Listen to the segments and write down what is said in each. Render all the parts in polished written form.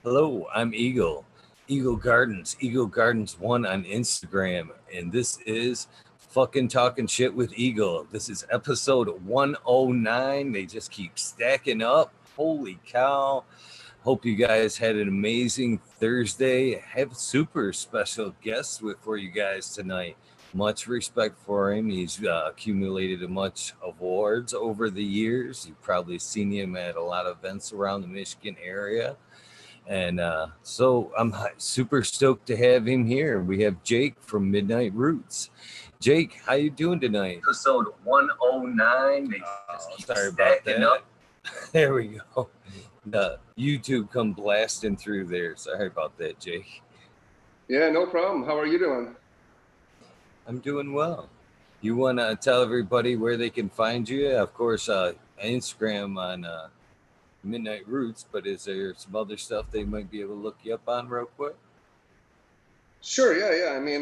Hello, I'm Eagle. Eagle Gardens 1 on Instagram. And this is fucking talking shit with Eagle. This is episode 109. They just keep stacking up. Holy cow. Hope you guys had an amazing Thursday. I have super special guests for you guys tonight. Much respect for him. He's accumulated a much awards over the years. You've probably seen him at a lot of events around the Michigan area. And so I'm super stoked to have him here. We have Jake from Midnight Roots. Jake, how you doing tonight? Episode 109. Sorry about that. There we go. The YouTube come blasting through there. Sorry about that, Jake. Yeah, no problem. How are you doing? I'm doing well. You want to tell everybody where they can find you? Of course, Instagram on Midnight Roots, but is there some other stuff they might be able to look you up on real quick? Sure, yeah. I mean,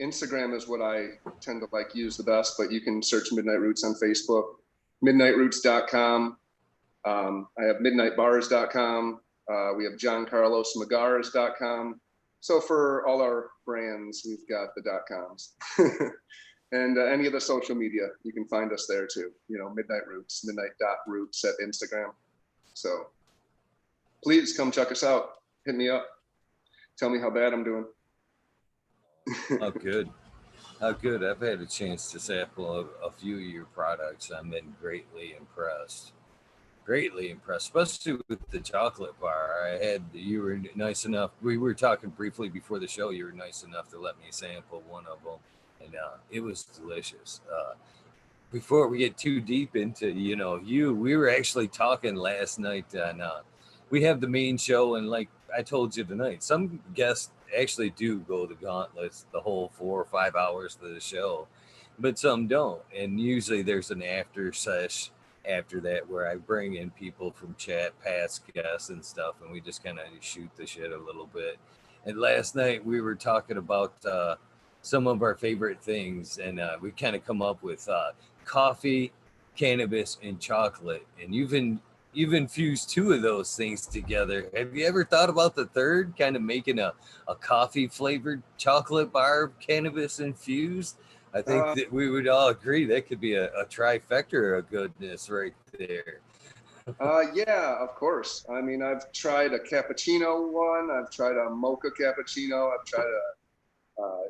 Instagram is what I tend to use the best, but you can search Midnight Roots on Facebook, midnightroots.com. I have midnightbars.com. We have johncarlosmagars.com. So for all our brands, we've got the .coms. And any of the social media, you can find us there too. Midnight Roots, midnight.roots at Instagram. So please come check us out. Hit me up. Tell me how bad I'm doing. Oh, good. How good. I've had a chance to sample a few of your products. I've been greatly impressed. Especially with the chocolate bar. You were nice enough. We were talking briefly before the show. You were nice enough to let me sample one of them. And it was delicious. Before we get too deep into, we were actually talking last night on, we have the main show, and like I told you tonight, some guests actually do go the gauntlets, the whole 4 or 5 hours of the show, but some don't. And usually there's an after sesh after that where I bring in people from chat, past guests and stuff, and we just kind of shoot the shit a little bit. And last night we were talking about some of our favorite things, and we kind of come up with coffee, cannabis, and chocolate. And you've infused 2 of those things together. Have you ever thought about the third, kind of making a coffee flavored chocolate bar, cannabis infused? I think that we would all agree that could be a trifecta of goodness right there. Yeah, of course. I mean, I've tried a cappuccino one. I've tried a mocha cappuccino. I've tried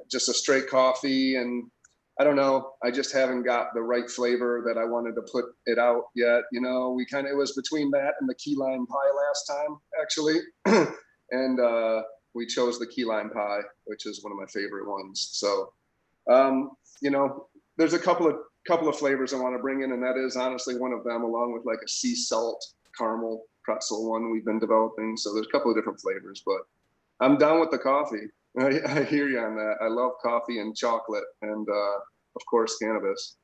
just a straight coffee, and I don't know. I just haven't got the right flavor that I wanted to put it out yet. It was between that and the key lime pie last time, actually. And we chose the key lime pie, which is one of my favorite ones. So, there's a couple of flavors I want to bring in, and that is honestly one of them, along with like a sea salt caramel pretzel one we've been developing. So there's a couple of different flavors, but I'm down with the coffee. I hear you on that. I love coffee and chocolate, and of course cannabis.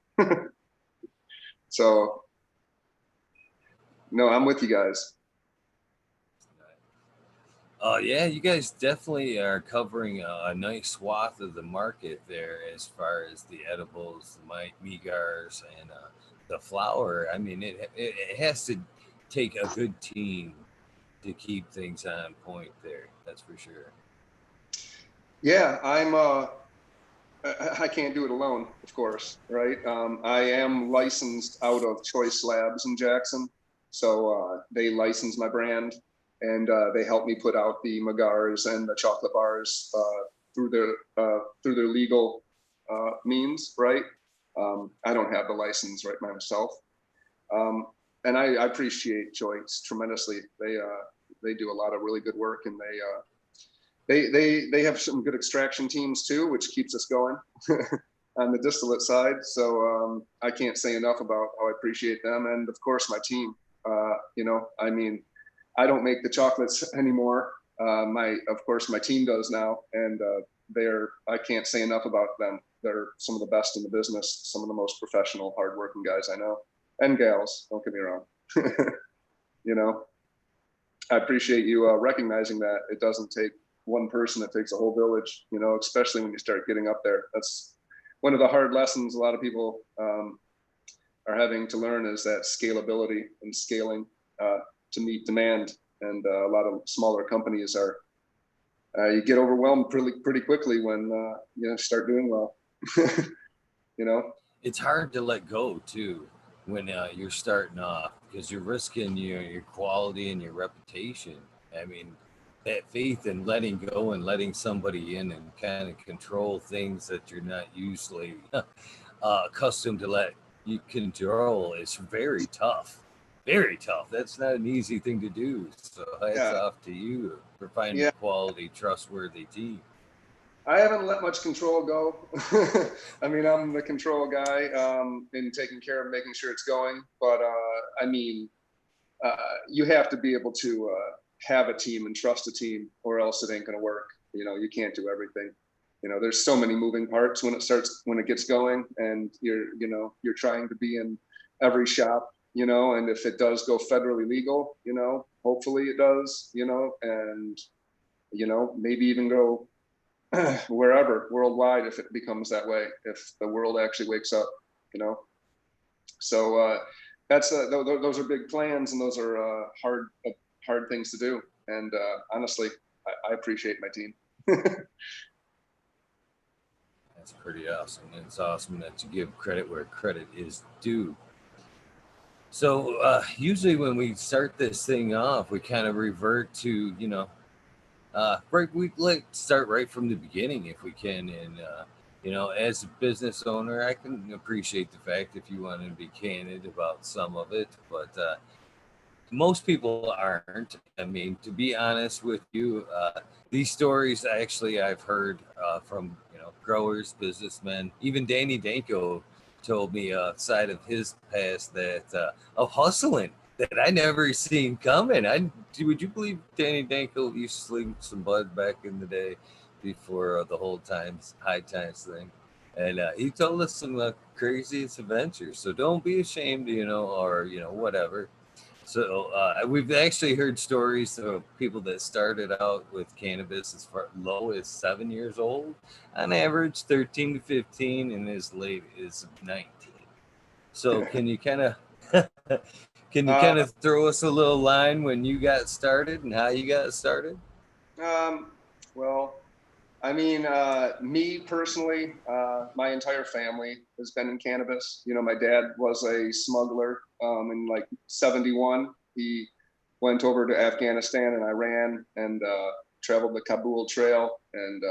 So no, I'm with you guys. Yeah, you guys definitely are covering a nice swath of the market there as far as the edibles, the megars, and the flower. I mean, it has to take a good team to keep things on point there. That's for sure. Yeah, I can't do it alone, of course, right? I am licensed out of Choice Labs in Jackson, so they license my brand, and they help me put out the Megars and the chocolate bars through their legal means, right? I don't have the license right myself, and I appreciate Choice tremendously. They do a lot of really good work, and they have some good extraction teams too, which keeps us going on the distillate side. So I can't say enough about how I appreciate them, and of course my team. I mean, I don't make the chocolates anymore. Of course my team does now, and I can't say enough about them. They're some of the best in the business, some of the most professional, hardworking guys I know, and gals. Don't get me wrong. I appreciate you recognizing that it doesn't take one person, it takes a whole village, especially when you start getting up there. That's one of the hard lessons a lot of people are having to learn, is that scalability and scaling to meet demand And a lot of smaller companies are, you get overwhelmed pretty quickly when start doing well. You know, it's hard to let go too when you're starting off, because you're risking your quality and your reputation. I mean, that faith in letting go and letting somebody in and kind of control things that you're not usually accustomed to let you control is very tough. Very tough. That's not an easy thing to do. So hats yeah, off to you for finding yeah. a quality, trustworthy team. I haven't let much control go. I mean, I'm the control guy in taking care of making sure it's going. But I mean, you have to be able to have a team and trust a team, or else it ain't going to work. You know, you can't do everything. You know, there's so many moving parts when it gets going, and you're trying to be in every shop. You know, and if it does go federally legal, hopefully it does. And maybe even go wherever worldwide if it becomes that way, if the world actually wakes up. So that's those are big plans, and those are hard things to do. And honestly, I appreciate my team. That's pretty awesome. It's awesome that you give credit where credit is due. So usually when we start this thing off, we kind of revert to, right. We like start right from the beginning if we can. And, as a business owner, I can appreciate the fact if you want to be candid about some of it, but most people aren't. I mean, to be honest with you, these stories actually I've heard from growers, businessmen. Even Danny Danko told me side of his past that of hustling that I never seen coming. Would you believe Danny Danko used to sling some bud back in the day before the whole high times thing? And he told us some craziest adventures. So don't be ashamed, or whatever. So we've actually heard stories of people that started out with cannabis as far low as 7 years old, on average 13 to 15, and as late as 19. So can you kind of throw us a little line when you got started and how you got started? Well, I mean, me personally, my entire family has been in cannabis. My dad was a smuggler in like 71. He went over to Afghanistan and Iran and traveled the Kabul Trail and,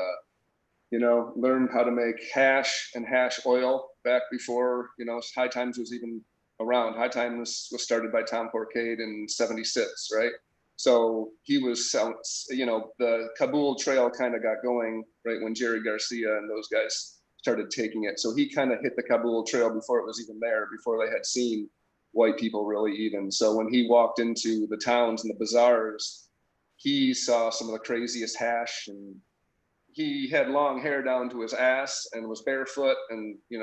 learned how to make hash and hash oil back before, High Times was even around. High Times was started by Tom Corcade in 76, right? So he was, the Kabul Trail kind of got going right when Jerry Garcia and those guys started taking it. So he kind of hit the Kabul Trail before it was even there, before they had seen white people really even. So when he walked into the towns and the bazaars, he saw some of the craziest hash, and he had long hair down to his ass and was barefoot, and he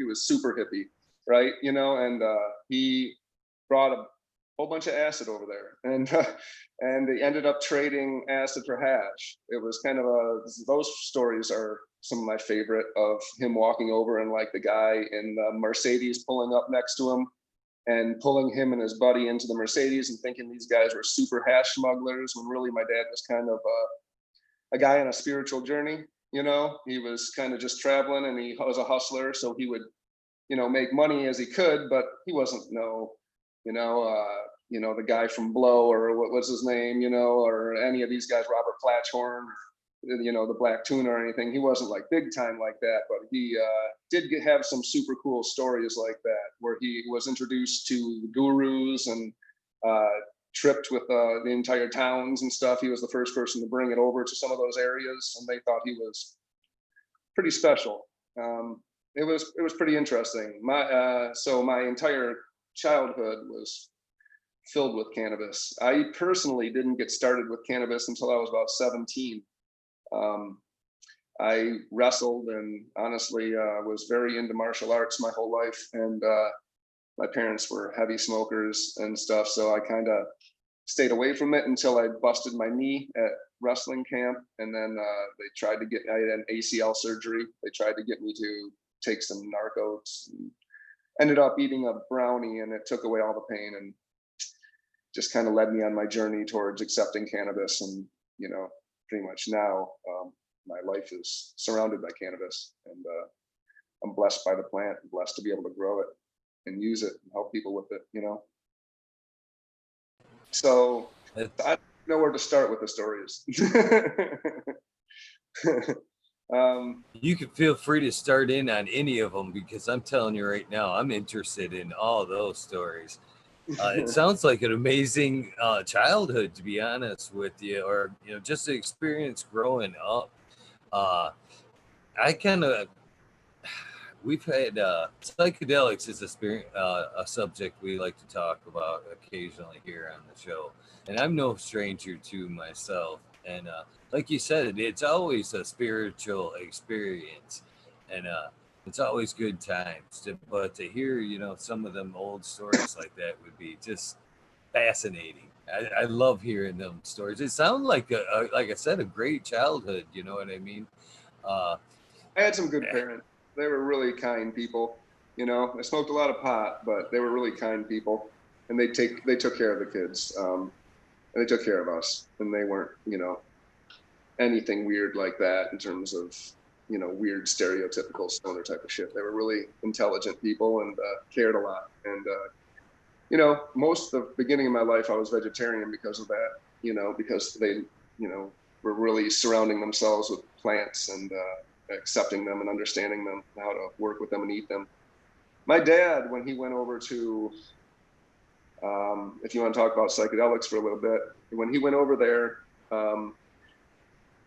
was super hippie, right? And he brought a whole bunch of acid over there, and they ended up trading acid for hash. It was kind of those stories are some of my favorite, of him walking over and like the guy in the Mercedes pulling up next to him and pulling him and his buddy into the Mercedes and thinking these guys were super hash smugglers, when really my dad was kind of a guy on a spiritual journey. He was kind of just traveling, and he was a hustler, so he would make money as he could, but he wasn't the guy from Blow, or what was his name, or any of these guys, Robert Platchhorn, the Black Tuna or anything. He wasn't like big time like that, but he did have some super cool stories like that, where he was introduced to the gurus and tripped with the entire towns and stuff. He was the first person to bring it over to some of those areas, and they thought he was pretty special. It was pretty interesting. So my entire childhood was filled with cannabis. I personally didn't get started with cannabis until I was about 17. I wrestled and honestly was very into martial arts my whole life, and my parents were heavy smokers and stuff, so I kind of stayed away from it until I busted my knee at wrestling camp, and then they tried to get, I had an ACL surgery. They tried to get me to take some narcotics, and ended up eating a brownie, and it took away all the pain and just kind of led me on my journey towards accepting cannabis. And, pretty much now my life is surrounded by cannabis, and I'm blessed by the plant and blessed to be able to grow it and use it and help people with it, So I don't know where to start with the stories. You can feel free to start in on any of them, because I'm telling you right now, I'm interested in all those stories. It sounds like an amazing childhood, to be honest with you, or just the experience growing up. We've had psychedelics is a subject we like to talk about occasionally here on the show, and I'm no stranger to myself. And like you said, it's always a spiritual experience, and it's always good times. But to hear, some of them old stories like that would be just fascinating. I love hearing them stories. It sounds like like I said, a great childhood. You know what I mean? I had some good parents. They were really kind people. I smoked a lot of pot, but they were really kind people, and they took care of the kids. And they took care of us, and they weren't, anything weird like that in terms of, weird stereotypical stoner type of shit. They were really intelligent people and cared a lot. And, most of the beginning of my life, I was vegetarian because of that, because they, were really surrounding themselves with plants and accepting them and understanding them, how to work with them and eat them. My dad, when he went over to, if you want to talk about psychedelics for a little bit, when he went over there,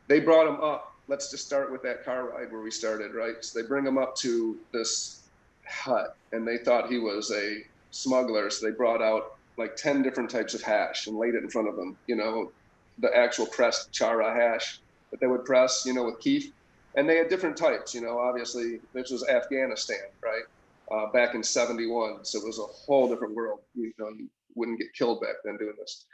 they brought him up. Let's just start with that car ride where we started, right? So they bring him up to this hut, and they thought he was a smuggler. So they brought out like 10 different types of hash and laid it in front of them, the actual pressed chara hash that they would press, with keef. And they had different types, obviously this was Afghanistan, right? Back in 71. So it was a whole different world. You wouldn't get killed back then doing this.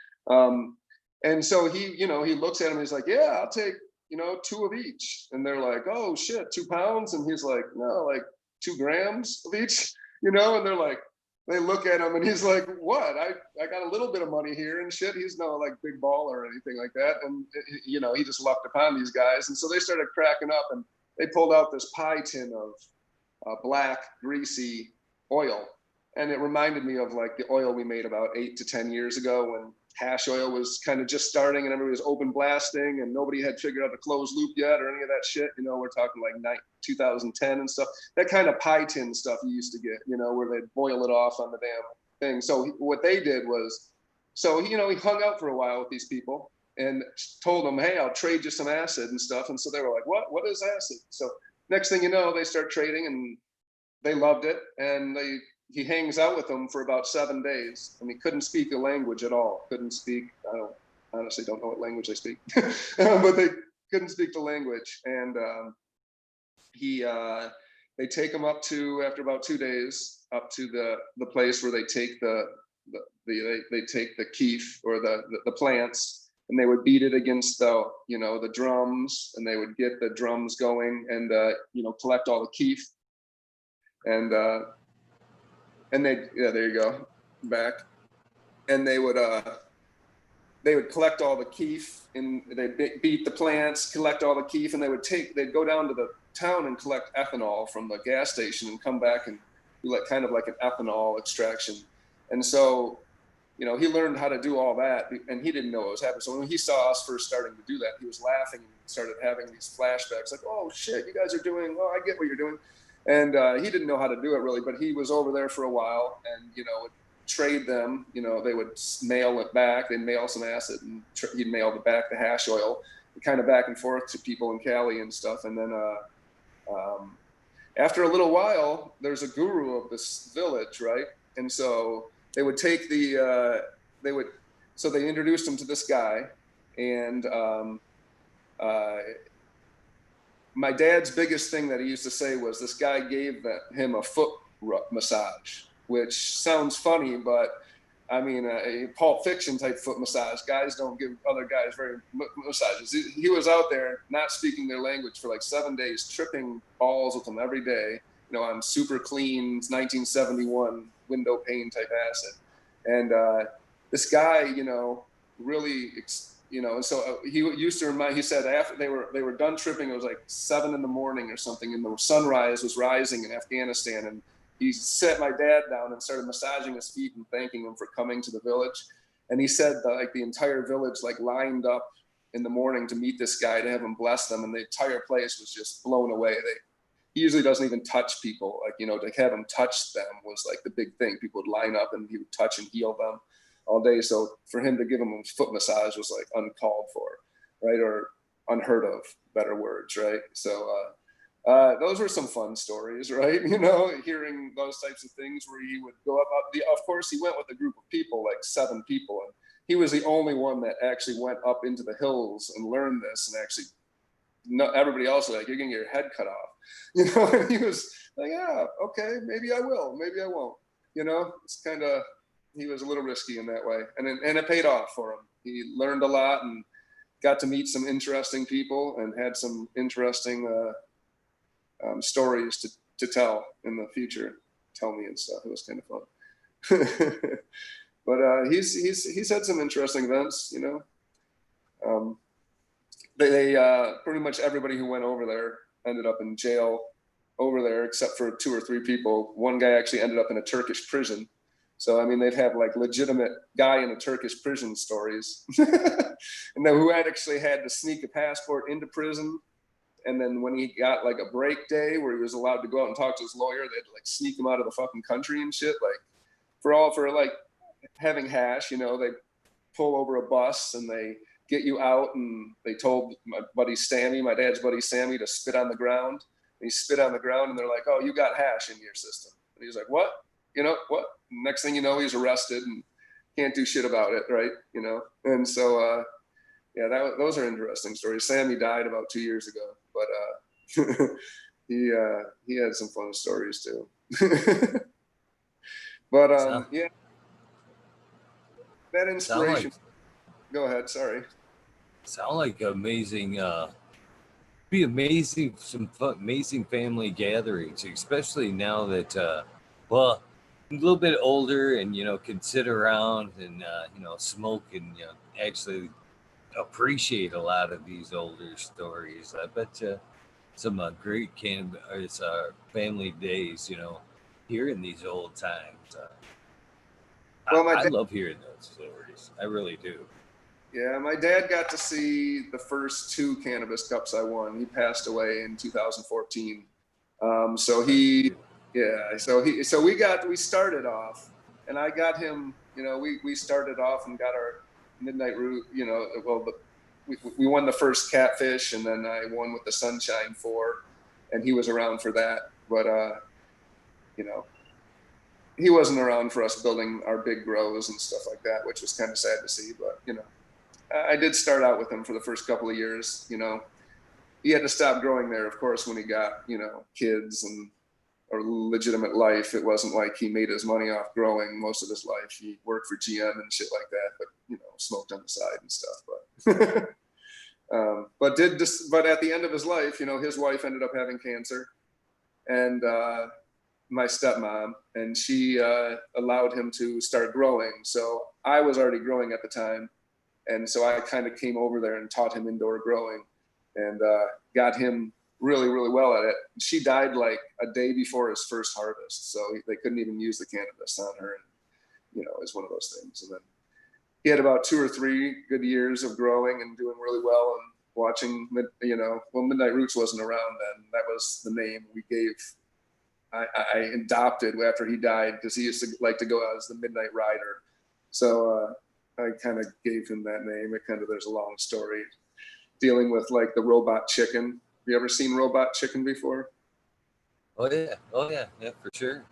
And so he looks at him, he's like, yeah, I'll take, 2 of each. And they're like, oh shit, 2 pounds? And he's like, no, like 2 grams of each, and they're like, they look at him and he's like, what? I got a little bit of money here and shit. He's no like big baller or anything like that. And, he just lucked upon these guys. And so they started cracking up, and they pulled out this pie tin of black, greasy oil. And it reminded me of like the oil we made about 8 to 10 years ago, when hash oil was kind of just starting and everybody was open blasting and nobody had figured out the closed loop yet or any of that shit. We're talking like 2010 and stuff. That kind of pie tin stuff you used to get, where they'd boil it off on the damn thing. So what they did was, he hung out for a while with these people and told them, hey, I'll trade you some acid and stuff. And so they were like, what is acid? So next thing you know, they start trading, and they loved it. And he hangs out with them for about 7 days, and he couldn't speak the language at all. I honestly don't know what language they speak, but they couldn't speak the language. And they take him up to, after about 2 days, up to the place where they take they take the keef or the plants, and they would beat it against the drums, and they would get the drums going, and collect all the keef. And there you go, back. And they would collect all the keef, and they'd beat the plants, collect all the keef, and they'd go down to the town and collect ethanol from the gas station and come back and do kind of like an ethanol extraction. And so, he learned how to do all that, and he didn't know what was happening. So when he saw us first starting to do that, he was laughing and started having these flashbacks like, oh shit, you guys are doing, I get what you're doing. And he didn't know how to do it really, but he was over there for a while, and would trade them. They would mail it back. They'd mail some acid, and he'd mail back the hash oil, kind of back and forth to people in Cali and stuff. And then after a little while, there's a guru of this village, right? And so they would take so they introduced him to this guy, and my dad's biggest thing that he used to say was this guy gave him a foot massage, which sounds funny, but I mean, a Pulp Fiction type foot massage. Guys don't give other guys very massages. He was out there not speaking their language for like 7 days, tripping balls with them every day, on super clean 1971 window pane type acid. And this guy, you know, really, you know, and so he used to remind, he said after they were done tripping, it was like 7 a.m. or something, and the sunrise was rising in Afghanistan, and he sat my dad down and started massaging his feet and thanking him for coming to the village. And he said that, like, the entire village like lined up in the morning to meet this guy, to have him bless them, and the entire place was just blown away. He usually doesn't even touch people, like, you know, to have him touch them was like the big thing. People would line up and he would touch and heal them all day. So for him to give him a foot massage was like uncalled for, right? Or unheard of, better words, right? So those were some fun stories, right? You know, hearing those types of things where he would go up. Of course, he went with a group of people, like 7 people, and he was the only one that actually went up into the hills and learned this. And actually, everybody else was like, "You're gonna get your head cut off," you know. And he was like, "Yeah, okay, maybe I will, maybe I won't." You know, it's kind of, he was a little risky in that way, and it paid off for him. He learned a lot and got to meet some interesting people and had some interesting stories to tell in the future, tell me and stuff. It was kind of fun. But he's had some interesting events, you know. They pretty much everybody who went over there ended up in jail over there, except for 2 or 3 people. One guy actually ended up in a Turkish prison. So, I mean, they've had like legitimate guy in a Turkish prison stories. And then who actually had to sneak a passport into prison. And then when he got like a break day where he was allowed to go out and talk to his lawyer, they had to like sneak him out of the fucking country and shit. Like for like having hash, you know, they pull over a bus and they get you out, and they told my buddy Sammy, my dad's buddy Sammy, to spit on the ground. And he spit on the ground, and they're like, "Oh, you got hash in your system." And he's like, "What? You know what?" Next thing you know, he's arrested and can't do shit about it, right? You know. And so yeah, those are interesting stories. Sammy died about 2 years ago, but he had some fun stories too. But yeah, that inspiration. Go ahead. Sorry. Sound like amazing. Be amazing. Some fun, amazing family gatherings, especially now that, well, I'm a little bit older and, you know, can sit around and, you know, smoke and, you know, actually appreciate a lot of these older stories. I bet you some great family days, you know, hearing these old times. Well, I love hearing those stories. I really do. Yeah, my dad got to see the first 2 cannabis cups I won. He passed away in 2014. So we started off, and I got him, you know, we started off and got our midnight root, you know, well, we won the first catfish, and then I won with the Sunshine 4, and he was around for that. But, you know, he wasn't around for us building our big grows and stuff like that, which was kind of sad to see, but, you know. I did start out with him for the first couple of years. You know, he had to stop growing there, of course, when he got, you know, kids and a legitimate life. It wasn't like he made his money off growing most of his life. He worked for GM and shit like that, but, you know, smoked on the side and stuff. But but at the end of his life, you know, his wife ended up having cancer, and my stepmom, and she allowed him to start growing. So I was already growing at the time. And so I kind of came over there and taught him indoor growing, and got him really, really well at it. She died like a day before his first harvest, so they couldn't even use the cannabis on her. And, you know, it's one of those things. And then he had about 2 or 3 good years of growing and doing really well, and watching, you know, well, Midnight Roots wasn't around then. That was the name we gave. I adopted after he died, because he used to like to go out as the Midnight Rider. So I kind of gave him that name. There's a long story dealing with like the robot chicken. Have you ever seen Robot Chicken before? Oh yeah, for sure.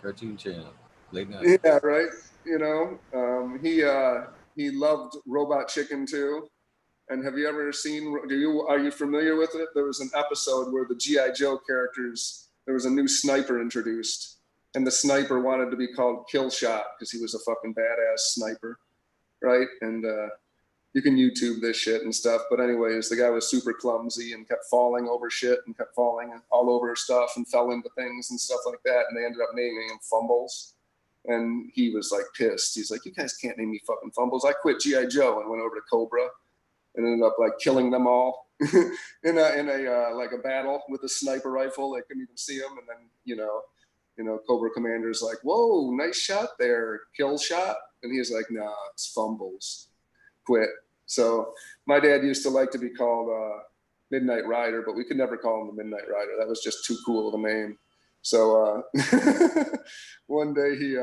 Cartoon channel, late night. Yeah, right. You know, he loved Robot Chicken too. And have you ever seen? Are you familiar with it? There was an episode where the GI Joe characters. There was a new sniper introduced. And the sniper wanted to be called Killshot because he was a fucking badass sniper, right? And you can YouTube this shit and stuff. But anyways, the guy was super clumsy and kept falling over shit and kept falling all over stuff and fell into things and stuff like that. And they ended up naming him Fumbles. And he was like pissed. He's like, you guys can't name me fucking Fumbles. I quit G.I. Joe and went over to Cobra and ended up like killing them all in a like a battle with a sniper rifle. They couldn't even see him. And then, Cobra Commander's like, whoa, nice shot there. Kill shot. And he's like, nah, it's Fumbles. Quit. So my dad used to like to be called Midnight Rider, but we could never call him the Midnight Rider. That was just too cool of a name. So one day he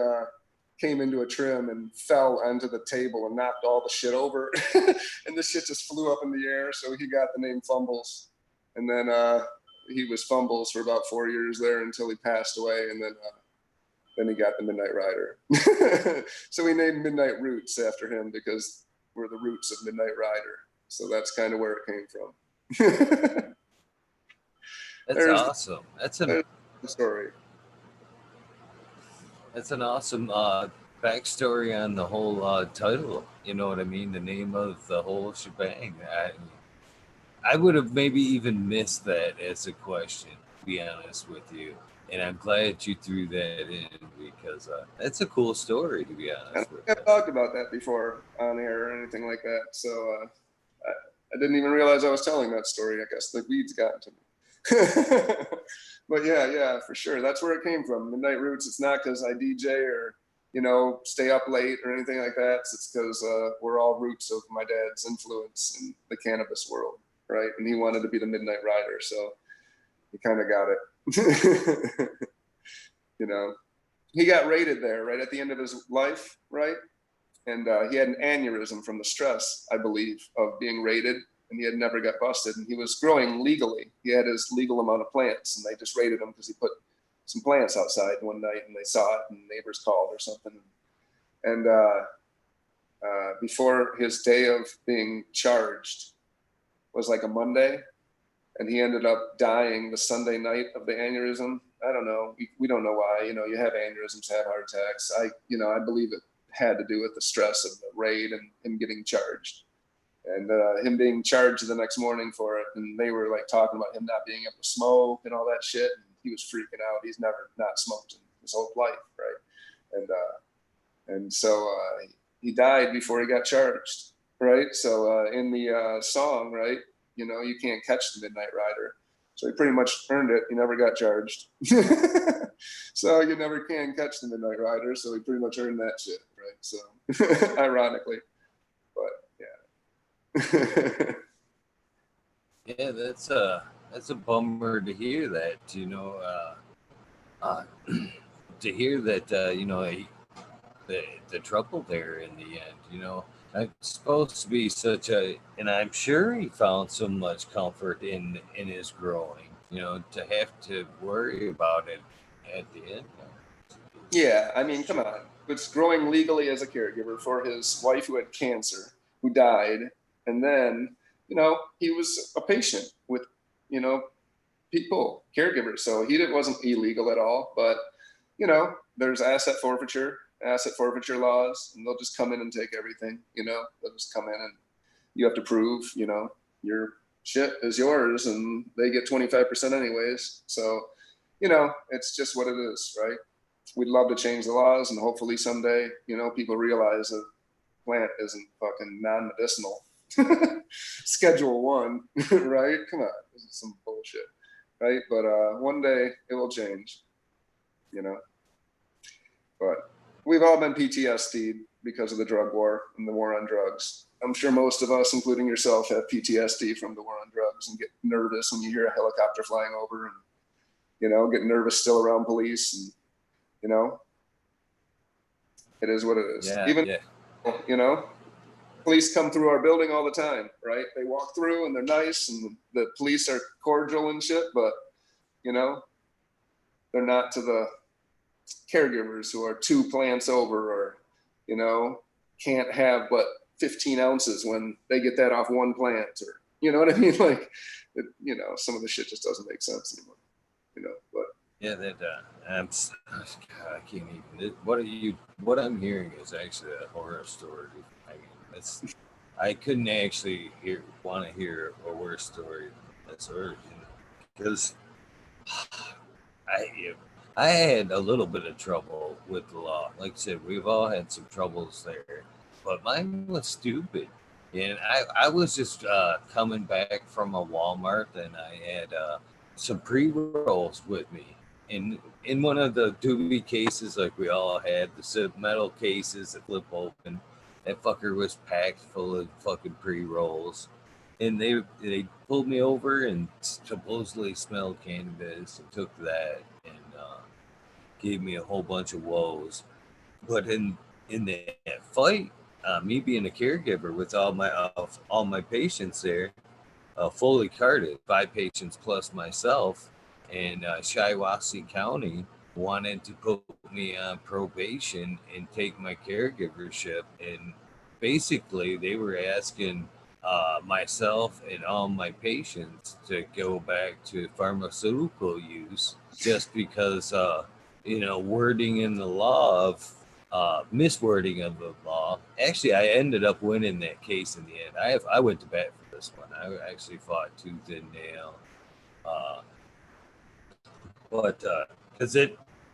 came into a trim and fell onto the table and knocked all the shit over. And the shit just flew up in the air. So he got the name Fumbles. And then he was Fumbles for about 4 years there until he passed away. And then he got the Midnight Rider. So we named Midnight Roots after him because we're the roots of Midnight Rider. So that's kind of where it came from. That's awesome. That's the story. That's an awesome backstory on the whole title. You know what I mean? The name of the whole shebang. I would have maybe even missed that as a question, to be honest with you. And I'm glad you threw that in because that's a cool story, to be honest with you. I've talked about that before on air or anything like that. So I didn't even realize I was telling that story. I guess the weeds got to me. But yeah, for sure. That's where it came from. Midnight Roots. It's not because I DJ or, stay up late or anything like that. It's because we're all roots of my dad's influence in the cannabis world, right? And he wanted to be the Midnight Rider, so he kind of got it. He got raided there right at the end of his life, right? And he had an aneurysm from the stress, I believe, of being raided. And he had never got busted. And he was growing legally. He had his legal amount of plants, and they just raided him because he put some plants outside one night, and they saw it, and neighbors called or something. And before his day of being charged was like a Monday, and he ended up dying the Sunday night of the aneurysm. I don't know. We don't know why. You have aneurysms, have heart attacks. I believe it had to do with the stress of the raid and him getting charged. And him being charged the next morning for it. And they were like talking about him not being able to smoke and all that shit. And he was freaking out. He's never not smoked in his whole life, right? And so he died before he got charged, right? So in the song, right, you can't catch the Midnight Rider. So he pretty much earned it. He never got charged. So you never can catch the Midnight Rider. So he pretty much earned that shit, right? So ironically, but yeah. Yeah, that's a bummer to hear that. To hear that the trouble there in the end. It's supposed to be and I'm sure he found so much comfort in his growing. To have to worry about it at the end. Yeah, I mean, come on. It's growing legally as a caregiver for his wife who had cancer, who died, and then he was a patient with, people, caregivers. So wasn't illegal at all, but, there's asset forfeiture laws, and they'll just come in and take everything, they'll just come in and you have to prove, your shit is yours and they get 25% anyways. So, it's just what it is, right? We'd love to change the laws and hopefully someday, people realize that plant isn't fucking non-medicinal. Schedule 1, right? Come on, this is some bullshit, right? But one day it will change, But we've all been PTSD'd because of the drug war and the war on drugs. I'm sure most of us, including yourself, have PTSD from the war on drugs and get nervous when you hear a helicopter flying over and, get nervous still around police and, it is what it is. Police come through our building all the time, right? They walk through and they're nice and the police are cordial and shit, but, they're not to the caregivers who are 2 plants over or, can't have but 15 ounces when they get that off 1 plant or, you know what I mean? Like, some of the shit just doesn't make sense anymore, but. Yeah, I can't even. What I'm hearing is actually a horror story. I mean, I couldn't actually want to hear a worse story than this, because I had a little bit of trouble with the law. Like I said, we've all had some troubles there, but mine was stupid. And I was just coming back from a Walmart, and I had some pre-rolls with me. In one of the doobie cases, like we all had, the metal cases that flip open, that fucker was packed full of fucking pre-rolls. And they pulled me over and supposedly smelled cannabis and took that and gave me a whole bunch of woes. But in that fight, me being a caregiver with all my patients there, fully carded, 5 patients plus myself, and Shiawassee County wanted to put me on probation and take my caregivership. And basically, they were asking myself and all my patients to go back to pharmaceutical use just because, wording in the law of miswording of the law. Actually, I ended up winning that case in the end. I went to bat for this one. I actually fought tooth and nail, uh, but because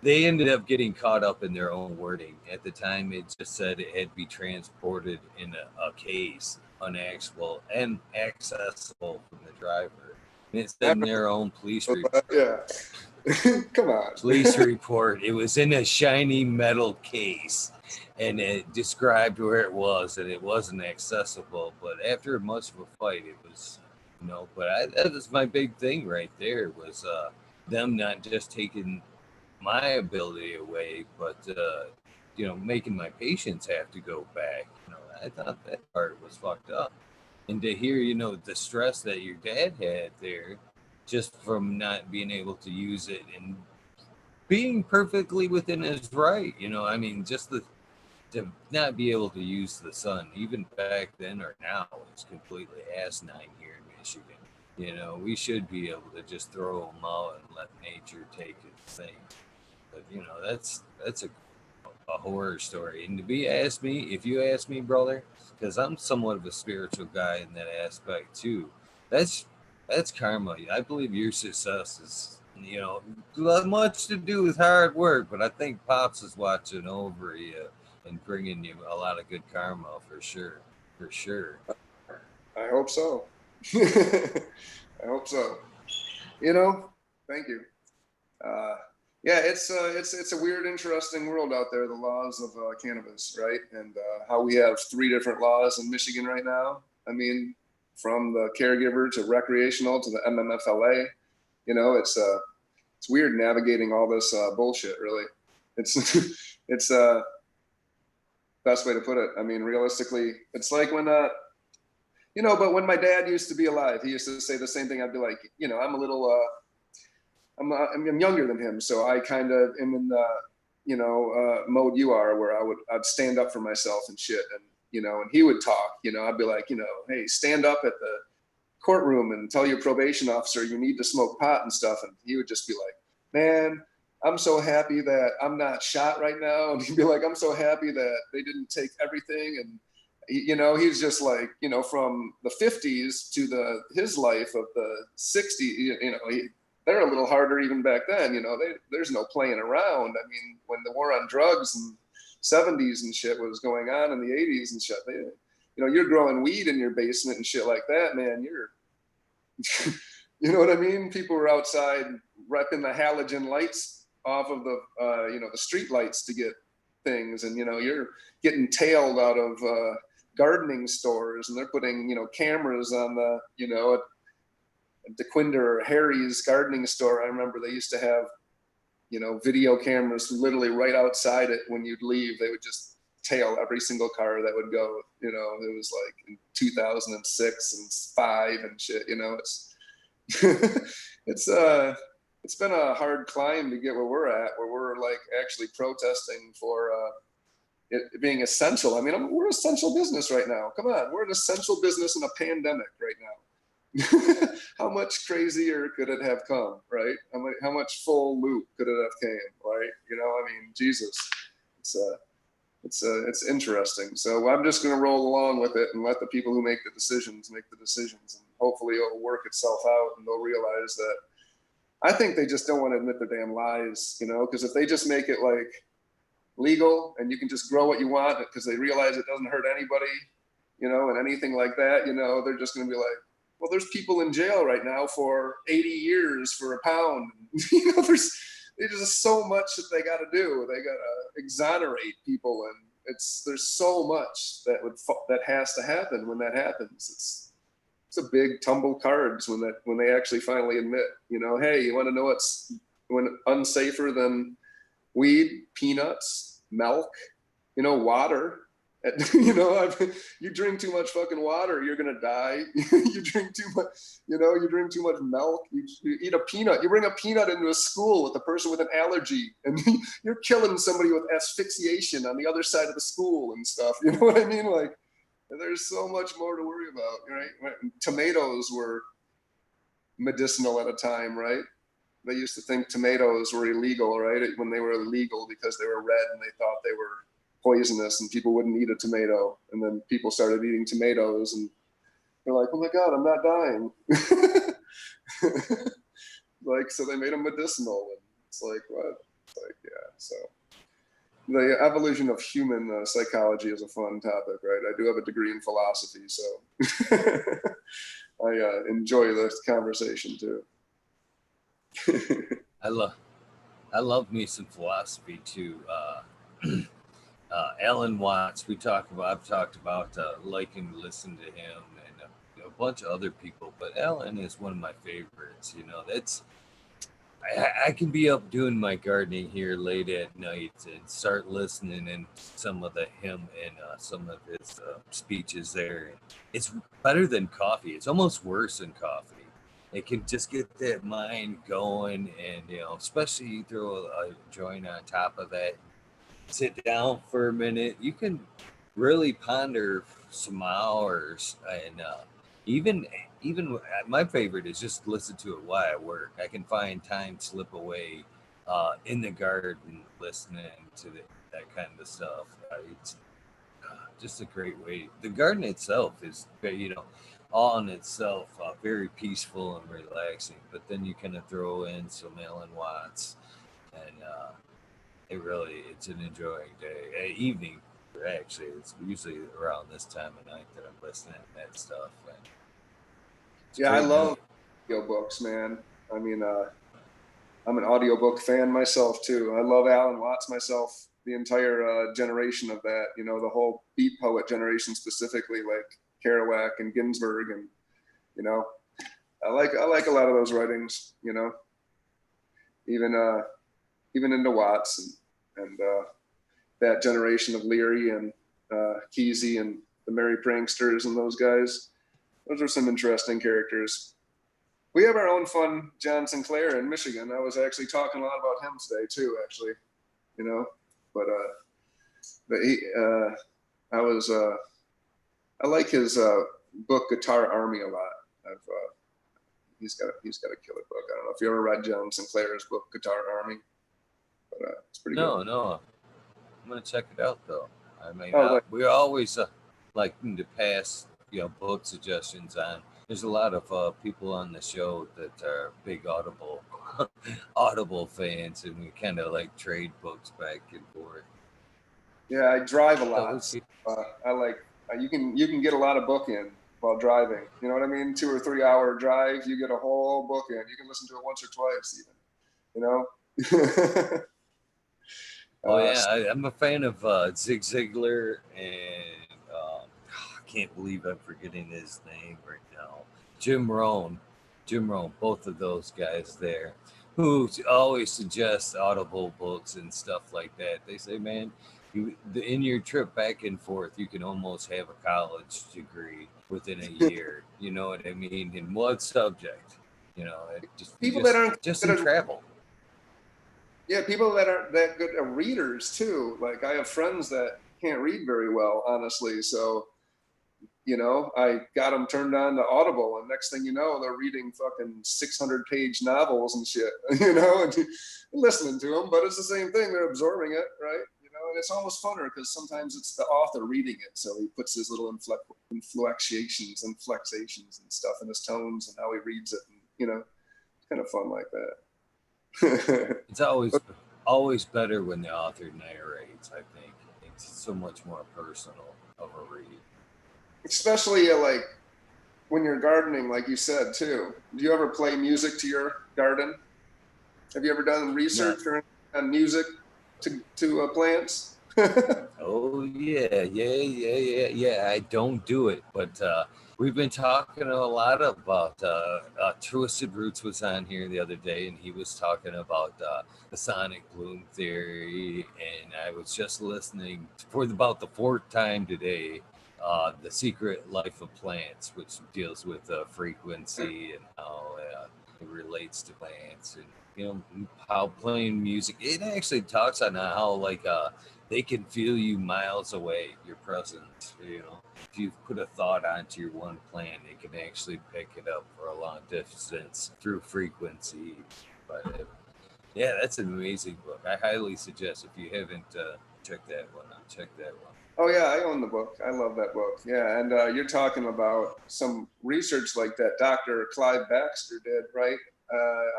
they ended up getting caught up in their own wording. At the time, it just said it had to be transported in a case, unaccessible and accessible from the driver. And it said in their own police report. Yeah. Come on. Police report. It was in a shiny metal case, and it described where it was, and it wasn't accessible. But after much of a fight, it was, that was my big thing right there was them not just taking my ability away, but making my patients have to go back. I thought that part was fucked up, and to hear the stress that your dad had there, just from not being able to use it and being perfectly within his right. I mean, just to not be able to use the sun, even back then or now, is completely asinine here in Michigan. We should be able to just throw them out and let nature take its thing. But that's a horror story. And if you ask me, brother, because I'm somewhat of a spiritual guy in that aspect too. That's karma. I believe your success is much to do with hard work, but I think Pops is watching over you and bringing you a lot of good karma for sure. For sure. I hope so. I hope so. Thank you. Yeah, it's a weird, interesting world out there. The laws of cannabis, right? And how we have 3 different laws in Michigan right now. I mean, from the caregiver to recreational to the MMFLA. It's weird navigating all this bullshit. Really, it's it's best way to put it. I mean, realistically, it's like when but when my dad used to be alive, he used to say the same thing. I'd be like, I'm a little I'm younger than him, so I kind of am in the mode you are, where I'd stand up for myself and shit, and and he would talk. I'd be like, hey, stand up at the courtroom and tell your probation officer you need to smoke pot and stuff, and he would just be like, man, I'm so happy that I'm not shot right now, and he'd be like, I'm so happy that they didn't take everything, and he's just like, from the 50s to his life of the 60s, they're a little harder even back then. There's no playing around. I mean, when the war on drugs and 70s and shit was going on in the 80s and shit, you're growing weed in your basement and shit like that, man. You know what I mean? People were outside repping the halogen lights off of the, the street lights to get things. And, you're getting tailed out of gardening stores, and they're putting, cameras on the, DeQuinder or Harry's gardening store. I remember they used to have, video cameras literally right outside it. When you'd leave, they would just tail every single car that would go. It was like in 2006 and 5 and shit. It's been a hard climb to get where we're at, where we're like actually protesting for it being essential. I mean, we're essential business right now. Come on, we're an essential business in a pandemic right now. How much crazier could it have come, right? How much full loop could it have came, right? I mean, Jesus, it's interesting. So I'm just going to roll along with it and let the people who make the decisions, and hopefully it'll work itself out, and they'll realize that I think they just don't want to admit their damn lies, you know, because if they just make it like legal and you can just grow what you want because they realize it doesn't hurt anybody, you know, and anything like that, you know, they're just going to be like, well, there's people in jail right now for 80 years for a pound. You know, there's just so much that they got to do. They got to exonerate people, and there's so much that has to happen when that happens. It's a big tumble cards when they actually finally admit, you know, hey, you want to know what's unsafer than weed? Peanuts, milk, you know, water. You know, you drink too much fucking water, you're gonna die. You drink too much, you know, you drink too much milk. You eat a peanut. You bring a peanut into a school with a person with an allergy, and you're killing somebody with asphyxiation on the other side of the school and stuff. You know what I mean? Like, there's so much more to worry about, right? Tomatoes were medicinal at a time, right? They used to think tomatoes were illegal, right? When they were illegal because they were red and they thought they were poisonous and people wouldn't eat a tomato. And then people started eating tomatoes and they're like, oh my God, I'm not dying. Like, so they made them medicinal. And it's like, what? It's like, yeah. So the evolution of human psychology is a fun topic, right? I do have a degree in philosophy, so I enjoy this conversation too. I love me some philosophy too. Alan Watts, I've talked about liking to listen to him and a bunch of other people, but Alan is one of my favorites. You know, I can be up doing my gardening here late at night and start listening in some of him and some of his speeches there. It's better than coffee. It's almost worse than coffee. It can just get that mind going, and you know, especially you throw a joint on top of that, sit down for a minute, you can really ponder some hours. And even my favorite is just listen to it while I work. I can find time slip away in the garden listening to that kind of stuff. It's just a great way. The garden itself is, you know, all in itself very peaceful and relaxing, but then you kind of throw in some Alan Watts, and it's an enjoying day, evening. Actually, it's usually around this time of night that I'm listening to that stuff. And yeah, I love audiobooks, man. I mean, I'm an audiobook fan myself too. I love Alan Watts myself, the entire generation of that, you know, the whole beat poet generation specifically, like Kerouac and Ginsberg, and you know, I like a lot of those writings, you know, even into Watts and that generation of Leary and Kesey and the Merry Pranksters and those guys. Those are some interesting characters. We have our own fun John Sinclair in Michigan. I was actually talking a lot about him today too, actually, you know, but I like his book Guitar Army a lot. He's got a killer book. I don't know if you ever read John Sinclair's book Guitar Army, but it's pretty good. No, I'm gonna check it out though. I mean, we always like to pass, you know, book suggestions on. There's a lot of people on the show that are big Audible fans, and we kind of like trade books back and forth. Yeah, I drive a lot. I like you can get a lot of book in while driving. You know what I mean? 2 or 3 hour drive, you get a whole book in. You can listen to it once or twice, even. You know. Oh yeah, I'm a fan of Zig Ziglar, and I can't believe I'm forgetting his name right now. Jim Rohn, both of those guys there, who always suggest Audible books and stuff like that. They say, man, in your trip back and forth, you can almost have a college degree within a year. You know what I mean? In what subject? You know, just in travel. Yeah, people that aren't that good at readers too. Like I have friends that can't read very well, honestly. So, you know, I got them turned on to Audible, and next thing you know, they're reading fucking 600-page novels and shit. You know, and listening to them, but it's the same thing. They're absorbing it, right? You know, and it's almost funner because sometimes it's the author reading it, so he puts his little inflections and stuff in his tones and how he reads it, and you know, it's kind of fun like that. It's always better when the author narrates. I think it's so much more personal of a read. Especially like when you're gardening, like you said too. Do you ever play music to your garden? Have you ever done No. research or on music to plants? Oh yeah. I don't do it, but we've been talking a lot about Twisted Roots was on here the other day, and he was talking about the sonic bloom theory, and I was just listening for about the fourth time today. The Secret Life of Plants, which deals with frequency and how it relates to plants, and how playing music. It actually talks on how like they can feel you miles away, your presence. If you put a thought onto your one plant, it can actually pick it up for a long distance through frequency. But yeah, that's an amazing book. I highly suggest if you haven't checked that one out, check that one. Oh yeah, I own the book. I love that book. Yeah, and you're talking about some research like that Dr. Clive Baxter did, right?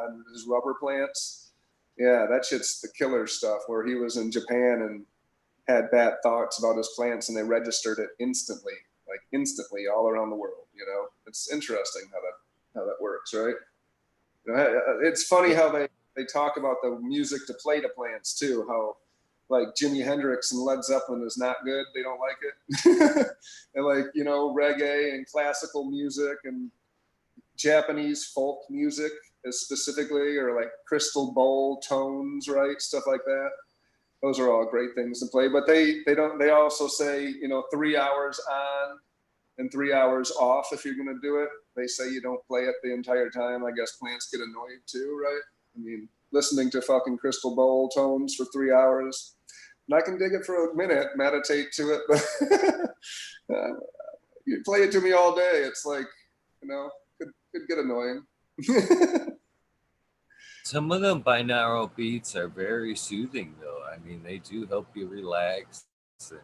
On his rubber plants. Yeah, that shit's the killer stuff. Where he was in Japan and had bad thoughts about his plants, and they registered it instantly, like instantly, all around the world. It's interesting how that works, right? It's funny how they talk about the music to play to plants too. How like Jimi Hendrix and Led Zeppelin is not good. They don't like it. And like, reggae and classical music and Japanese folk music specifically, or like crystal bowl tones, right? Stuff like that. Those are all great things to play. But they also say, 3 hours on and 3 hours off if you're gonna do it. They say you don't play it the entire time. I guess plants get annoyed too, right? I mean, listening to fucking crystal bowl tones for 3 hours. And I can dig it for a minute, meditate to it, but you play it to me all day. It's like, could get annoying. Some of them binaural beats are very soothing, though. I mean, they do help you relax. And,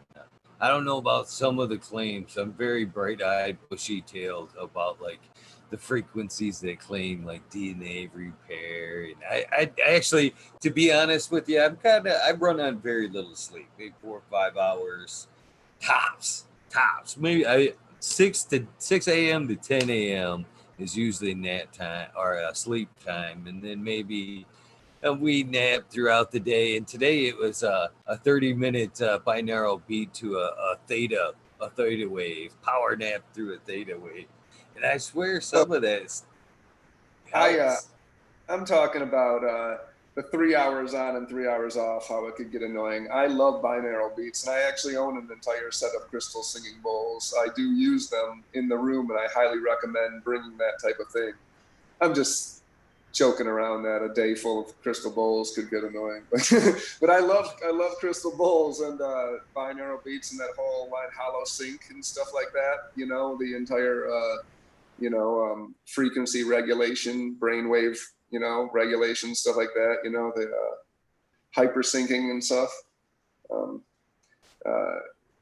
I don't know about some of the claims. I'm very bright-eyed, bushy-tailed about like the frequencies they claim, like DNA repair. And I actually, to be honest with you, I run on very little sleep, maybe 4 or 5 hours tops. Maybe 6 a.m. to 10 a.m. is usually nap time or sleep time, and then maybe a wee nap throughout the day. And today it was a 30-minute binaural beat to a theta wave, power nap through a theta wave. And I swear So some of that I helps. I'm talking about the 3 hours on and 3 hours off, how it could get annoying. I love binaural beats, and I actually own an entire set of crystal singing bowls. I do use them in the room, and I highly recommend bringing that type of thing. I'm just joking around that a day full of crystal bowls could get annoying, but I love crystal bowls and binaural beats and that whole line hollow sync and stuff like that. The entire frequency regulation, brainwave, regulation, stuff like that. The hypersyncing and stuff. Um,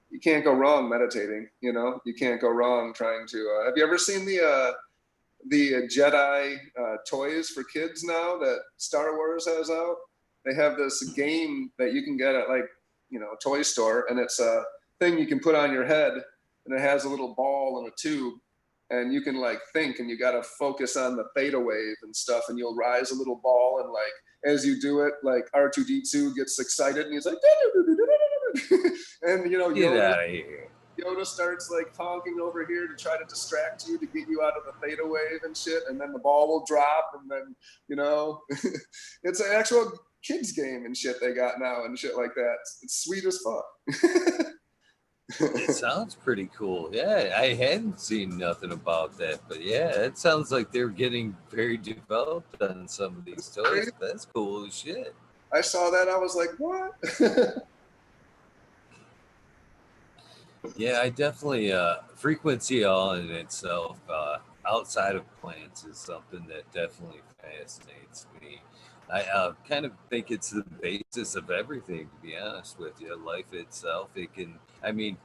you can't go wrong meditating. You can't go wrong trying to. Have you ever seen the Jedi toys for kids now that Star Wars has out? They have this game that you can get at like a toy store, and it's a thing you can put on your head, and it has a little ball and a tube, and you can like think, and you got to focus on the theta wave and stuff, and you'll rise a little ball, and like as you do it, like R2D2 gets excited, and he's like, and Get Yoda out of here. Yoda starts like honking over here to try to distract you to get you out of the theta wave and shit, and then the ball will drop, and then it's an actual kids game and shit they got now and shit like that. It's sweet as fuck. It sounds pretty cool. Yeah, I hadn't seen nothing about that, but yeah, it sounds like they're getting very developed on some of these toys. That's cool as shit. I saw that, I was like, what? Yeah, I definitely frequency all in itself outside of plants is something that definitely fascinates me. I kind of think it's the basis of everything, to be honest with you. Life itself, I mean,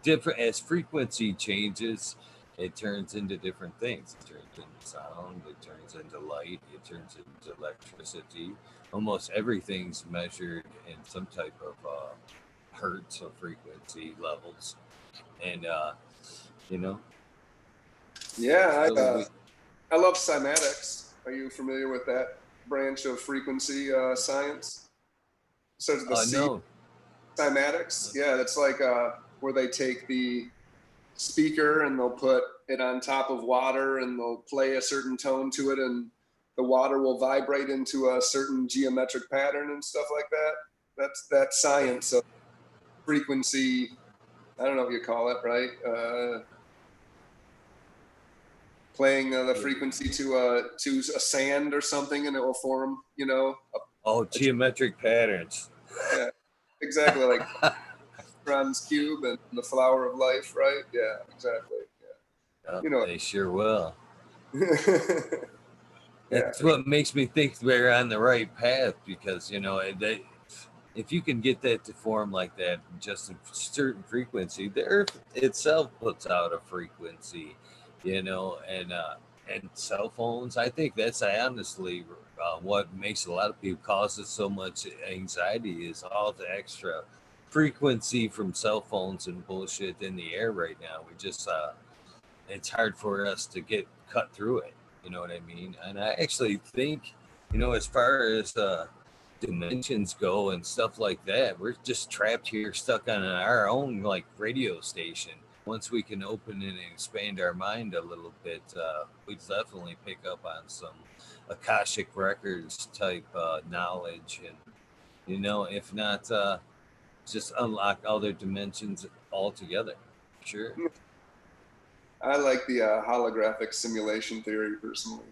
different as frequency changes, it turns into different things. It turns into sound, it turns into light, it turns into electricity. Almost everything's measured in some type of hertz or frequency levels. And, you know, Yeah, so we, I love cymatics. Are you familiar with that branch of frequency science? Starts with a C. no, Cymatics. Yeah, that's like where they take the speaker and they'll put it on top of water and they'll play a certain tone to it and the water will vibrate into a certain geometric pattern and stuff like that. That's that science of frequency. I don't know what you call it, right? Playing the frequency to a sand or something, and it will form, geometric patterns. Yeah, exactly, like Ron's cube and the flower of life, right? Yeah, exactly. Yeah, They sure will. yeah. That's what makes me think we're on the right path, because if you can get that to form like that, just a certain frequency, the Earth itself puts out a frequency, and cell phones. I think that's honestly what makes a lot of people causes so much anxiety is all the extra frequency from cell phones and bullshit in the air right now. We just it's hard for us to get cut through it. You know what I mean? And I actually think, as far as dimensions go and stuff like that, we're just trapped here, stuck on our own like radio station. Once we can open and expand our mind a little bit, we definitely pick up on some Akashic records type knowledge, and if not, just unlock other dimensions altogether. Sure. I like the holographic simulation theory personally.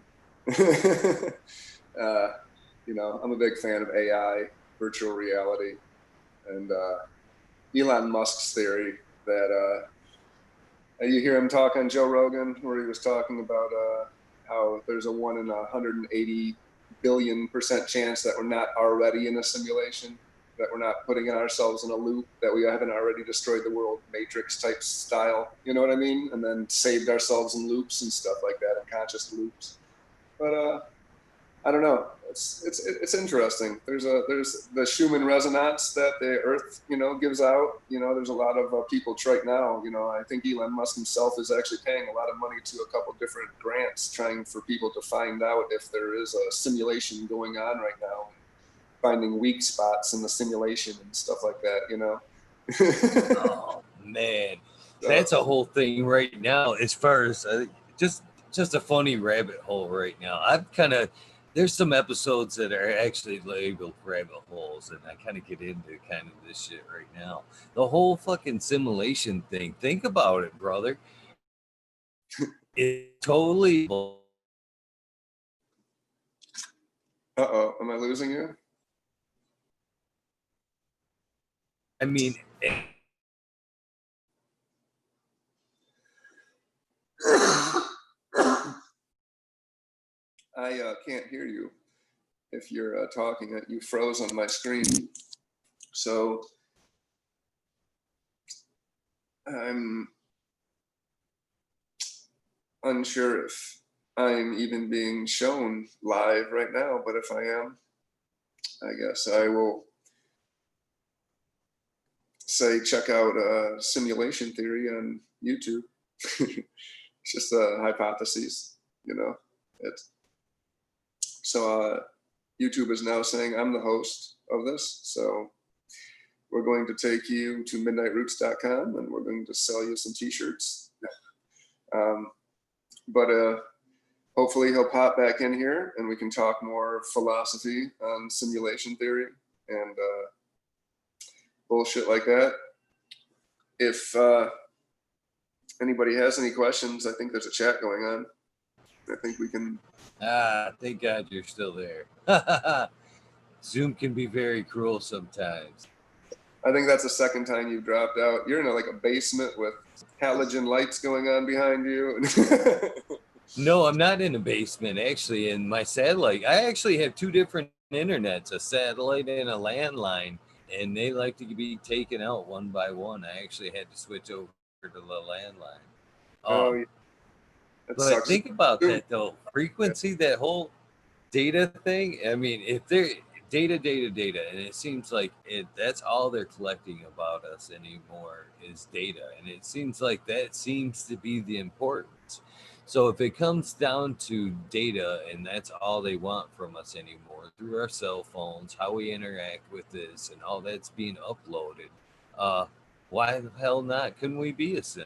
I'm a big fan of AI, virtual reality, and Elon Musk's theory that you hear him talk on Joe Rogan, where he was talking about how there's a 1 in 180 billion% chance that we're not already in a simulation, that we're not putting ourselves in a loop, that we haven't already destroyed the world, Matrix type style, you know what I mean? And then saved ourselves in loops and stuff like that, in conscious loops. But I don't know. It's interesting. There's the Schumann resonance that the Earth, gives out. There's a lot of people right now. I think Elon Musk himself is actually paying a lot of money to a couple different grants, trying for people to find out if there is a simulation going on right now, finding weak spots in the simulation and stuff like that. Oh man, that's a whole thing right now. As far as just a funny rabbit hole right now. There's some episodes that are actually labeled rabbit holes, and I kind of get into kind of this shit right now. The whole fucking simulation thing. Think about it, brother. It totally. Uh-oh, am I losing you? I mean, I can't hear you if you're talking. You froze on my screen. So I'm unsure if I'm even being shown live right now, but if I am, I guess I will say check out simulation theory on YouTube. It's just a hypothesis, It's so YouTube is now saying I'm the host of this, so we're going to take you to midnightroots.com and we're going to sell you some t-shirts. But hopefully he'll pop back in here and we can talk more philosophy on simulation theory and bullshit like that. If anybody has any questions, I think there's a chat going on. I think we can. Thank God you're still there. Zoom can be very cruel sometimes. I think that's the second time you've dropped out. You're in a basement with halogen lights going on behind you. No, I'm not in a basement actually. In my satellite, I actually have two different internets, a satellite and a landline, and they like to be taken out one by one. I actually had to switch over to the landline. Oh, yeah. it But sucks. think about that though. Frequency, that whole data thing. I mean, if they're data, and it seems like that's all they're collecting about us anymore is data. And it seems like that seems to be the importance. So if it comes down to data and that's all they want from us anymore through our cell phones, how we interact with this and all that's being uploaded, why the hell not? Couldn't we be a sim?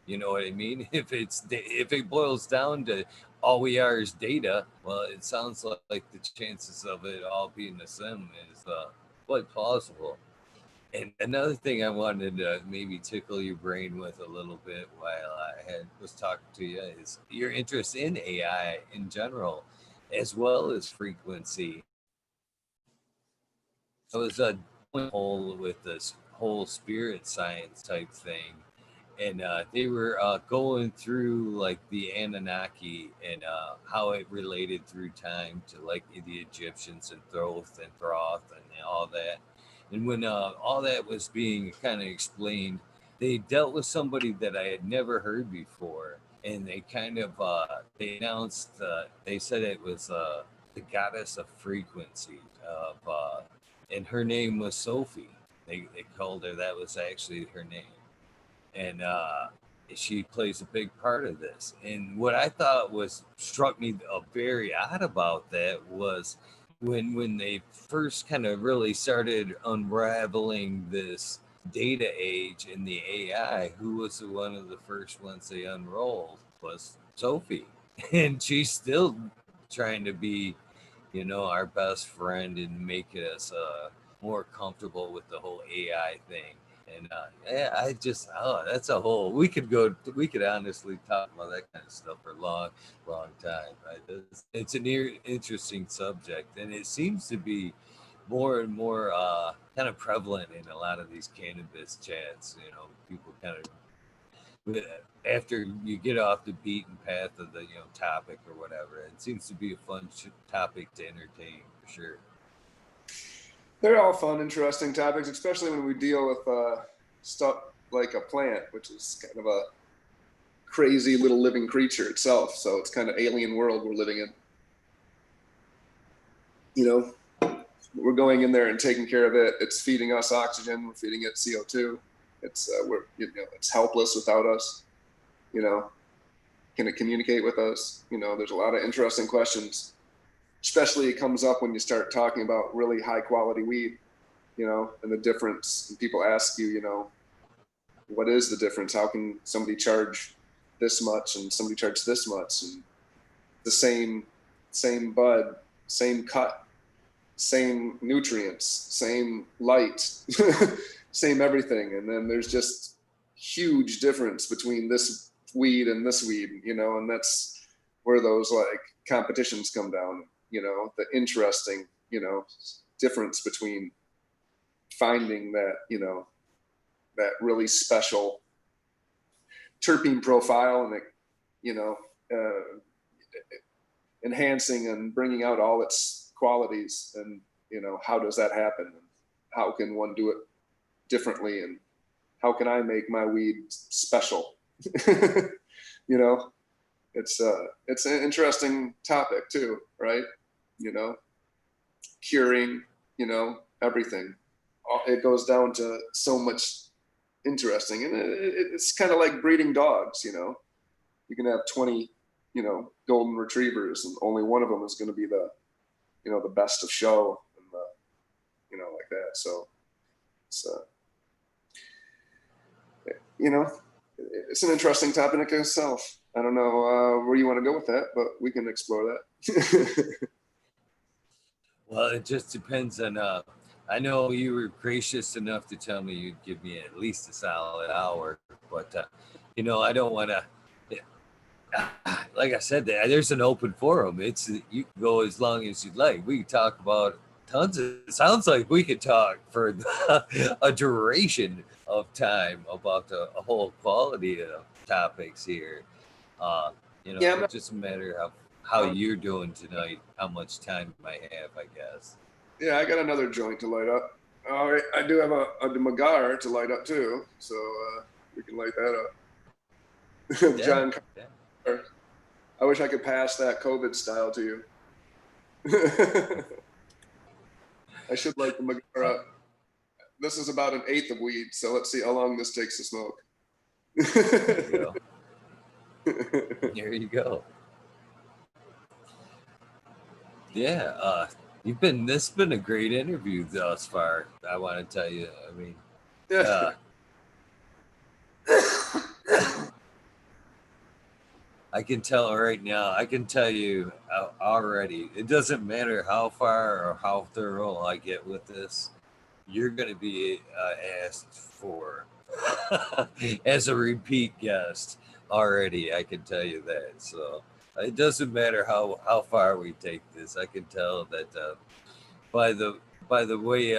You know what I mean? If it boils down to all we are is data, well, it sounds like the chances of it all being a sim is quite plausible. And another thing I wanted to maybe tickle your brain with a little bit while was talking to you is your interest in AI in general, as well as frequency. I was whole with this whole spirit science type thing, and they were going through like the Anunnaki and how it related through time to like the Egyptians and Thoth and all that. And when all that was being kind of explained, they dealt with somebody that I had never heard before, and they kind of they announced they said it was the goddess of frequency of and her name was Sophie. They called her, that was actually her name. And she plays a big part of this. And what I thought was struck me very odd about that was when they first kind of really started unraveling this data age in the AI, who was one of the first ones they unrolled was Sophie. And she's still trying to be, you know, our best friend and make us more comfortable with the whole AI thing. And yeah, I just, that's a whole, we could honestly talk about that kind of stuff for a long, long time. Right? It's an interesting subject, and it seems to be more and more kind of prevalent in a lot of these cannabis chats. You know, people kind of, after you get off the beaten path of the topic or whatever, it seems to be a fun topic to entertain for sure. They're all fun, interesting topics, especially when we deal with stuff like a plant, which is kind of a crazy little living creature itself. So it's kind of alien world we're living in. You know, we're going in there and taking care of it. It's feeding us oxygen. We're feeding it CO2. It's it's helpless without us. You know, can it communicate with us? You know, there's a lot of interesting questions. Especially it comes up when you start talking about really high quality weed, you know, and the difference. And people ask you, you know, what is the difference? How can somebody charge this much and somebody charge this much? And the same bud, same cut, same nutrients, same light, same everything. And then there's just huge difference between this weed and this weed, you know, and that's where those like competitions come down. You know, the interesting, you know, difference between finding that, you know, that really special terpene profile and, you know, enhancing and bringing out all its qualities. And, you know, how does that happen? How can one do it differently? And how can I make my weed special? You know, it's an interesting topic too, right? You know, curing, you know, everything. It goes down to so much interesting. And it's kind of like breeding dogs, you know. You can have 20, you know, golden retrievers and only one of them is going to be the, you know, the best of show and the, you know, like that. So it's, you know, it's an interesting topic in itself. I don't know where you want to go with that, but we can explore that. Well, it just depends on. I know you were gracious enough to tell me you'd give me at least a solid hour, but you know, I don't want to. Like I said, there's an open forum. It's you can go as long as you'd like. We can talk about tons of. It sounds like we could talk for a duration of time about a whole quality of topics here. You know, Yeah, it's just a matter of how you're doing tonight, how much time you might have, I guess. yeah, I got another joint to light up. All right, I do have a Magar to light up too, so we can light that up. Yeah, John yeah. Carter, I wish I could pass that COVID style to you. I should light the Magara. This is about an eighth of weed, so let's see how long this takes to smoke. There you go. There you go. Yeah, this has been a great interview thus far. I want to tell you. I mean, Yeah. I can tell right now. I can tell you already. It doesn't matter how far or how thorough I get with this. You're going to be asked for as a repeat guest already. I can tell you that. So it doesn't matter how far we take this. I can tell that by the way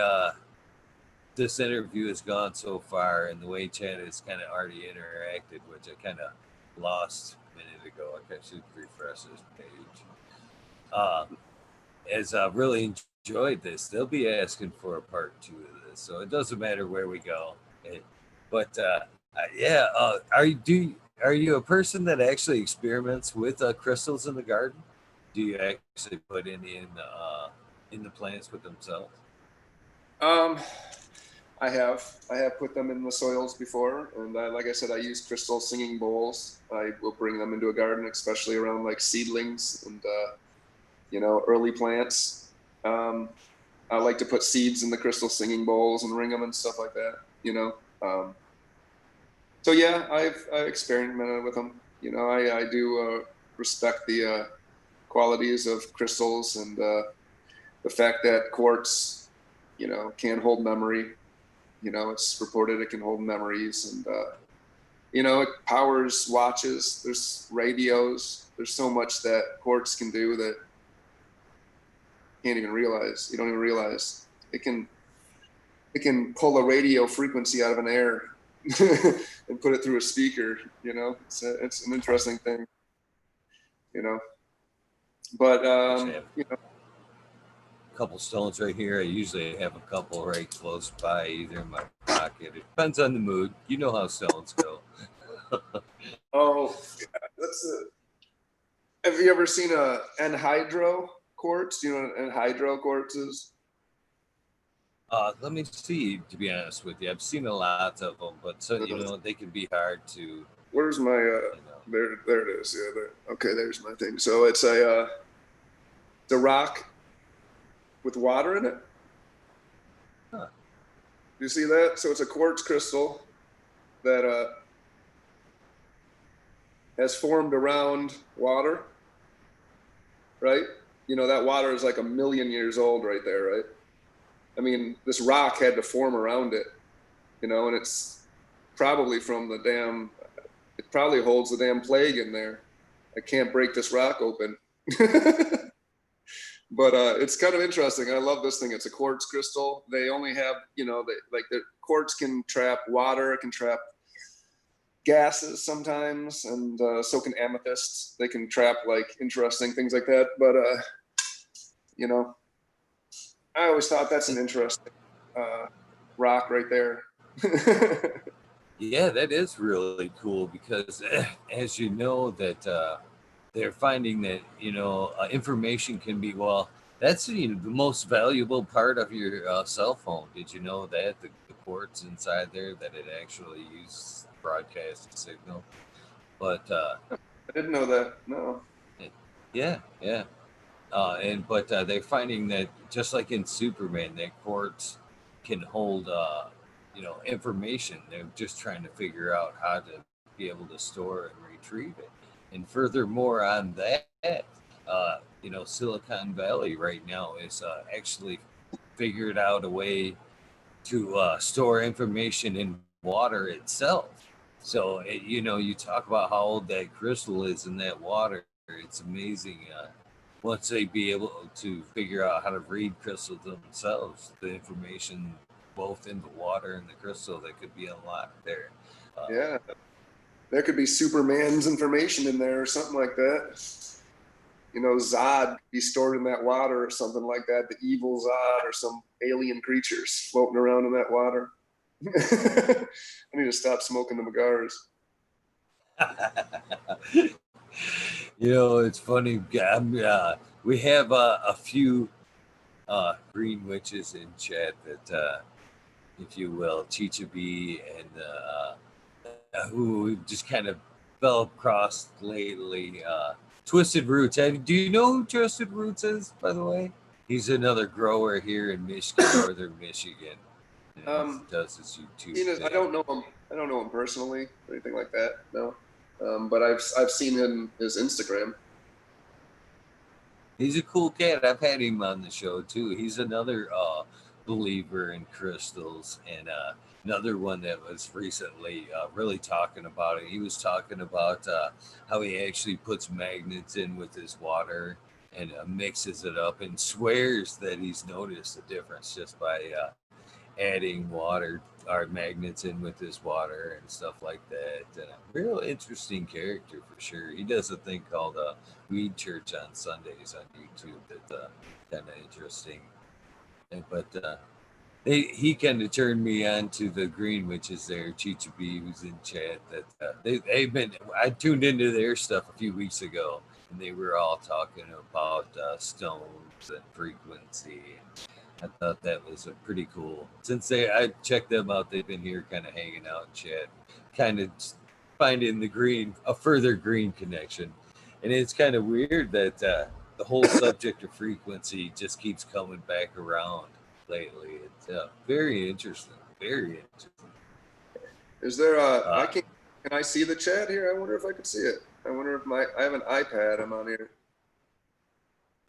this interview has gone so far and the way Chad has kind of already interacted, which I kind of lost a minute ago. I should refresh this page. As I've really enjoyed this, they'll be asking for a part 2 of this, so it doesn't matter where we go. Are you a person that actually experiments with crystals in the garden? Do you actually put any in the plants with themselves? I have put them in the soils before, and like I said, I use crystal singing bowls. I will bring them into a garden, especially around like seedlings and early plants. I like to put seeds in the crystal singing bowls and ring them and stuff like that. So yeah, I've experimented with them. I do respect the qualities of crystals and the fact that quartz, can hold memory. It's reported it can hold memories, and it powers watches. There's radios. There's so much that quartz can do that you can't even realize. You don't even realize it can pull a radio frequency out of an air and put it through a speaker. It's an interesting thing. But A couple stones right here. I usually have a couple right close by, either in my pocket. It depends on the mood. You know how stones go. Oh, yeah, have you ever seen a anhydro quartz? Do you know what an anhydro quartz is? Let me see. To be honest with you, I've seen a lot of them, but they can be hard to. Where's my there it is. Yeah, there. Okay, there's my thing. So it's a rock with water in it. Huh. Do you see that? So it's a quartz crystal that has formed around water, right? That water is like 1 million years old right there, right? I mean, this rock had to form around it, and it's probably it probably holds the damn plague in there. I can't break this rock open. But it's kind of interesting. I love this thing. It's a quartz crystal. They only have, the quartz can trap water, it can trap gases sometimes, and so can amethysts. They can trap like interesting things like that. But I always thought that's an interesting rock right there. Yeah, that is really cool because, as you know, that they're finding that information can be that's the most valuable part of your cell phone. Did you know that the quartz inside there that it actually uses broadcast signal? But I didn't know that. No. Yeah. But they're finding that just like in Superman, that quartz can hold information. They're just trying to figure out how to be able to store and retrieve it. And furthermore, on that, Silicon Valley right now is actually figured out a way to store information in water itself. So, you talk about how old that crystal is in that water. It's amazing. Once they be able to figure out how to read crystals themselves, the information both in the water and the crystal that could be unlocked there. Yeah. There could be Superman's information in there or something like that. Zod be stored in that water or something like that. The evil Zod or some alien creatures floating around in that water. I need to stop smoking the cigars. You know, it's funny. We have a few green witches in chat that, if you will, Chicha B and who just kind of fell across lately. Twisted Roots. Do you know who Twisted Roots is, by the way? He's another grower here in Michigan, northern Michigan. And does his YouTube thing. I don't know him. I don't know him personally or anything like that. No, but I've seen his Instagram. He's a cool cat. I've had him on the show too. He's another believer in crystals, and another one that was recently really talking about it. He was talking about how he actually puts magnets in with his water and mixes it up, and swears that he's noticed a difference just by adding water or magnets in with his water and stuff like that. Real interesting character for sure. He does a thing called Weed Church on Sundays on YouTube that's kind of interesting. But he kind of turned me on to the Green Witches there, Chicha B, who's in chat. That they've been. I tuned into their stuff a few weeks ago, and they were all talking about stones and frequency. I thought that was a pretty cool. Since I checked them out, they've been here kind of hanging out and chat, kind of finding a further green connection. And it's kind of weird that the whole subject of frequency just keeps coming back around lately. It's very interesting. Very interesting. Is there can I see the chat here? I wonder if I could see it. I wonder if I have an iPad. I'm on here.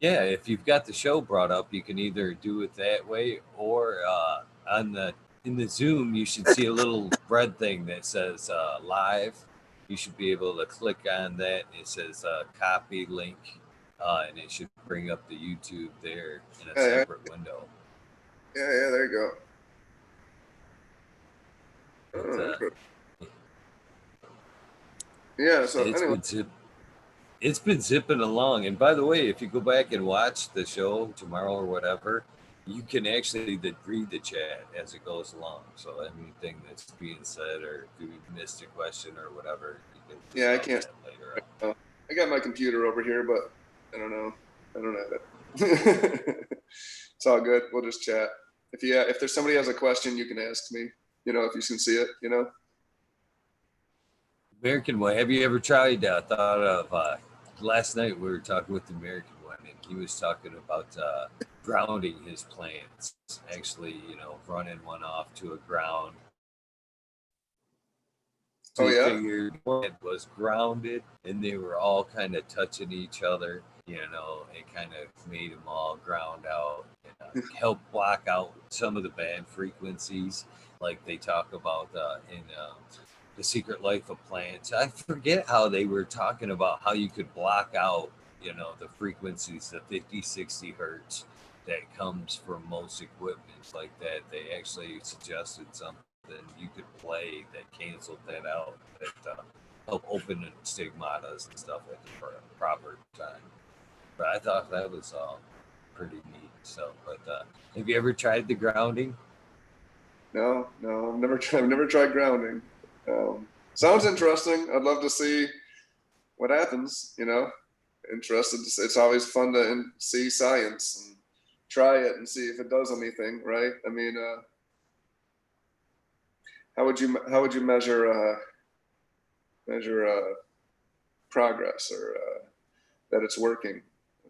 Yeah, if you've got the show brought up, you can either do it that way or in the Zoom, you should see a little red thing that says live. You should be able to click on that. It says copy link, and it should bring up the YouTube there in a separate window. Yeah, there you go. Yeah, so anyway. It's been zipping along. And by the way, if you go back and watch the show tomorrow or whatever, you can actually read the chat as it goes along. So anything that's being said, or if you missed a question or whatever, you can. Yeah, I can't. Later on. I got my computer over here, but I don't know. I don't have it. It's all good. We'll just chat. If there's somebody has a question, you can ask me. You know, if you can see it. You know. American Way. Have you ever tried? Thought of last night we were talking with the American one, and he was talking about grounding his plants. Actually, running one off to a ground. So he figured it was grounded, and they were all kind of touching each other. It kind of made them all ground out, and help block out some of the bad frequencies, like they talk about in The Secret Life of Plants. I forget how they were talking about how you could block out, the frequencies, the 50, 60 hertz that comes from most equipment like that. They actually suggested something you could play that canceled that out, that help open stigmatas and stuff at the proper time. But I thought that was all pretty neat. So, but have you ever tried the grounding? No, I've never tried grounding. Sounds interesting. I'd love to see what happens. Interested. It's always fun to see science and try it and see if it does anything, right? I mean, how would you measure progress or that it's working?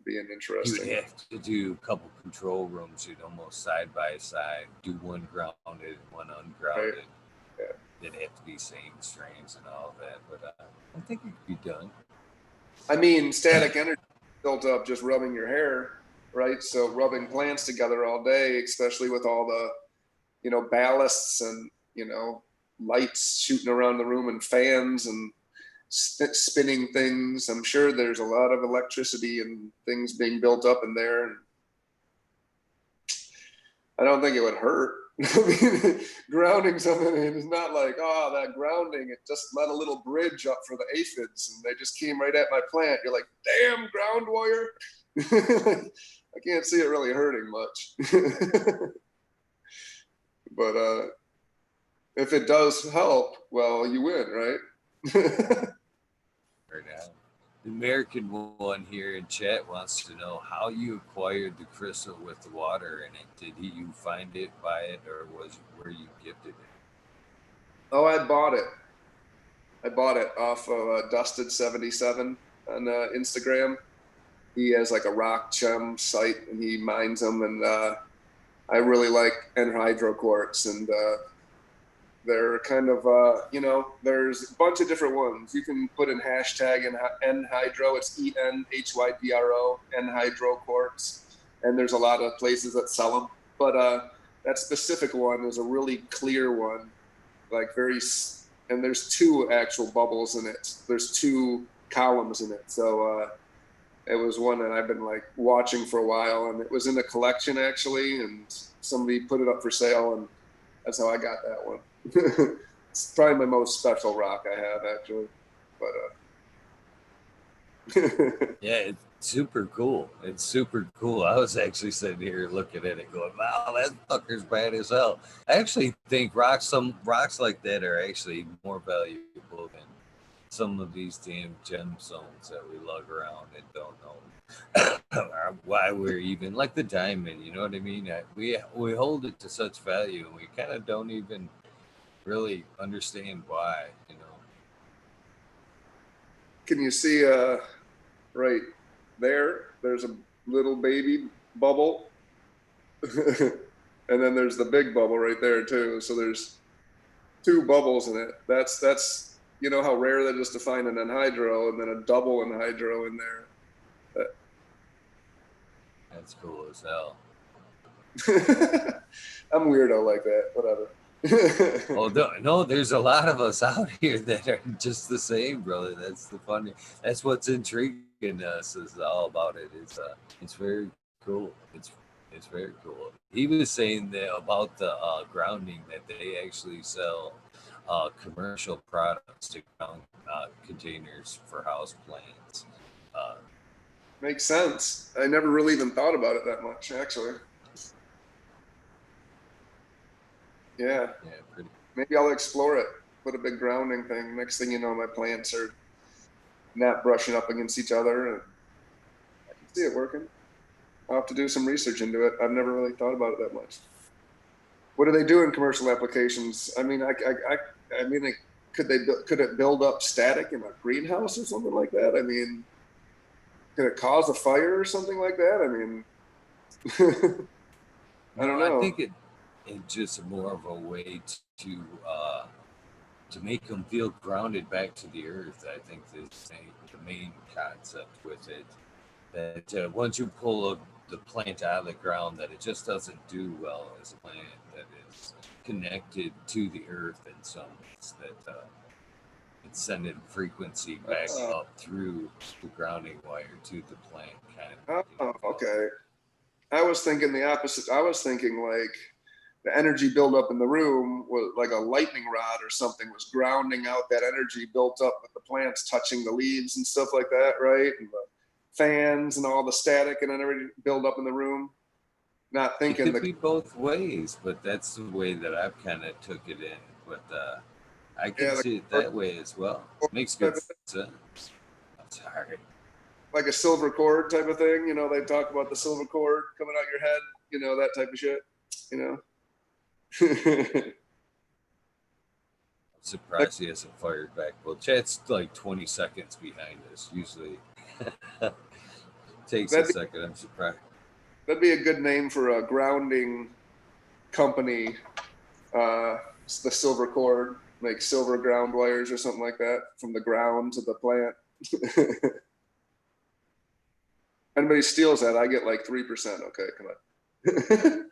Being interesting. You have to do a couple control rooms. You'd almost side by side do one grounded and one ungrounded. Right. Yeah. They'd have to be same strains and all of that, but I think it could be done. I mean, static energy built up just rubbing your hair, right? So rubbing plants together all day, especially with all the, ballasts and, lights shooting around the room and fans and spinning things. I'm sure there's a lot of electricity and things being built up in there. And I don't think it would hurt. I mean, grounding something is not like, that grounding, it just let a little bridge up for the aphids and they just came right at my plant. You're like, damn, ground warrior. I can't see it really hurting much. But if it does help, well, you win, right? The American one here in chat wants to know how you acquired the crystal with the water in it. Did you find it, buy it, or were you gifted it? Oh, I bought it. I bought it off of Dusted77 on Instagram. He has like a rock gem site and he mines them. And I really like anhydro quartz. And they're kind of, there's a bunch of different ones. You can put in hashtag anhydro. It's ENHYDRO, anhydro quartz. And there's a lot of places that sell them. But that specific one is a really clear one, like and there's two actual bubbles in it. There's two columns in it. So it was one that I've been like watching for a while, and it was in a collection actually, and somebody put it up for sale, and that's how I got that one. It's probably my most special rock I have actually, but Yeah, it's super cool. It's super cool. I was actually sitting here looking at it going, wow, that fucker's bad as hell. I actually think some rocks like that are actually more valuable than some of these damn gemstones that we lug around and don't know why we're even like the diamond, you know what I mean? We hold it to such value and we kind of don't even really understand why, you know. can you see right there's a little baby bubble and then there's the big bubble right there too. So there's two bubbles in it. That's you know how rare that is to find an anhydro and then a double anhydro in there. That's cool as hell. I'm weirdo like that, whatever. Oh no, there's a lot of us out here that are just the same, brother. That's what's intriguing us is all about it. It's very cool. It's very cool. He was saying that about the grounding that they actually sell commercial products to ground containers for house plants. Makes sense. I never really even thought about it that much, actually. Yeah, pretty. maybe I'll explore it. Put a big grounding thing. Next thing you know, my plants are not brushing up against each other, and I can see it working. I'll have to do some research into it. I've never really thought about it that much. What do they do in commercial applications? I mean, could it build up static in a greenhouse or something like that? I mean, could it cause a fire or something like that? I mean, I don't know. I think it's just more of a way to make them feel grounded back to the earth. I think that's the main concept with it. That once you pull the plant out of the ground, that it just doesn't do well as a plant that is connected to the earth in some ways. That it's sending frequency back up through the grounding wire to the plant, kind of. Oh, okay. I was thinking the opposite. I was thinking like the energy buildup in the room was like a lightning rod or something was grounding out that energy built up with the plants touching the leaves and stuff like that, right? And the fans and all the static and everything build up in the room. Not thinking it could be both ways, but that's the way that I've kind of took it in. But I can see it that way as well. Makes good sense. I'm sorry. Like a silver cord type of thing, you know, they talk about the silver cord coming out your head, you know, that type of shit, you know. I'm surprised he hasn't fired back. Well, chat's like 20 seconds behind us. Usually takes a second. I'm surprised. That'd be a good name for a grounding company. It's the silver cord, like silver ground wires or something like that from the ground to the plant. Anybody steals that, I get like 3%. Okay, come on.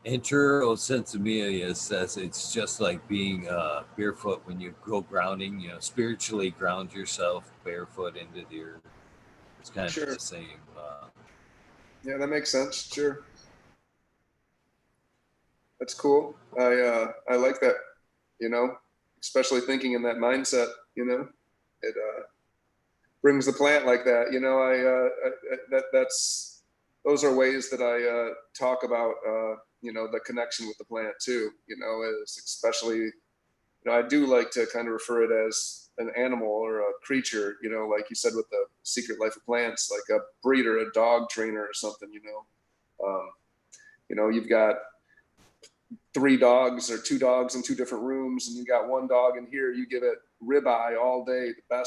Entero Sensimilia says it's just like being barefoot when you go grounding, you know, spiritually ground yourself barefoot into the earth. It's kind of the same. Yeah, that makes sense. Sure. That's cool. I like that, you know, especially thinking in that mindset, you know, it brings the plant like that, you know, those are ways that I talk about, you know, the connection with the plant too, you know, is especially, you know, I do like to kind of refer it as an animal or a creature, you know, like you said with the Secret Life of Plants, like a breeder, a dog trainer or something, you know, you've got 3 dogs or 2 dogs in 2 different rooms, and you got 1 dog in here, you give it ribeye all day, the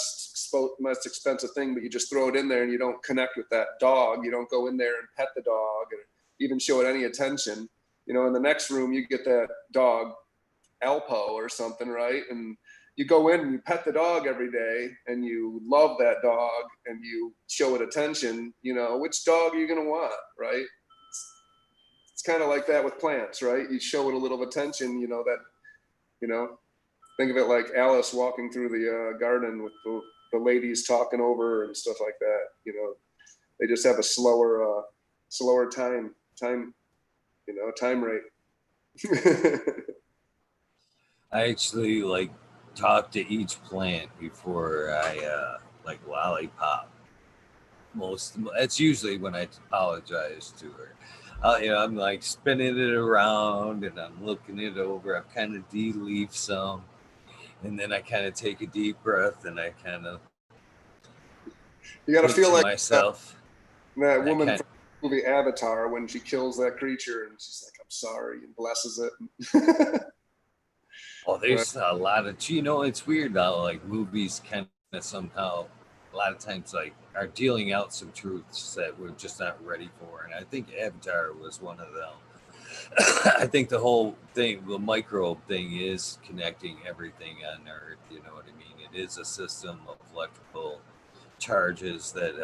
most expensive thing, but you just throw it in there and you don't connect with that dog. You don't go in there and pet the dog or even show it any attention. You know, in the next room, you get that dog Alpo or something, right? And you go in and you pet the dog every day and you love that dog and you show it attention. You know, which dog are you going to want, right? It's kind of like that with plants, right? You show it a little attention, you know, that, you know, think of it like Alice walking through the garden with the ladies talking over and stuff like that. You know, they just have a slower time, you know, time rate. I actually like talk to each plant before I like lollipop. That's usually when I apologize to her. You know, I'm like spinning it around and I'm looking it over. I'm kind of de-leaf some, and then I kind of take a deep breath and I kind of You got to feel like myself. That woman from the movie Avatar when she kills that creature and she's like, "I'm sorry," and blesses it. Oh, there's a lot of, you know, it's weird how like movies kind of somehow a lot of times like are dealing out some truths that we're just not ready for. And I think Avatar was one of them. I think the whole thing, the microbe thing is connecting everything on Earth. You know what I mean? It is a system of electrical charges that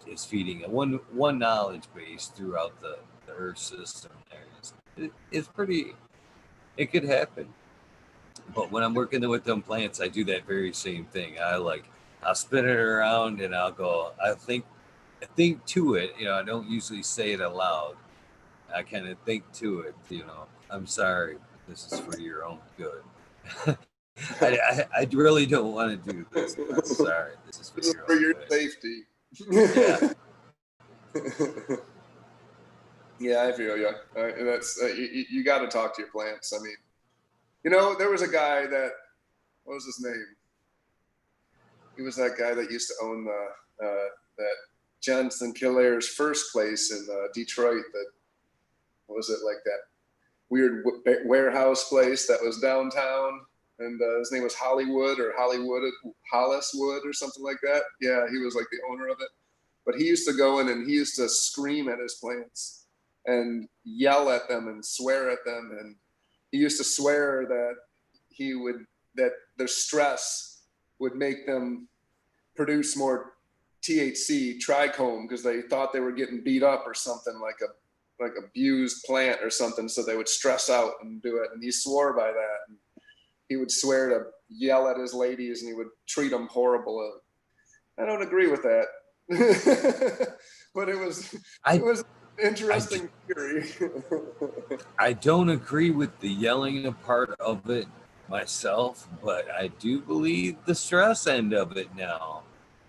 is feeding one knowledge base throughout the Earth system. It's pretty, it could happen. But when I'm working with them plants, I do that very same thing. I'll spin it around and I'll go, I think to it, you know, I don't usually say it aloud. I kind of think to it, you know, I'm sorry, this is for your own good. I really don't want to do this. I'm sorry, this is for your good. Safety. Yeah. Yeah, I feel you. That's you got to talk to your plants. I mean, you know, there was a guy that, what was his name? He was that guy that used to own that Jonathan Killer's first place in Detroit. That, what was it, like that weird warehouse place that was downtown, and his name was Hollywood or Holliswood or something like that. Yeah, he was like the owner of it. But he used to go in and he used to scream at his plants and yell at them and swear at them, and he used to swear that that their stress would make them produce more THC, trichome, because they thought they were getting beat up or something, like abused plant or something, so they would stress out and do it. And he swore by that. And he would swear to yell at his ladies and he would treat them horrible. I don't agree with that. But it was interesting theory. I don't agree with the yelling part of it myself, but I do believe the stress end of it now.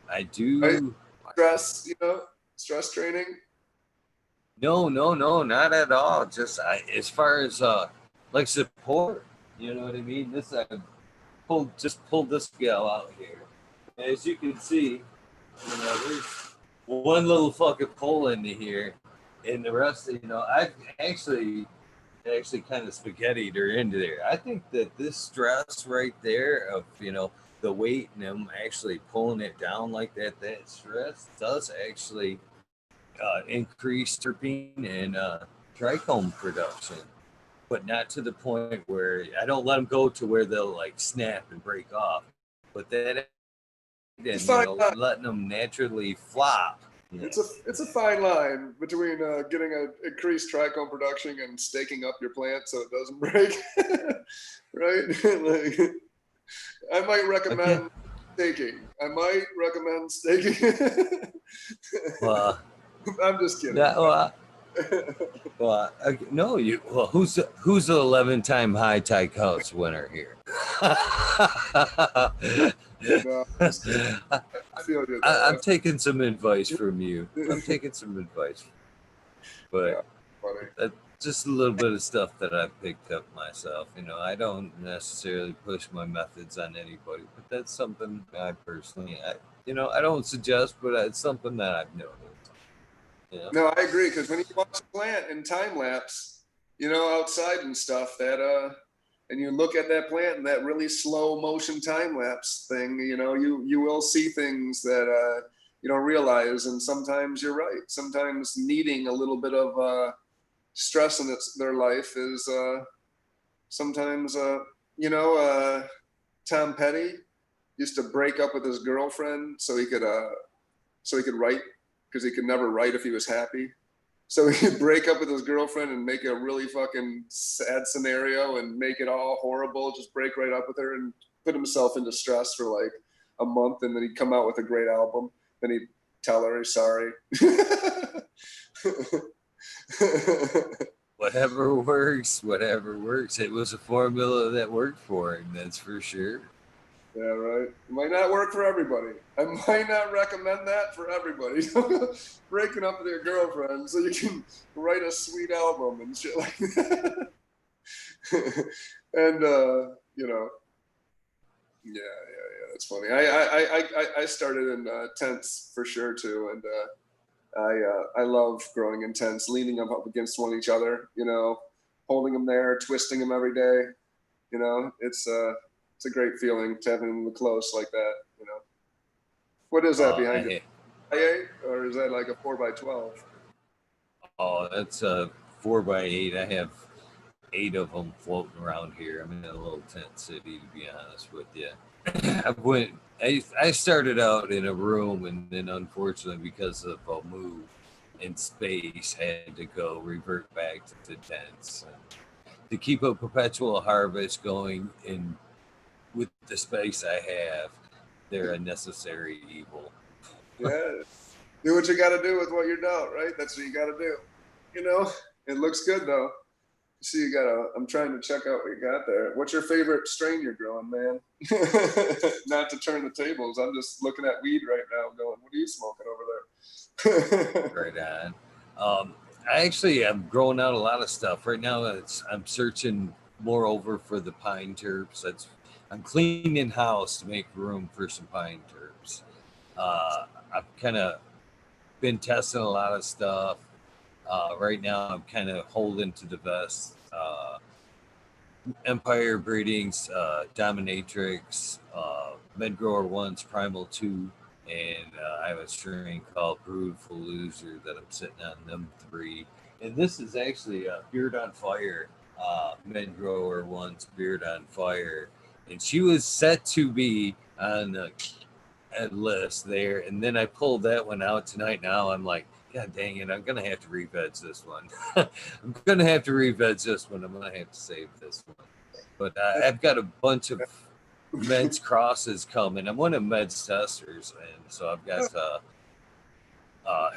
I do. Right? Stress training. No, not at all. Just as far as like support, you know what I mean. This I pulled this gal out here. As you can see, you know, there's one little fucking pull into here, and the rest, you know, I've actually kind of spaghettied her into there. I think that this stress right there of, you know, the weight and them actually pulling it down like that stress does actually increase terpene and trichome production, but not to the point where I don't let them go to where they'll like snap and break off. But that, and, you know, letting them naturally flop. Yeah. It's a fine line between getting an increased trichome production and staking up your plant so it doesn't break, right? Like, I might recommend staking. Well, I'm just kidding. No, who's the 11-time high tech house winner here? No, I feel good. I'm taking some advice from you. But just a little bit of stuff that I picked up myself. You know, I don't necessarily push my methods on anybody, but that's something I personally, I don't suggest, but it's something that I've noticed. Yeah. No, I agree, because when you watch a plant in time lapse, outside and stuff, and you look at that plant in that really slow motion time lapse thing, you will see things that you don't realize, and sometimes you're right. Sometimes needing a little bit of stress in their life is sometimes Tom Petty used to break up with his girlfriend so he could write, because he could never write if he was happy. So he'd break up with his girlfriend and make a really fucking sad scenario and make it all horrible, just break right up with her and put himself into stress for like a month, and then he'd come out with a great album. Then he'd tell her he's sorry. Whatever works. It was a formula that worked for him, that's for sure. Yeah, right. It might not work for everybody. I might not recommend that for everybody. Breaking up with your girlfriend so you can write a sweet album and shit like that. And yeah, it's funny. I started in tents for sure too, and I love growing in tents, leaning them up against one each other, holding them there, twisting them every day. It's a great feeling to have them close like that. What is that behind you? 8, or is that like a 4x12? Oh, that's a 4x8. I have 8 of them floating around here. I'm in a little tent city, to be honest with you. I started out in a room, and then unfortunately, because of a move in space, had to revert back to the tents. And to keep a perpetual harvest going in with the space I have, they're a necessary evil. Yeah, do what you got to do with what you're dealt, right? That's what you got to do. It looks good though. See, I'm trying to check out what you got there. What's your favorite strain you're growing, man? Not to turn the tables. I'm just looking at weed right now going, what are you smoking over there? Right on. I actually am growing out a lot of stuff. Right now, I'm searching moreover for the pine terps. I'm cleaning house to make room for some pine terps. I've kind of been testing a lot of stuff. Right now, I'm kind of holding to the best Empire Breedings, Dominatrix, Medgrower 1's Primal 2, and I have a strain called Broodful Loser that I'm sitting on them 3. And this is actually a Beard on Fire, Medgrower 1's Beard on Fire. And she was set to be on a list there. And then I pulled that one out tonight. Now I'm like, God dang it, I'm going to have to re-veg this one. I'm going to have to re-veg this one. I'm going to have to save this one. But I've got a bunch of Meds crosses coming. I'm one of Meds testers, and so I've got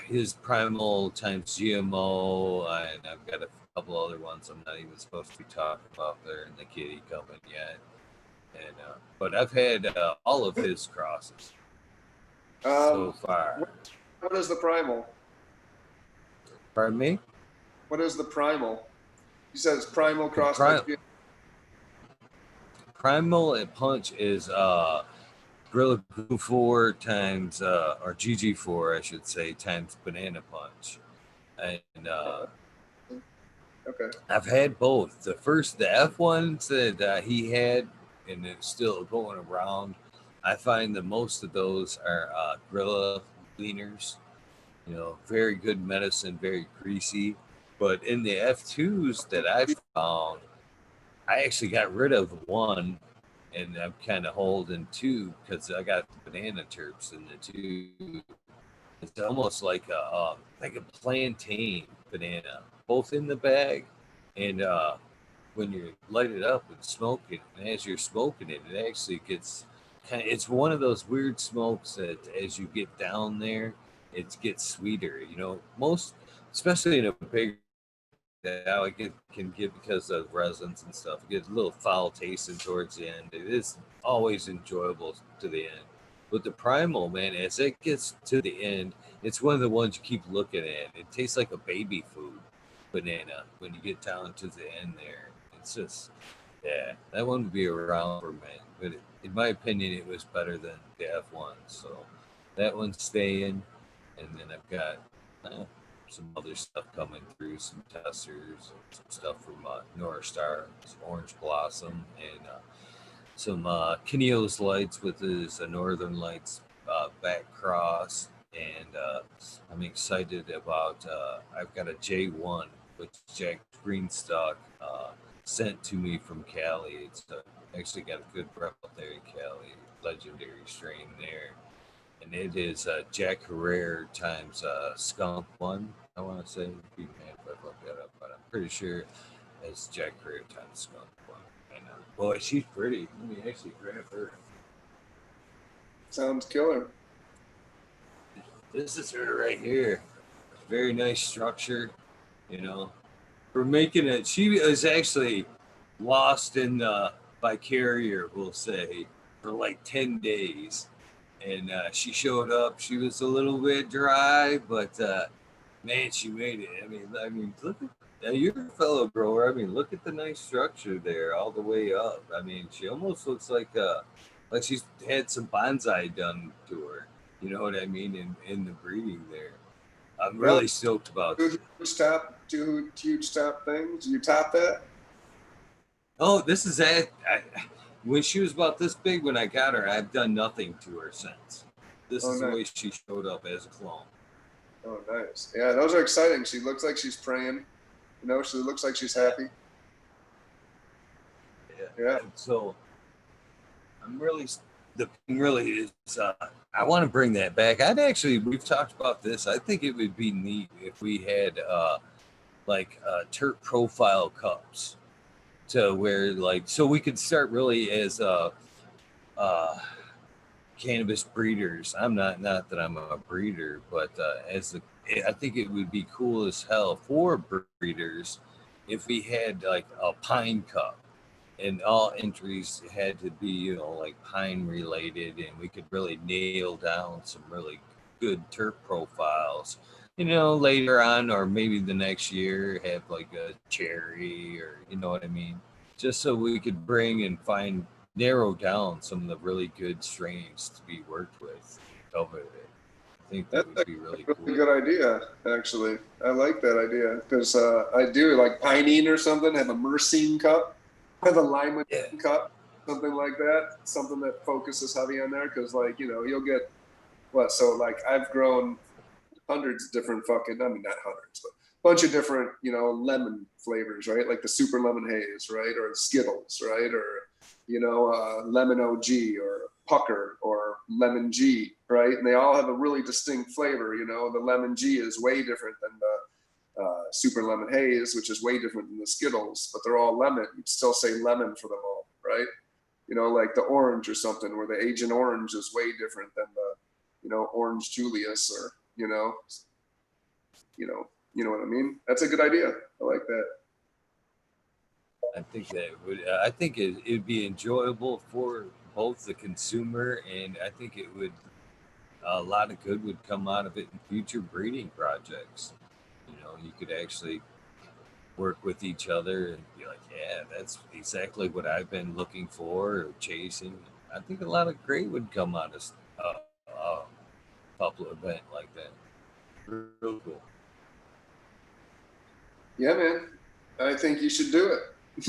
his Primal times GMO, and I've got a couple other ones I'm not even supposed to be talking about there in the kitty coming yet. And but I've had all of his crosses so far. What is the Primal? Pardon me? What is the Primal? He says Primal cross. Primal at Punch is Gorilla Glue 4 times, or GG4, I should say, times Banana Punch. And okay. I've had both. The F1s that he had, and it's still going around, I find that most of those are Gorilla Cleaners. Very good medicine, very greasy. But in the F2s that I found, I actually got rid of one, and I'm kind of holding 2 because I got the banana terps in the 2. It's almost like a plantain banana, both in the bag, and when you light it up and smoke it, and as you're smoking it, it actually gets it's one of those weird smokes that as you get down there, it gets sweeter. Most, especially in a big how it can get because of resins and stuff. It gets a little foul tasting towards the end. It is always enjoyable to the end. But the Primal, man, as it gets to the end, it's one of the ones you keep looking at. It tastes like a baby food. banana when you get down to the end there. It's just, yeah, that one would be around for me. But in my opinion, it was better than the F1. So that one's staying. And then I've got some other stuff coming through, some testers, some stuff from North Star, some Orange Blossom, and some Kineos lights with his Northern Lights back cross. And I'm excited about, I've got a J1, which Jack Greenstock sent to me from Cali. It's actually got a good rep up there in Cali, legendary strain there. And it is Jack Herrera times Skunk One. I want to say, be mad if I look that up, but I'm pretty sure it's Jack Herrera times Skunk One. And boy, she's pretty. Let me actually grab her. Sounds killer. This is her right here. Very nice structure. You know, we're making it. She is actually lost in by carrier, we'll say, for like 10 days. And she showed up. She was a little bit dry, but man, she made it. I mean, look at you're a fellow grower. I mean, look at the nice structure there, all the way up. I mean, she almost looks like she's had some bonsai done to her. You know what I mean? In the breeding there, I'm really stoked about it. Two huge top things. You top that? Oh, this is it. When she was about this big when I got her, I've done nothing to her since. This is the way she showed up as a clone. Oh, nice. Yeah, those are exciting. She looks like she's praying. You know, she looks like she's happy. Yeah. And so I'm really, the thing really is, I want to bring that back. We've talked about this. I think it would be neat if we had turf profile cups to where so we could start really as cannabis breeders. I'm not that I'm a breeder, but I think it would be cool as hell for breeders if we had like a pine cup and all entries had to be like pine related, and we could really nail down some really good turf profiles later on, or maybe the next year have like a cherry, or you know what I mean, just so we could bring and narrow down some of the really good strains to be worked with over it. I think that would be really cool. Good idea, actually. I like that idea because I do like pinene or something. Have a myrcene cup, have a lima cup, something like that. Something that focuses heavy on there because, you'll get what? So, I've grown hundreds of different not hundreds, but a bunch of different, lemon flavors, right? Like the super lemon haze, right? Or Skittles, right? Or lemon OG or pucker or lemon G, right? And they all have a really distinct flavor. The lemon G is way different than the super lemon haze, which is way different than the Skittles, but they're all lemon. You'd still say lemon for them all, right? Like the orange or something, where the Agent Orange is way different than the, Orange Julius, or, you know what I mean? That's a good idea. I like that. I think that I think it'd be enjoyable for both the consumer, and I think it would, a lot of good would come out of it in future breeding projects. You could actually work with each other and be like, yeah, that's exactly what I've been looking for or chasing. I think a lot of great would come out of a couple event like that. Real cool. Yeah, man. I think you should do it. It's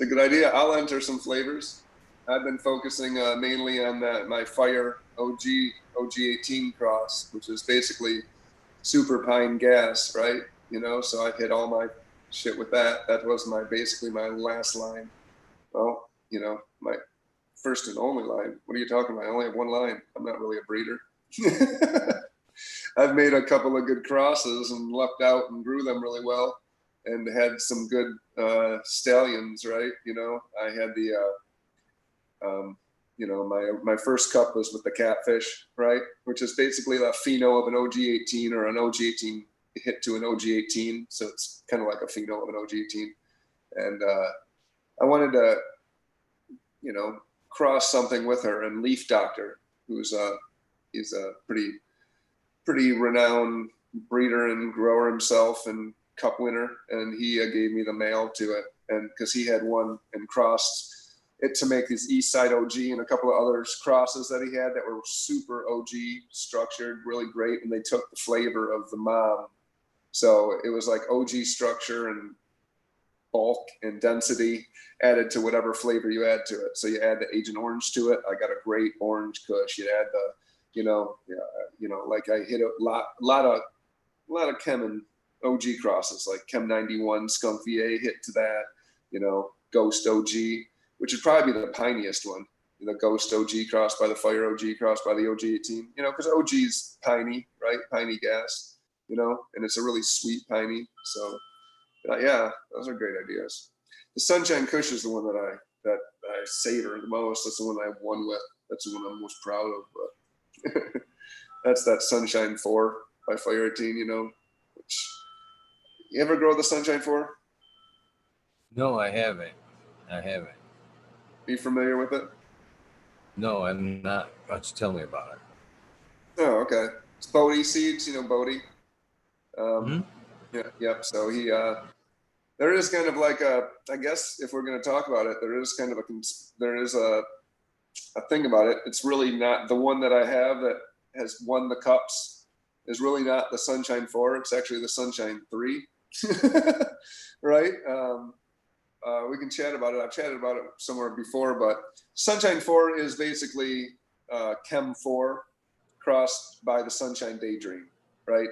a good idea. I'll enter some flavors. I've been focusing mainly on my Fire OG18 cross, which is basically super pine gas, right? So I've hit all my shit with that. That was basically my last line. Well, my first and only line. What are you talking about? I only have one line. I'm not really a breeder. I've made a couple of good crosses and lucked out and grew them really well, and had some good stallions, right? I had my first cup was with the Catfish, right? Which is basically a pheno of an OG18, or an OG18 hit to an OG18. So it's kind of like a pheno of an OG18. And I wanted to, cross something with her. And Leaf Doctor, he's a pretty renowned, breeder and grower himself and cup winner, and he gave me the male to it, and because he had one and crossed it to make these East Side OG and a couple of other crosses that he had that were super OG structured, really great, and they took the flavor of the mom. So it was like OG structure and bulk and density added to whatever flavor you add to it. So you add the Agent Orange to it. I got a great orange kush. You add the, like I hit a lot of Chem and OG crosses, like Chem 91, Skunk VA hit to that, Ghost OG, which would probably be the piniest one. The Ghost OG crossed by the Fire OG crossed by the OG 18, because OG's piney, right? Piney gas, and it's a really sweet piney. So yeah, those are great ideas. The Sunshine Kush is the one that I savor the most. That's the one I won with. That's the one I'm most proud of. But that's that Sunshine 4 by Fire 18, which you ever grow the Sunshine 4? No, I haven't. Are you familiar with it? No, I'm not. Why don't you tell me about it? Oh, okay. It's Bodie seeds, Bodie. Mm-hmm. Yep. So he, there is kind of like I guess if we're going to talk about it, there is a thing about it. It's really not the one that I have that has won the cups is really not the Sunshine 4. It's actually the Sunshine 3, right? We can chat about it. I've chatted about it somewhere before, but Sunshine 4 is basically Chem 4 crossed by the Sunshine Daydream, right?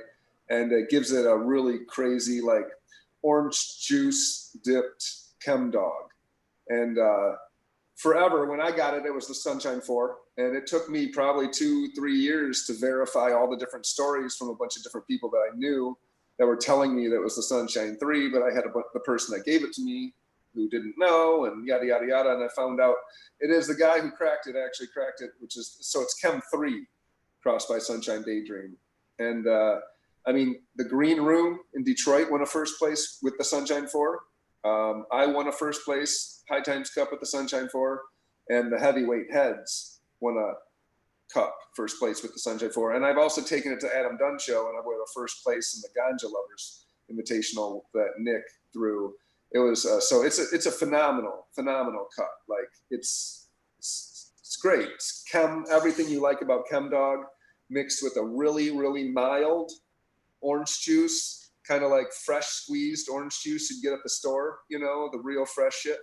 And it gives it a really crazy, like orange juice dipped Chem dog. And forever, when I got it, it was the Sunshine 4. And it took me probably 2-3 years to verify all the different stories from a bunch of different people that I knew that were telling me that it was the Sunshine 3, but I had the person that gave it to me who didn't know, and yada, yada, yada. And I found out it is the guy who actually cracked it, so it's Chem 3 crossed by Sunshine Daydream. And the Green Room in Detroit won a first place with the Sunshine 4. I won a first place High Times Cup with the Sunshine 4, and the Heavyweight Heads won a cup first place with the Sunshine 4. And I've also taken it to Adam Dunn Show, and I won a first place in the Ganja Lovers Invitational that Nick threw. It was so it's a phenomenal cut. Like it's great. It's Chem, everything you like about Chem Dog, mixed with a really, really mild orange juice, kind of like fresh squeezed orange juice you'd get at the store, the real fresh shit.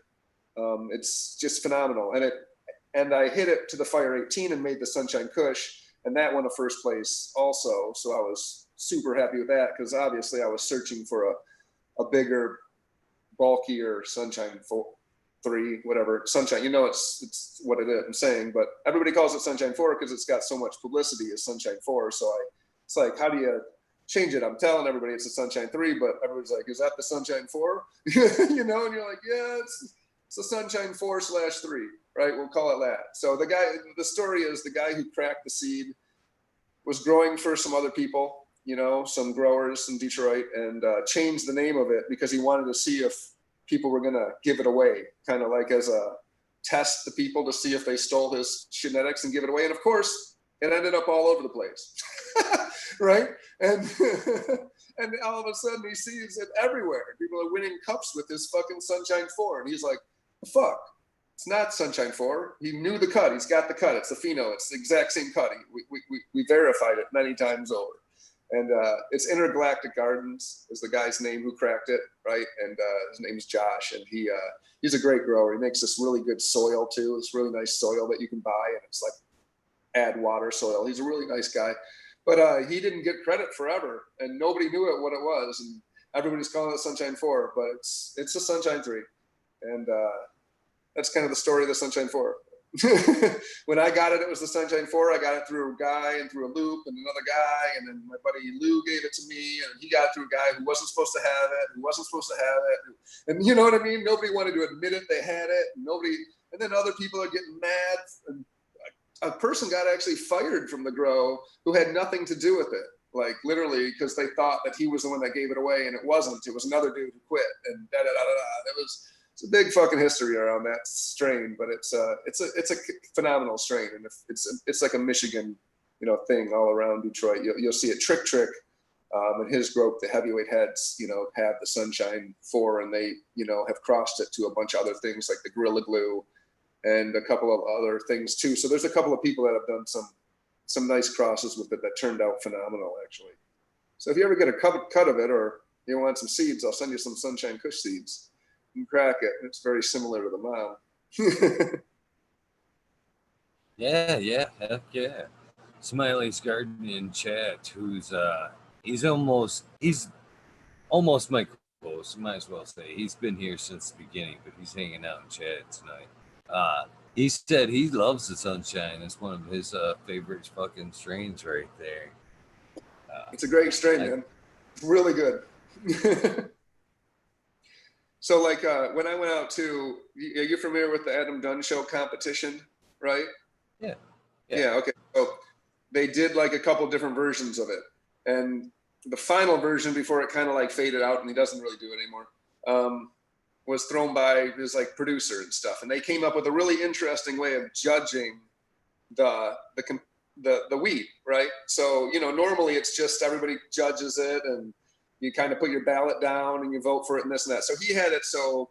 It's just phenomenal. And I hit it to the Fire 18 and made the Sunshine Kush, and that won a first place also. So I was super happy with that, because obviously I was searching for a bigger, bulkier Sunshine 3, whatever. Sunshine, it's what it is, I'm saying, but everybody calls it Sunshine 4 because it's got so much publicity as Sunshine 4. So it's like, how do you change it? I'm telling everybody it's a Sunshine 3, but everybody's like, is that the Sunshine 4? And you're like, yeah, it's a Sunshine 4/3, right? We'll call it that. So the story is the guy who cracked the seed was growing for some other people, some growers in Detroit, and changed the name of it because he wanted to see if people were going to give it away, kind of like as a test the people to see if they stole his genetics and give it away. And of course, it ended up all over the place, right? And and all of a sudden he sees it everywhere. People are winning cups with this fucking Sunshine 4. And he's like, fuck, it's not Sunshine 4. He knew the cut. He's got the cut. It's the pheno. It's the exact same cut. We verified it many times over. And it's Intergalactic Gardens is the guy's name who cracked it, right? And his name's Josh, and he's a great grower. He makes this really good soil too. It's really nice soil that you can buy, and it's like add water soil. He's a really nice guy, but he didn't get credit forever, and nobody knew what it was, and everybody's calling it Sunshine 4, but it's a Sunshine 3, and that's kind of the story of the Sunshine 4. When I got it, it was the Sunshine 4. I got it through a guy and through a loop and another guy, and then my buddy Lou gave it to me, and he got it through a guy who wasn't supposed to have it, and you know what I mean? Nobody wanted to admit it, they had it, and then other people are getting mad, and a person got actually fired from the grow who had nothing to do with it, like literally, because they thought that he was the one that gave it away, and it wasn't. It was another dude who quit, and it's a big fucking history around that strain, but it's a phenomenal strain, and it's like a Michigan, thing all around Detroit. You'll see it. Trick And his group, the Heavyweight Heads, have the Sunshine 4, and they, have crossed it to a bunch of other things like the Gorilla Glue and a couple of other things too. So there's a couple of people that have done some nice crosses with it that turned out phenomenal, actually. So if you ever get a cut of it, or you want some seeds, I'll send you some Sunshine Kush seeds. You can crack it. It's very similar to the mom. Yeah, heck yeah. Smiley's Garden in chat, who's he's almost my close, might as well say. He's been here since the beginning, but he's hanging out in chat tonight. He said he loves the Sunshine. It's one of his favorite fucking strains right there. It's a great strain, man. Really good. So like when I went out to, you're familiar with the Adam Dunn Show competition, right? Yeah. Okay. So they did like a couple different versions of it. And the final version, before it kind of like faded out and he doesn't really do it anymore, was thrown by his like producer and stuff. And they came up with a really interesting way of judging the weed, right? So, normally it's just everybody judges it and you kind of put your ballot down and you vote for it and this and that. So he had it so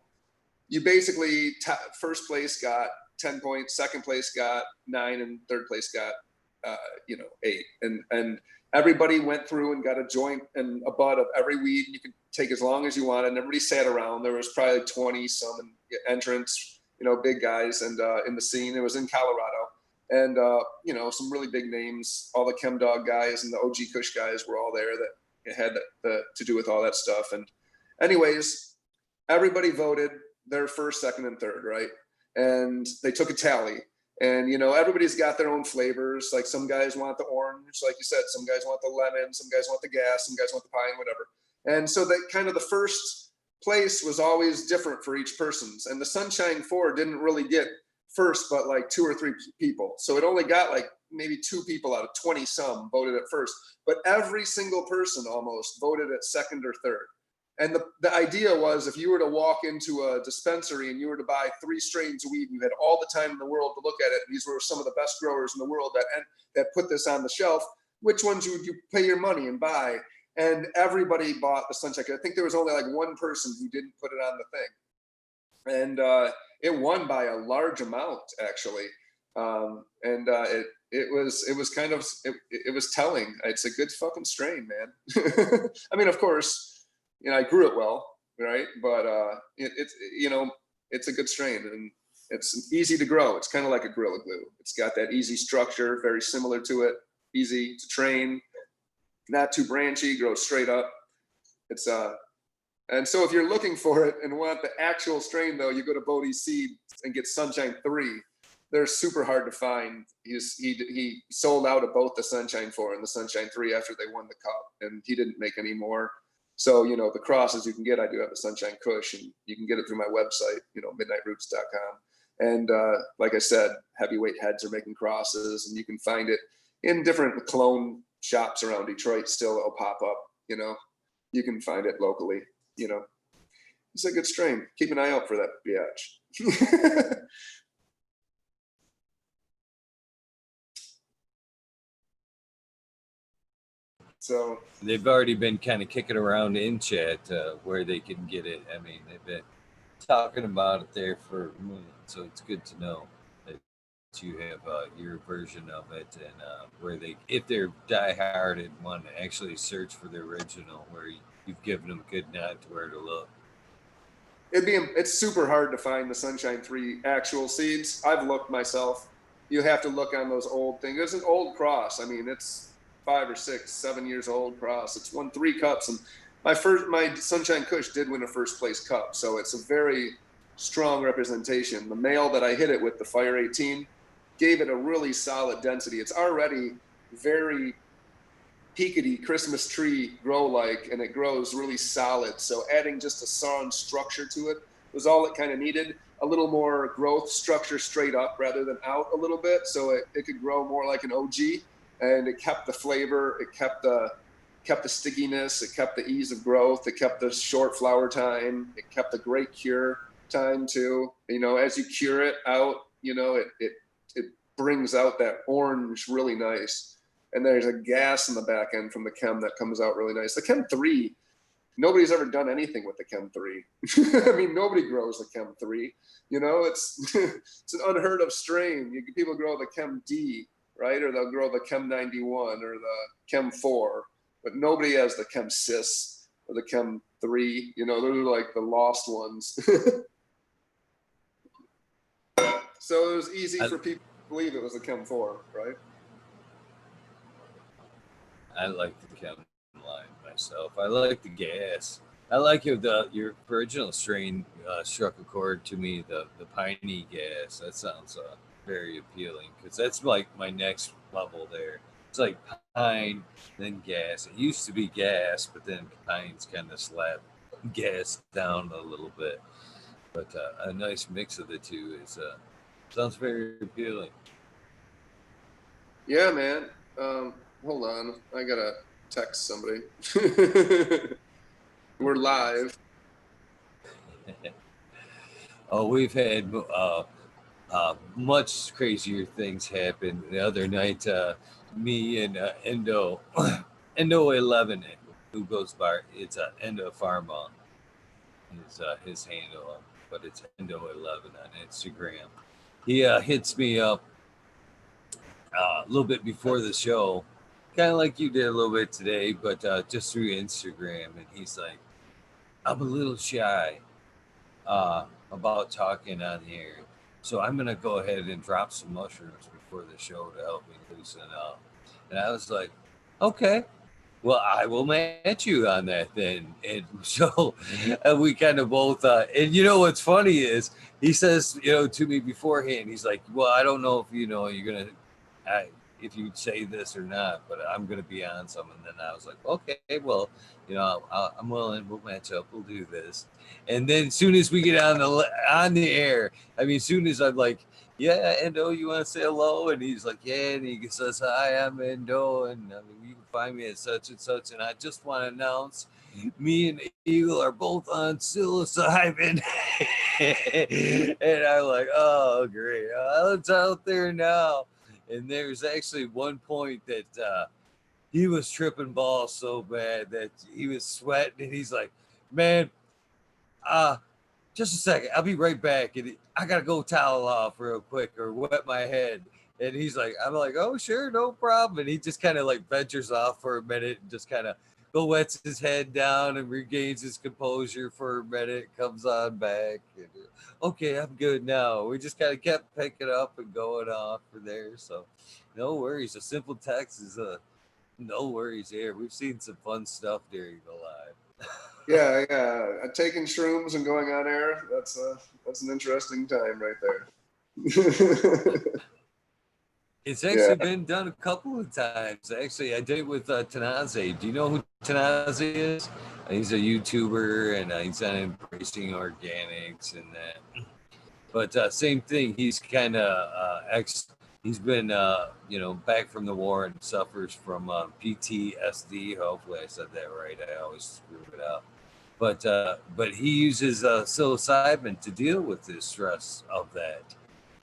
you basically first place got 10 points, second place got 9, and third place got 8. And everybody went through and got a joint and a bud of every weed. You could take as long as you wanted, and everybody sat around. There was probably 20 some entrants, big guys, and in the scene. It was in Colorado. And some really big names. All the Chem Dog guys and the OG Kush guys were all there that had to do with all that stuff. And anyways, everybody voted their first, second, and third, right? And they took a tally. And everybody's got their own flavors. Like some guys want the orange, like you said. Some guys want the lemon. Some guys want the gas. Some guys want the pine, whatever. And so that kind of the first place was always different for each person's. And the Sunshine 4 didn't really get first, but like 2 or 3 people. So it only got like maybe 2 people out of 20 some voted at first. But every single person almost voted at second or third. And the idea was, if you were to walk into a dispensary and you were to buy 3 strains of weed, and you had all the time in the world to look at it, and these were some of the best growers in the world that put this on the shelf, which ones would you pay your money and buy? And everybody bought the Sunshine. I think there was only like 1 person who didn't put it on the thing. And it won by a large amount, actually. It was kind of, it was telling. It's a good fucking strain, man. I mean, of course, I grew it well, right? But it's a good strain, and it's easy to grow. It's kind of like a Gorilla Glue. It's got that easy structure, very similar to it, easy to train, not too branchy, grows straight up. It's and so if you're looking for it and want the actual strain, though, you go to Bodie's Seed and get Sunshine 3. They're super hard to find. He sold out of both the Sunshine 4 and the Sunshine 3 after they won the cup, and he didn't make any more. So, the crosses you can get, I do have the Sunshine Kush, and you can get it through my website, midnightroots.com. And like I said, Heavyweight Heads are making crosses, and you can find it in different clone shops around Detroit. Still, it'll pop up, you can find it locally, It's a good strain. Keep an eye out for that biatch. So they've already been kind of kicking around in chat where they can get it. I mean, they've been talking about it there for a minute, so it's good to know that you have your version of it, and where if they're diehard and want to actually search for the original, where you've given them a good nod to where to look. It's super hard to find the Sunshine 3 actual seeds. I've looked myself. You have to look on those old things. It's an old cross. I mean, it's 5 or 6, 7 years old cross. It's won 3 cups, and my Sunshine Kush did win a first place cup, so it's a very strong representation. The male that I hit it with, the Fire 18, gave it a really solid density. It's already very peakedy Christmas tree grow-like, and it grows really solid. So adding just a sound structure to it was all it kind of needed. A little more growth structure straight up rather than out a little bit, so it could grow more like an OG. And it kept the flavor, it kept the stickiness, it kept the ease of growth, it kept the short flower time, it kept the great cure time too. As you cure it out, it brings out that orange really nice. and there's a gas in the back end from the chem that comes out really nice. The Chem 3, nobody's ever done anything with the Chem 3. I mean, nobody grows the Chem 3. You know, it's it's an unheard of strain. People grow the Chem D, right? Or they'll grow the Chem 91 or the Chem 4, but nobody has the Chem Cis or the Chem 3. You know, those are like the lost ones. So it was easy for people to believe it was a Chem 4, right? I like the Chem line myself. I like the gas. I like your original strain struck a chord to me. The piney gas. That sounds very appealing because that's like my next level there. It's like pine, then gas. It used to be gas, but then pines kind of slapped gas down a little bit. But a nice mix of the two is sounds very appealing. Yeah, man. Hold on, I gotta text somebody. We're live. Oh, we've had much crazier things happen. The other night, me and Endo, Endo 11, who goes by, it's Endo Pharma, is his handle, but it's Endo 11 on Instagram. He hits me up a little bit before the show, kind of like you did a little bit today, but just through Instagram, and he's like, I'm a little shy about talking on the air. So I'm going to go ahead and drop some mushrooms before the show to help me loosen up. And I was like, okay, well, I will match you on that then. And so we kind of both, and you know what's funny is he says, you know, to me beforehand, he's like, well, I don't know if, you know, you're going to, if you say this or not, but I'm going to be on some. And then I was like, okay, well, you know, I'm willing, we'll match up, we'll do this. And then as soon as we get on the air, I mean, as soon as I'm like, yeah, Endo, you want to say hello? And he's like, yeah, and he says, hi, I'm Endo, and I mean, you can find me at such and such. And I just want to announce, me and Eagle are both on psilocybin. And I'm like, oh, great, it's out there now. And there's actually one point that he was tripping balls so bad that he was sweating, and he's like, man, just a second, I'll be right back. And I gotta go towel off real quick or wet my head. And he's like, I'm like, oh, sure, no problem. And he just kind of like ventures off for a minute and just kind of wets his head down and regains his composure for a minute, comes on back. And, okay, I'm good now. We just kind of kept picking up and going off for there. So no worries. A simple text is no worries here. We've seen some fun stuff during the live. Yeah. Taking shrooms and going on air, that's an interesting time right there. It's actually been done a couple of times. Actually, I did it with Tanaze. Do you know who Tanaze is? He's a YouTuber, and he's on Embracing Organics and that. But same thing. He's kind of he's been, you know, back from the war and suffers from PTSD. Hopefully I said that right. I always screw it up. But he uses psilocybin to deal with the stress of that.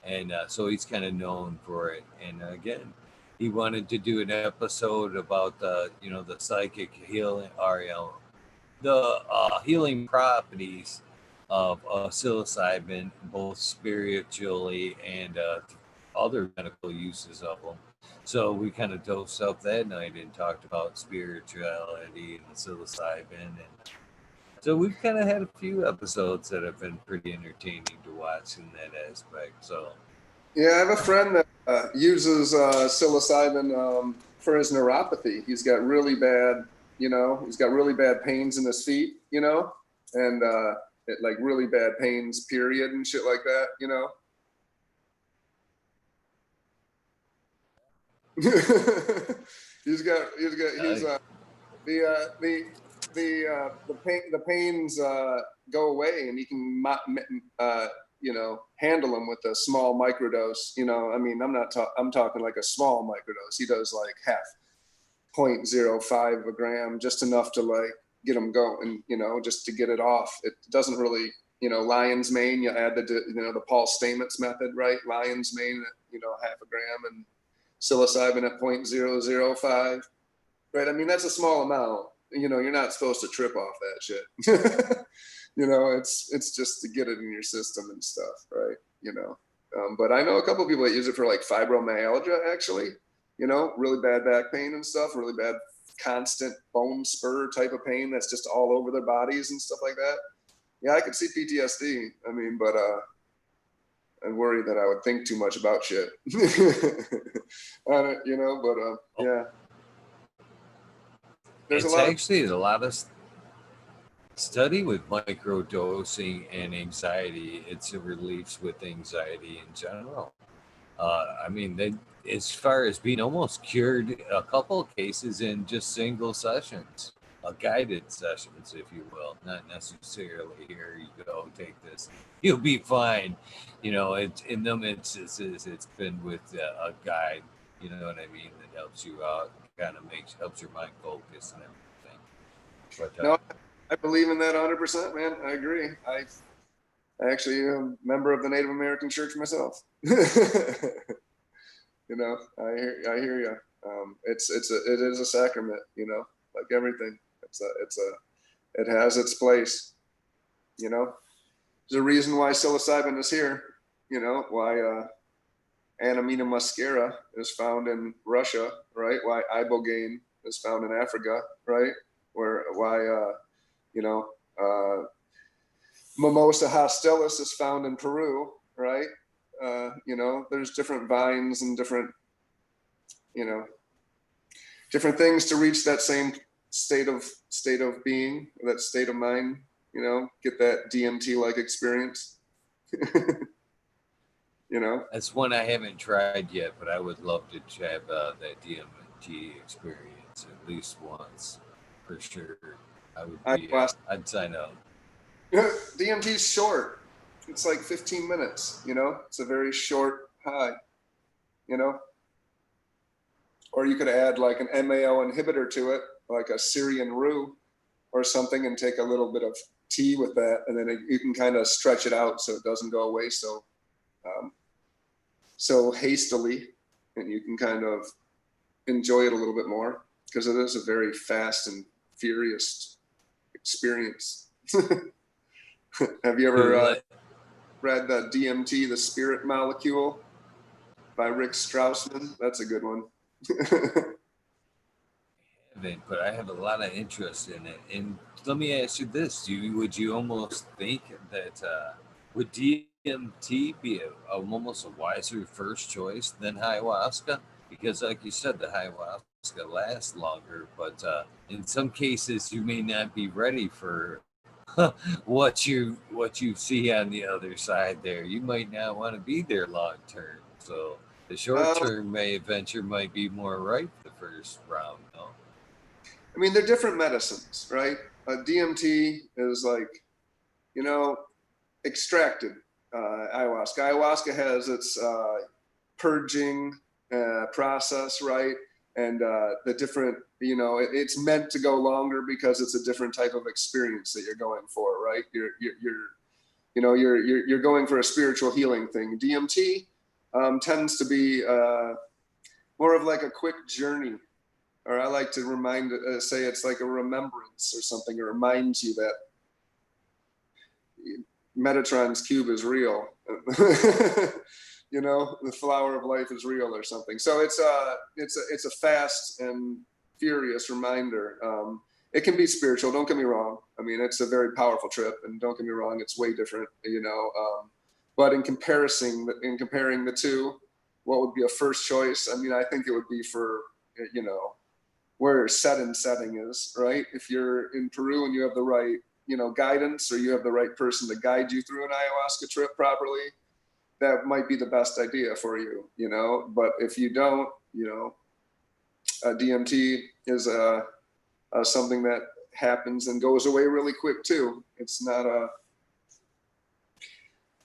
And so he's kind of known for it. And again, he wanted to do an episode about the, you know, the psychic healing, or, you know, the healing properties of psilocybin, both spiritually and other medical uses of them. So we kind of dosed up that night and talked about spirituality and psilocybin. And so we've kind of had a few episodes that have been pretty entertaining to watch in that aspect. So Yeah, I have a friend that uses psilocybin for his neuropathy. He's got really bad, you know, he's got really bad pains in his feet, you know, and like really bad pains, period, and shit like that, you know. he's the pains go away, and he can you know, handle them with a small microdose. You know, I mean, I'm talking like a small microdose. He does like half 0.05 of a gram, just enough to like get him going, you know, just to get it off. It doesn't really, you know, lion's mane, you add the, you know, the Paul Stamets method, right? Lion's mane, you know, half a gram, and psilocybin at 0.005, right? I mean, that's a small amount. You know, you're not supposed to trip off that shit. You know, it's just to get it in your system and stuff, right? You know, but I know a couple of people that use it for like fibromyalgia, actually. You know, really bad back pain and stuff, really bad constant bone spur type of pain that's just all over their bodies and stuff like that. Yeah, I could see PTSD. I mean, but I worry that I would think too much about shit. On it, you know, but yeah. There's It's a lot actually a lot of study with microdosing and anxiety. It's a relief with anxiety in general. I mean, they, as far as being almost cured, a couple of cases in just single sessions, guided sessions, if you will, not necessarily here you go, take this, you'll be fine. You know, it's in them instances, it's been with a guide. You know what I mean? That helps you out, kind of helps your mind focus and everything. But No, I believe in that 100%, man. I agree. I actually am a member of the Native American Church myself. You know, I hear you. It is a sacrament. You know, like everything. It has its place. You know, there's a reason why psilocybin is here. You know, why Anamina muscara is found in Russia, right? Why ibogaine is found in Africa, right? Why you know, Mimosa hostilis is found in Peru, right? You know, there's different vines and different, you know, different things to reach that same state of being, that state of mind. You know, get that DMT-like experience. You know, that's one I haven't tried yet, but I would love to have that DMT experience at least once, for sure. I would be. I'd sign up. DMT is short. It's like 15 minutes. You know, it's a very short high. You know, or you could add like an MAO inhibitor to it, like a Syrian rue or something, and take a little bit of tea with that, and then you can kind of stretch it out so it doesn't go away so hastily, and you can kind of enjoy it a little bit more, because it is a very fast and furious experience. Have you ever read the DMT, The Spirit Molecule by Rick Strassman? That's a good one. But I have a lot of interest in it. And let me ask you this: would you almost think that would DMT be almost a wiser first choice than ayahuasca? Because, like you said, the ayahuasca lasts longer, but in some cases, you may not be ready for what you see on the other side. There, you might not want to be there long term. So the short term adventure might be more ripe the first round. No? I mean, they're different medicines, right? DMT is like, you know, extracted ayahuasca. Ayahuasca has its purging process, right? And the different, you know, it's meant to go longer because it's a different type of experience that you're going for, right? You're going for a spiritual healing thing. DMT tends to be more of like a quick journey, or I like to say it's like a remembrance or something. It reminds you that Metatron's cube is real. You know, the flower of life is real or something. So it's a fast and furious reminder. It can be spiritual, don't get me wrong. I mean, it's a very powerful trip, and don't get me wrong, it's way different, you know. But in comparing the two, what would be a first choice? I mean, I think it would be for, you know, where setting is, right? If you're in Peru and you have the right, you know, guidance, or you have the right person to guide you through an ayahuasca trip properly, that might be the best idea for you, you know. But if you don't, you know, DMT is something that happens and goes away really quick too. It's not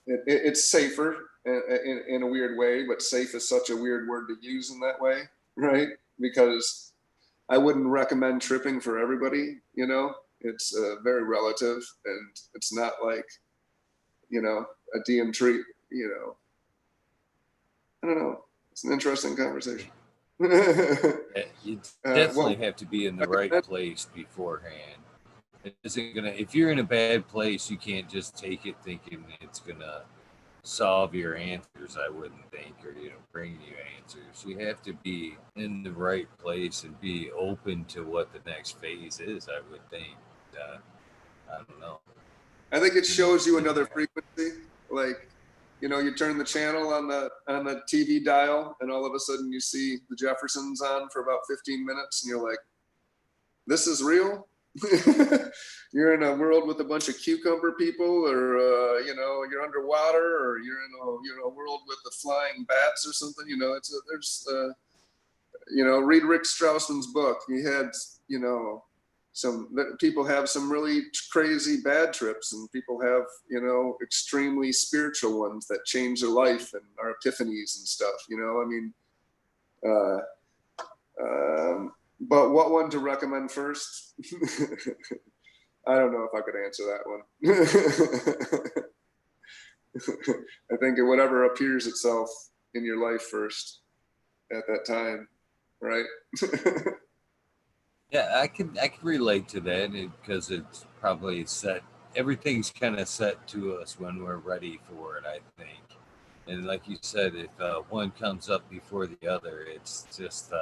it's safer in a weird way, but safe is such a weird word to use in that way, right? Because I wouldn't recommend tripping for everybody, you know. It's very relative, and it's not like, you know, a DMT, you know. I don't know. It's an interesting conversation. You Well, definitely have to be in the right place beforehand. It isn't gonna. If you're in a bad place, you can't just take it thinking it's gonna solve your answers. I wouldn't think, or bring you answers. You have to be in the right place and be open to what the next phase is. I would think. I don't know. I think it shows you another frequency. Like, you turn the channel on the TV dial, and all of a sudden you see the Jeffersons on for about 15 minutes, and you're like, "This is real." You're in a world with a bunch of cucumber people, or you're underwater, or you're in a world with the flying bats or something. Read Rick Strassman's book. He had some people have some really crazy bad trips, and people have extremely spiritual ones that change their life and are epiphanies and stuff. I mean, but what one to recommend first? I don't know if I could answer that one. I think whatever appears itself in your life first at that time, right? Yeah, I can relate to that because it's probably set. Everything's kind of set to us when we're ready for it. I think, and like you said, if one comes up before the other, it's just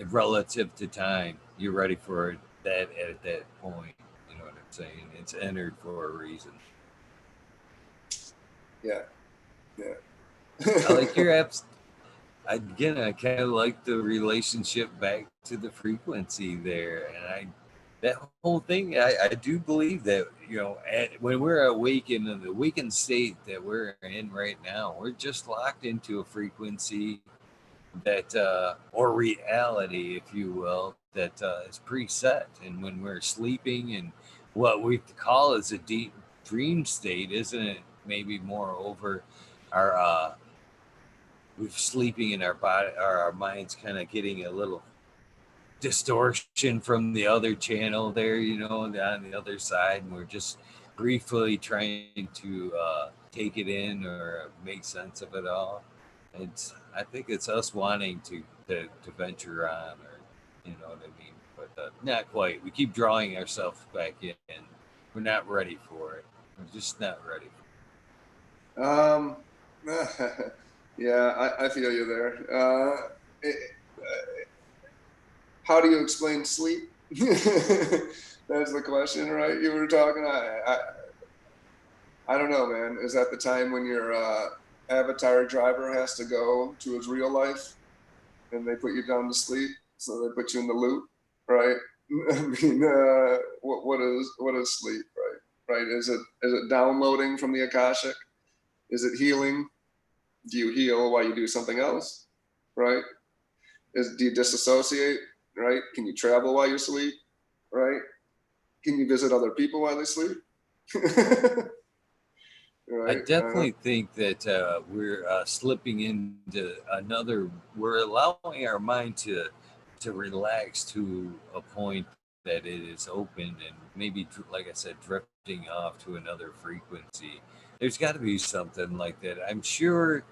relative to time. You're ready for that at that point. You know what I'm saying? It's entered for a reason. Yeah. I like your apps. Again, I kind of like the relationship back to the frequency there, and that whole thing. I do believe that when we're awakened in the awakened state that we're in right now, we're just locked into a frequency that or reality, if you will, that is preset. And when we're sleeping, and what we call is a deep dream state, isn't it? Maybe more over our we're sleeping in our body, our minds kind of getting a little distortion from the other channel there, on the other side, and we're just briefly trying to take it in or make sense of it all. I think it's us wanting to venture on, or you know what I mean, but not quite. We keep drawing ourselves back in. We're not ready for it. We're just not ready. Um, yeah, I feel you there. How do you explain sleep? That's the question, right? You were talking. I don't know, man. Is that the time when your avatar driver has to go to his real life, and they put you down to sleep, so they put you in the loop, right? I mean, what is sleep, right? Right? Is it downloading from the Akashic? Is it healing? Do you heal while you do something else, right? Do you disassociate, right? Can you travel while you sleep, right? Can you visit other people while they sleep? I Right? definitely think that we're slipping into another. We're allowing our mind to relax to a point that it is open, and maybe, like I said, drifting off to another frequency. There's got to be something like that. I'm sure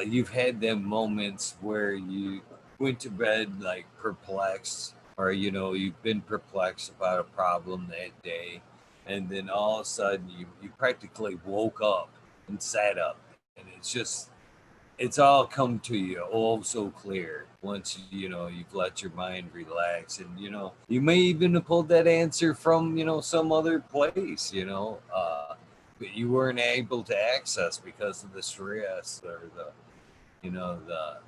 you've had them moments where you went to bed like perplexed, or you've been perplexed about a problem that day, and then all of a sudden you practically woke up and sat up, and it's all come to you all so clear once you've let your mind relax, and you may even have pulled that answer from some other place, but you weren't able to access because of the stress, or the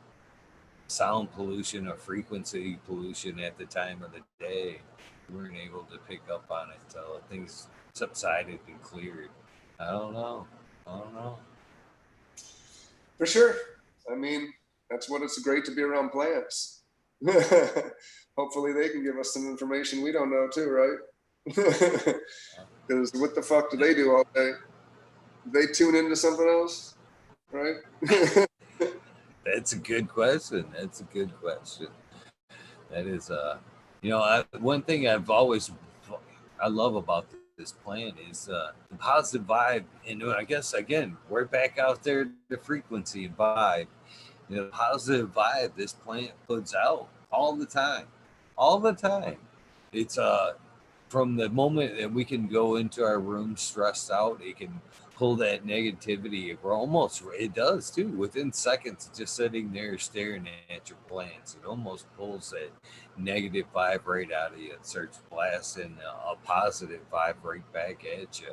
sound pollution or frequency pollution at the time of the day. We weren't able to pick up on it until things subsided and cleared. I don't know. I don't know. For sure. I mean, that's what it's great to be around plants. Hopefully, they can give us some information we don't know too, right? Because what the fuck do they do all day? They tune into something else, right? That's a good question. That's a good question. That is, one thing I love about this plan is the positive vibe. And I guess, again, we're back out there, the frequency and vibe. The positive vibe this plant puts out all the time, all the time. It's from the moment that we can go into our room stressed out, it can pull that negativity. We're almost, it does too, within seconds, just sitting there staring at your plants. It almost pulls that negative vibe right out of you. It starts blasting a positive vibe right back at you.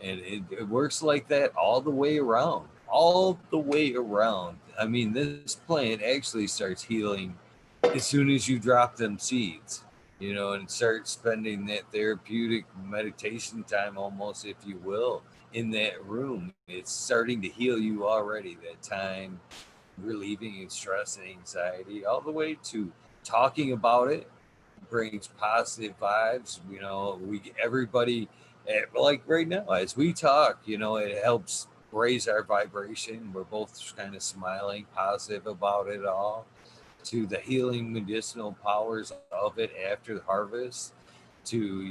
And it works like that all the way around, all the way around. I mean, this plant actually starts healing as soon as you drop them seeds, and start spending that therapeutic meditation time, almost, if you will, in that room. It's starting to heal you already. That time relieving stress and anxiety, all the way to talking about it brings positive vibes. We everybody, like right now as we talk, it helps raise our vibration. We're both kind of smiling, positive about it all, to the healing medicinal powers of it after the harvest, to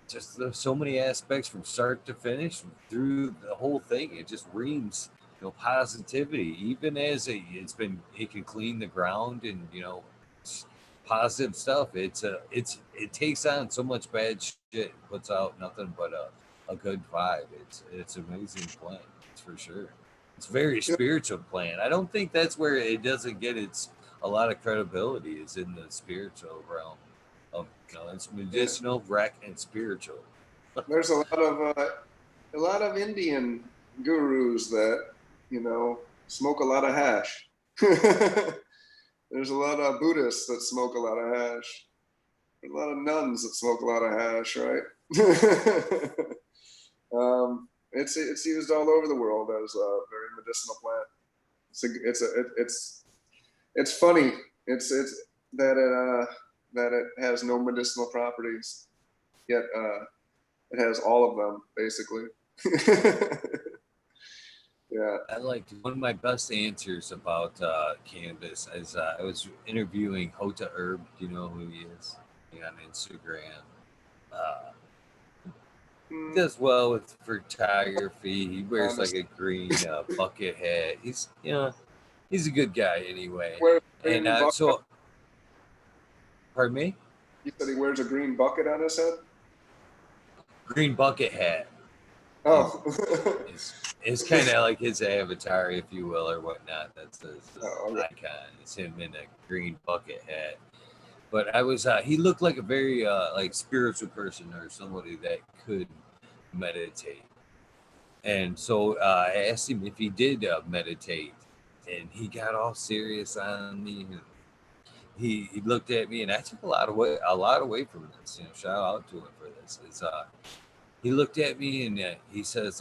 just there's so many aspects from start to finish through the whole thing. It just reams positivity, even as it can clean the ground, and positive stuff. It takes on so much bad shit, puts out nothing but a good vibe. It's an amazing plant, it's for sure. It's a very spiritual plant. I don't think that's where it doesn't get its a lot of credibility, is in the spiritual realm of, it's medicinal, rec, and spiritual. There's a lot of Indian gurus that smoke a lot of hash. There's a lot of Buddhists that smoke a lot of hash. There's a lot of nuns that smoke a lot of hash, right? It's used all over the world as a very medicinal plant. It's funny. It's that it has no medicinal properties, yet it has all of them basically. Yeah. I like one of my best answers about cannabis is I was interviewing Hota Herb. Do you know who he is? On Instagram. Uh, he does well with photography. He wears like a green bucket hat. He's a good guy anyway. And so, pardon me? You said he wears a green bucket on his head? Green bucket hat. Oh. It's kind of like his avatar, if you will, or whatnot. That's his okay. icon. It's him in a green bucket hat. But he looked like a very like spiritual person, or somebody that could meditate. And so I asked him if he did meditate, and he got all serious on me. He looked at me, and I took a lot away from this. Shout out to him for this. He looked at me, and he says,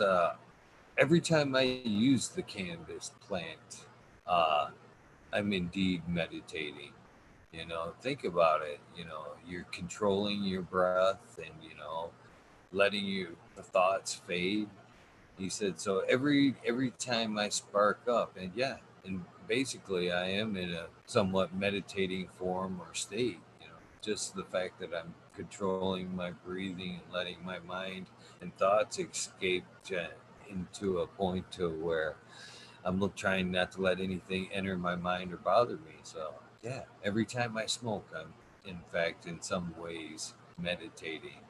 every time I use the cannabis plant, I'm indeed meditating. Think about it. You're controlling your breath, and letting the thoughts fade. He said, so every time I spark up, and yeah, and basically I am in a somewhat meditating form or state. Just the fact that I'm controlling my breathing and letting my mind and thoughts escape into a point to where I'm trying not to let anything enter my mind or bother me. So yeah, every time I smoke, I'm in fact in some ways meditating.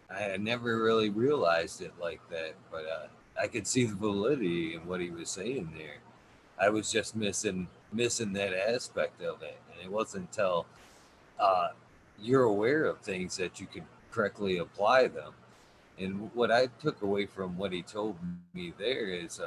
I had never really realized it like that, but I could see the validity in what he was saying there. I was just missing that aspect of it, and it wasn't until uh, you're aware of things that you could correctly apply them. And what I took away from what he told me there is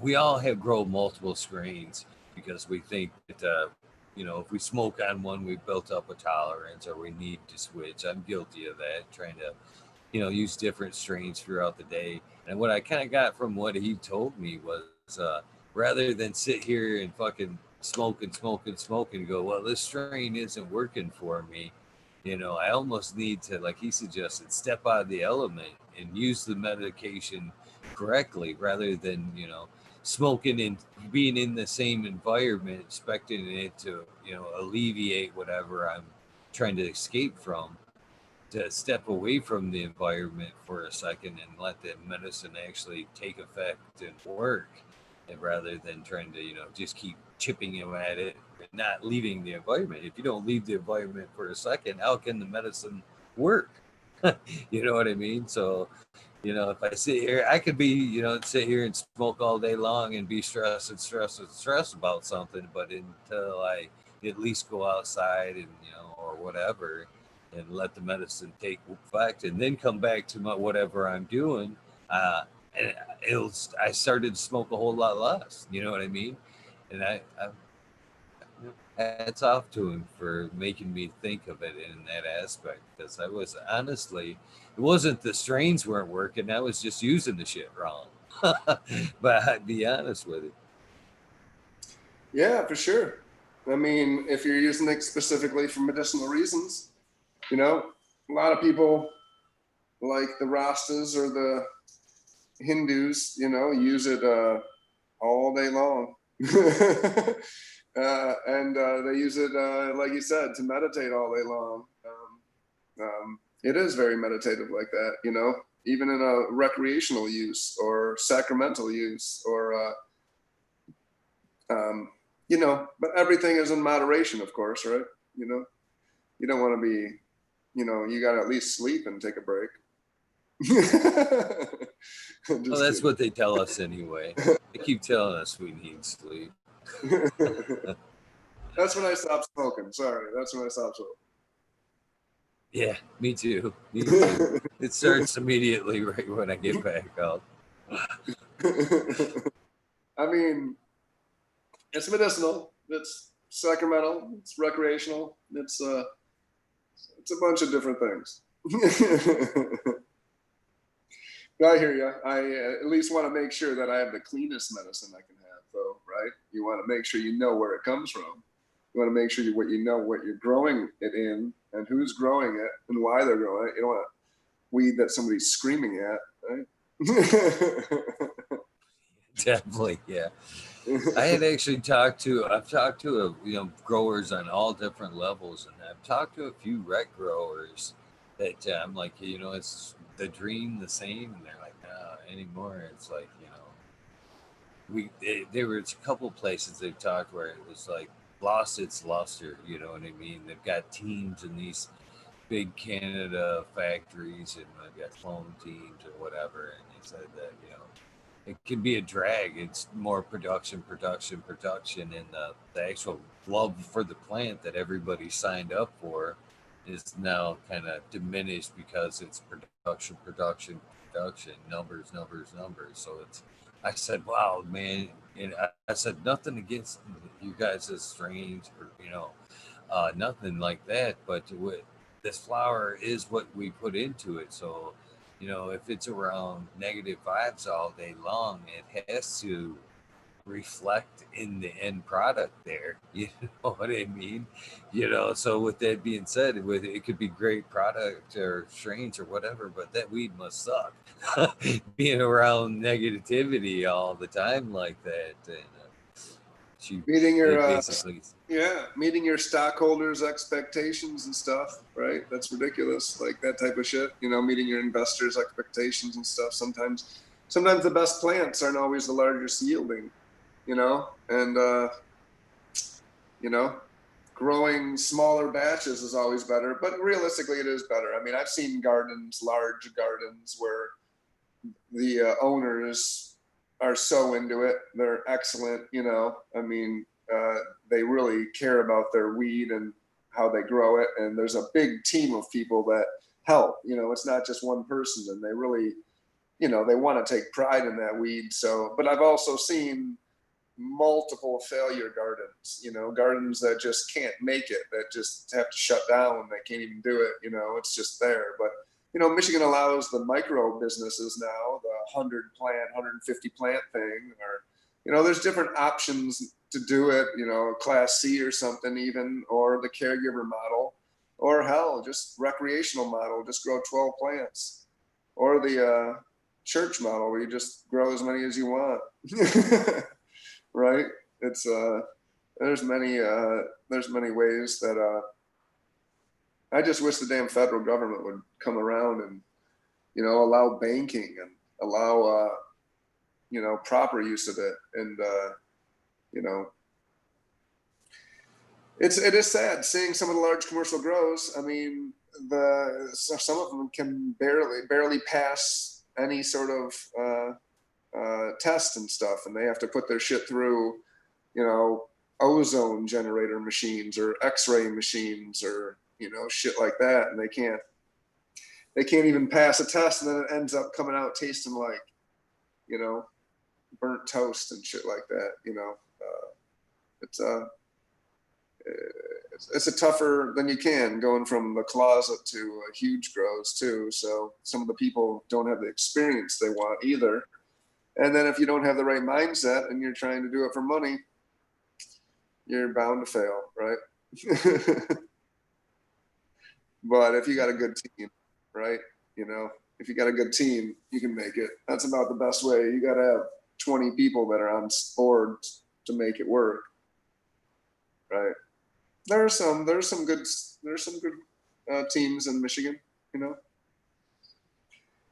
we all have grown multiple strains because we think that if we smoke on one, we've built up a tolerance, or we need to switch. I'm guilty of that, trying to use different strains throughout the day. And what I kind of got from what he told me was rather than sit here and fucking smoke and smoke and smoke and go, well, this strain isn't working for me. I almost need to, like he suggested, step out of the element and use the medication correctly, rather than smoking and being in the same environment expecting it to alleviate whatever I'm trying to escape from. to step away from the environment for a second and let the medicine actually take effect and work, and rather than trying to, just keep chipping at it and not leaving the environment. If you don't leave the environment for a second, how can the medicine work? You know what I mean? So, if I sit here, I could be, sit here and smoke all day long and be stressed and stressed and stressed about something, but until I at least go outside and, or whatever, and let the medicine take effect and then come back to my whatever I'm doing, and I started to smoke a whole lot less. You know what I mean? And I hats off to him for making me think of it in that aspect, because I was honestly, it wasn't the strains weren't working, I was just using the shit wrong. But I'd be honest with you. Yeah, for sure. I mean, if you're using it specifically for medicinal reasons, a lot of people like the Rastas or the Hindus, use it all day long. And they use it, like you said, to meditate all day long. It is very meditative like that, even in a recreational use or sacramental use or, but everything is in moderation, of course, right? You don't want to be, you got to at least sleep and take a break. Well, that's what they tell us anyway. They keep telling us we need sleep. That's when I stopped smoking. Sorry, that's when I stopped smoking. Yeah, me too. Me too. It starts immediately right when I get back out. I mean, it's medicinal. It's sacramental. It's recreational. It's a bunch of different things. I hear you. I at least want to make sure that I have the cleanest medicine I can have, though, right? You want to make sure you know where it comes from. You want to make sure what you're growing it in and who's growing it and why they're growing it. You don't want weed that somebody's screaming at, right? Definitely, yeah. I've talked to growers on all different levels, and I've talked to a few rec growers that I'm like, it's the dream the same, and they're like, no, anymore. It's like, there was a couple places they've talked where it was like lost its luster. You know what I mean? They've got teams in these big Canada factories, and they've got foam teams or whatever, and they said that it can be a drag. It's more production, and the actual love for the plant that everybody signed up for is now kind of diminished because it's production, numbers. So I said, wow, man. And I said, nothing against you guys as strange or, nothing like that. But this flower is what we put into it. So, if it's around negative vibes all day long, it has to reflect in the end product there. You know what I mean? So with that being said, it could be great product or strains or whatever, but that weed must suck. Being around negativity all the time like that, and meeting your basically, meeting your stockholders' expectations and stuff, right? That's ridiculous. Like that type of shit. Meeting your investors' expectations and stuff. Sometimes the best plants aren't always the largest yielding. And growing smaller batches is always better, but realistically it is better. I mean, I've seen large gardens where the owners are so into it. They're excellent. I mean, they really care about their weed and how they grow it. And there's a big team of people that help. It's not just one person, and they really, they want to take pride in that weed. So, but I've also seen multiple failure gardens, gardens that just can't make it, that just have to shut down. They can't even do it. It's just there. But, Michigan allows the micro businesses now, the 100 plant, 150 plant thing, or, there's different options to do it, class C or something even, or the caregiver model, or hell, just recreational model, just grow 12 plants, or the church model where you just grow as many as you want. Right? It's there's many ways that I just wish the damn federal government would come around and, you know, allow banking and allow, you know, proper use of it. And, you know, it is sad seeing some of the large commercial grows. I mean, some of them can barely pass any sort of test and stuff, and they have to put their shit through, you know, ozone generator machines or X-ray machines or, you know, shit like that, and they can't even pass a test, and then it ends up coming out tasting like, you know, burnt toast and shit like that. You know, it's a tougher than you can going from the closet to huge grows too. So some of the people don't have the experience they want either. And then if you don't have the right mindset and you're trying to do it for money, you're bound to fail, right? But if you got a good team, right? You know, if you got a good team, you can make it. That's about the best way. You got to have 20 people that are on board to make it work, right? There's some good teams in Michigan, you know,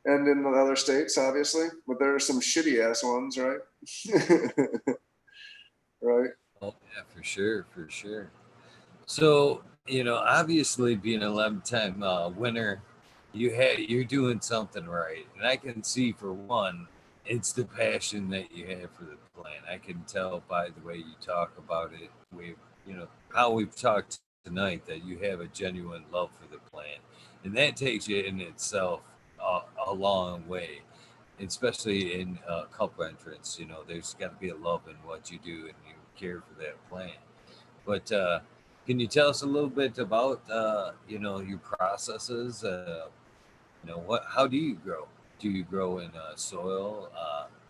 and in the other states, obviously, but there are some shitty ass ones, right? Right. Oh yeah, for sure, for sure. So you know, obviously being an 11-time winner, you're doing something right, and I can see for one, it's the passion that you have for the plant. I can tell by the way you talk about it. You know, how we've talked tonight that you have a genuine love for the plant, and that takes you in itself a long way, especially in cup entrance. You know, there's got to be a love in what you do, and you care for that plant. But can you tell us a little bit about you know, your processes? You know, what? How do you grow? Do you grow in soil?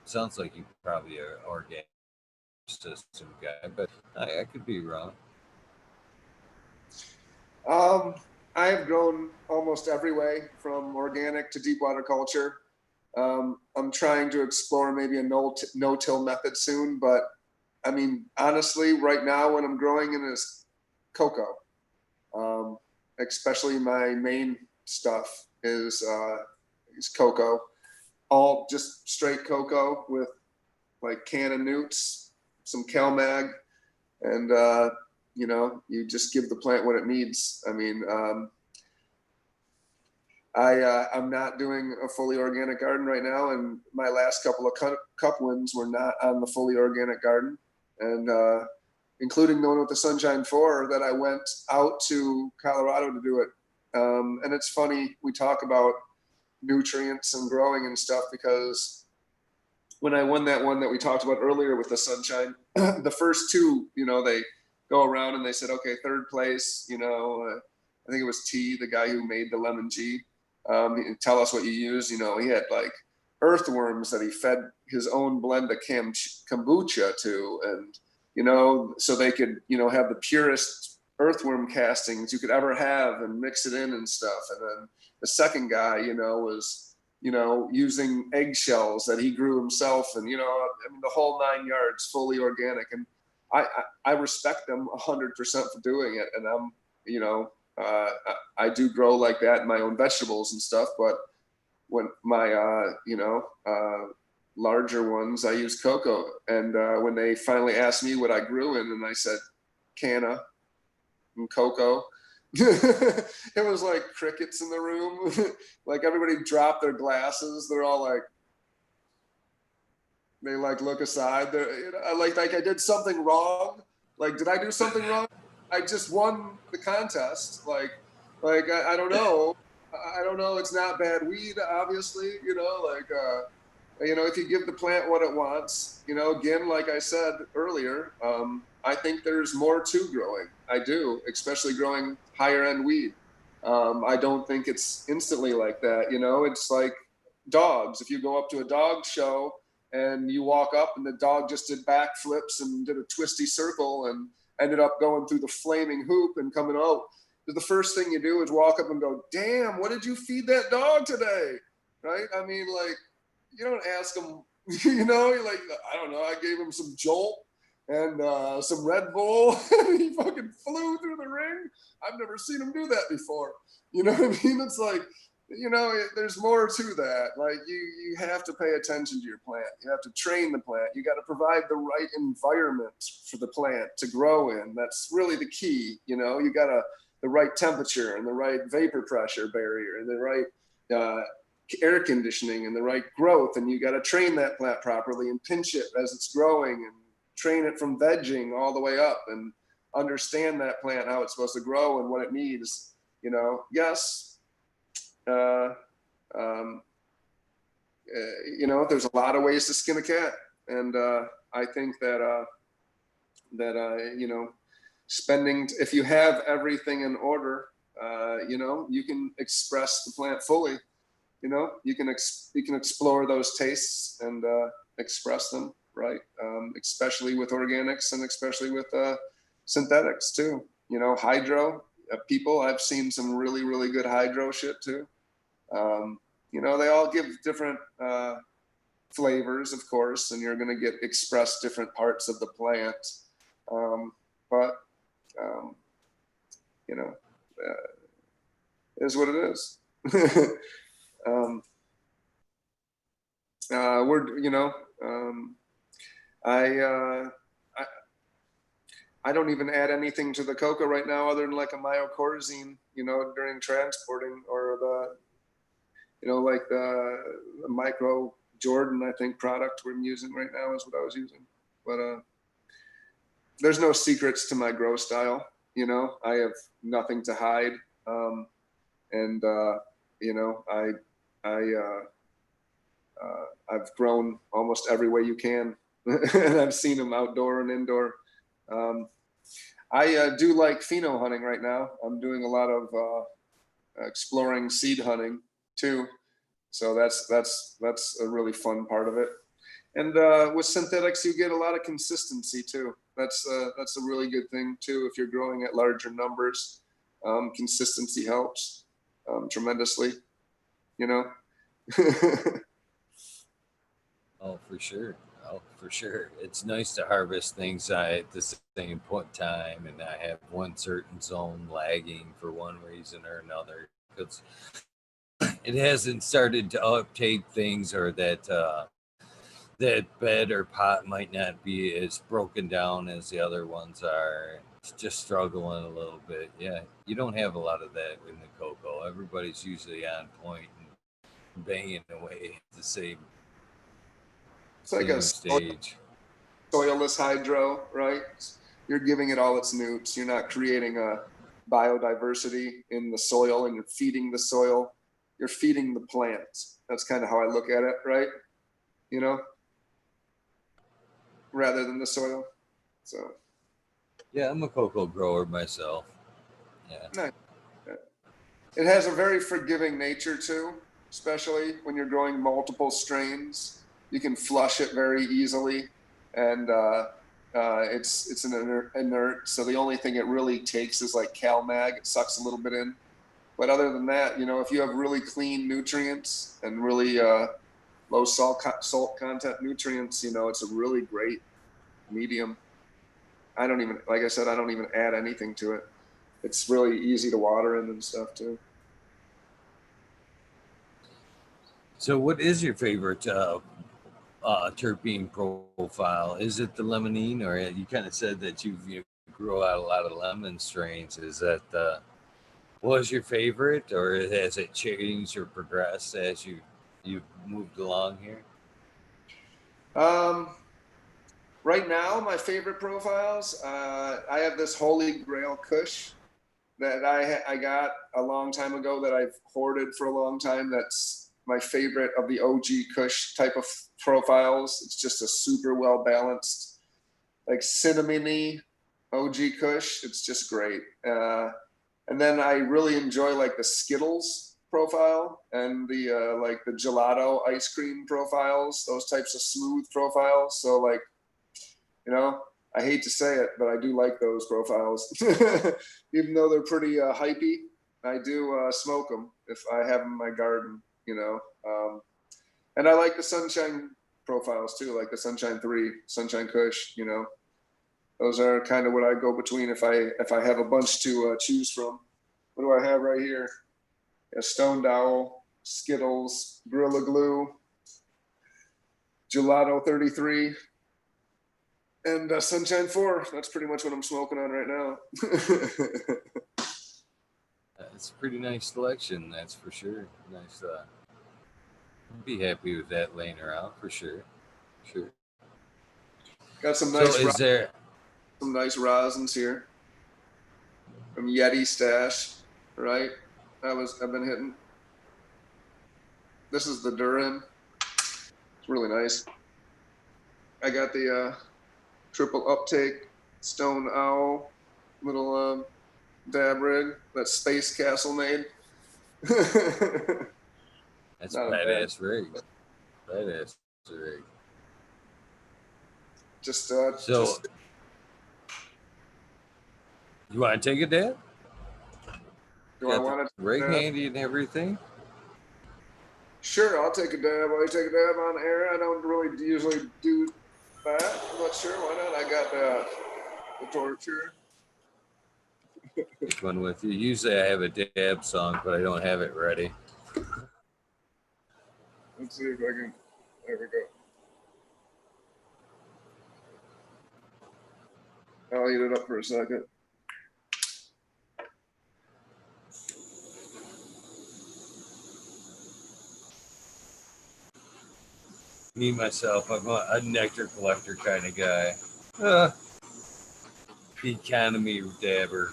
Sounds like you probably are organic system guy, but I could be wrong. I have grown almost every way from organic to deep water culture. I'm trying to explore maybe a no-till method soon, but I mean, honestly, right now what I'm growing in is cocoa. Especially my main stuff is cocoa, all just straight cocoa with like can of newts, some CalMag, and you know, you just give the plant what it needs. I mean, I'm not doing a fully organic garden right now, and my last couple of cup wins were not on the fully organic garden, and including the one with the Sunshine 4 that I went out to Colorado to do it. And it's funny, we talk about nutrients and growing and stuff, because when I won that one that we talked about earlier with the Sunshine, the first two, you know, they go around and they said, okay, third place, you know, I think it was T, the guy who made the lemon G. Tell us what you use. You know, he had like earthworms that he fed his own blend of kombucha to, and you know, so they could, you know, have the purest earthworm castings you could ever have and mix it in and stuff. And then the second guy, you know, was, you know, using eggshells that he grew himself, and you know, I mean, the whole 9 yards, fully organic. And I respect them 100% for doing it, and I'm, you know, I do grow like that in my own vegetables and stuff, but when my, you know, larger ones, I use cocoa. And when they finally asked me what I grew in, and I said canna and cocoa, it was like crickets in the room. Like everybody dropped their glasses. They're all like, they like look aside. You know, like I did something wrong. Like, did I do something wrong? I just won the contest. Like I don't know. I don't know. It's not bad weed, obviously. You know, like you know, if you give the plant what it wants, you know, again, like I said earlier, I think there's more to growing. I do, especially growing higher end weed. I don't think it's instantly like that. You know, it's like dogs. If you go up to a dog show and you walk up and the dog just did backflips and did a twisty circle and ended up going through the flaming hoop and coming out, the first thing you do is walk up and go, damn, what did you feed that dog today? Right? I mean, like, you don't ask them, you know, you're like, I don't know, I gave him some Jolt and some Red Bull. And he fucking flew through the ring. I've never seen him do that before. You know what I mean? It's like, there's more to that. Like you have to pay attention to your plant. You have to train the plant. You got to provide the right environment for the plant to grow in. That's really the key. You got the right temperature and the right vapor pressure barrier and the right air conditioning and the right growth. And you got to train that plant properly and pinch it as it's growing and train it from vegging all the way up and understand that plant, how it's supposed to grow and what it needs. Yes. There's a lot of ways to skin a cat, and I think that if you have everything in order, you can express the plant fully. You can explore those tastes and express them, right? Especially with organics and especially with synthetics too. Hydro. People, I've seen some really, really good hydro shit too. They all give different flavors, of course, and you're going to express different parts of the plant. Is what it is. I don't even add anything to the cocoa right now other than like a myocorazine, during transporting, or like the micro Jordan, I think, product we're using right now is what I was using. But there's no secrets to my grow style. I have nothing to hide. I've grown almost every way you can, and I've seen them outdoor and indoor. I do like pheno hunting right now. I'm doing a lot of exploring seed hunting too, so that's a really fun part of it. And with synthetics, you get a lot of consistency too. That's a really good thing too. If you're growing at larger numbers, consistency helps tremendously. Oh, for sure. Oh, for sure. It's nice to harvest things at the same point in time and not have one certain zone lagging for one reason or another, because it hasn't started to uptake things, or that bed or pot might not be as broken down as the other ones are. It's just struggling a little bit. Yeah, you don't have a lot of that in the cocoa. Everybody's usually on point and banging away at the same It's like a stage. Soilless hydro, right? You're giving it all its newts. You're not creating a biodiversity in the soil, and you're feeding the soil. You're feeding the plants. That's kind of how I look at it, right? Rather than the soil. So. Yeah, I'm a cocoa grower myself. Yeah. Nice. It has a very forgiving nature too, especially when you're growing multiple strains. You can flush it very easily, and it's an inert. So the only thing it really takes is like CalMag. It sucks a little bit in, but other than that, if you have really clean nutrients and really low salt content nutrients, it's a really great medium. Like I said, I don't even add anything to it. It's really easy to water in and stuff too. So what is your favorite terpene profile? Is it the limonene, or you kind of said that you grow out a lot of lemon strains? Is that was your favorite, or has it changed or progressed as you've moved along here? Right now, my favorite profiles, I have this Holy Grail Kush that I got a long time ago that I've hoarded for a long time. That's my favorite of the OG Kush type of profiles. It's just a super well balanced, like cinnamony OG Kush. It's just great. And then I really enjoy like the Skittles profile and the like the gelato ice cream profiles, those types of smooth profiles. So like, I hate to say it, but I do like those profiles. Even though they're pretty hypey, I do smoke them if I have them in my garden, and I like the Sunshine profiles too, like the Sunshine 3, Sunshine Kush, Those are kind of what I go between if I have a bunch to choose from. What do I have right here? A Stoned Owl, Skittles, Gorilla Glue, Gelato 33, and Sunshine 4. That's pretty much what I'm smoking on right now. It's a pretty nice selection, that's for sure. Nice. I'd be happy with that laying around for sure. Sure. Got some So nice is there? some nice rosins here from Yeti Stash, right? I've been hitting. This is the Durin. It's really nice. I got the triple uptake Stone Owl little dab rig that Space Castle made. That's Not a badass rig. Badass rig. Just You want to take a dab? do I Got want the to rig handy and everything? Sure, I'll take a dab. Will you take a dab on air? I don't really usually do that. I'm not sure. Why not? I got the torture. Take one with you. Usually I have a dab song, but I don't have it ready. Let's see if I can. There we go. I'll heat it up for a second. Me, myself, I'm a nectar collector kind of guy. Uh, economy dabber.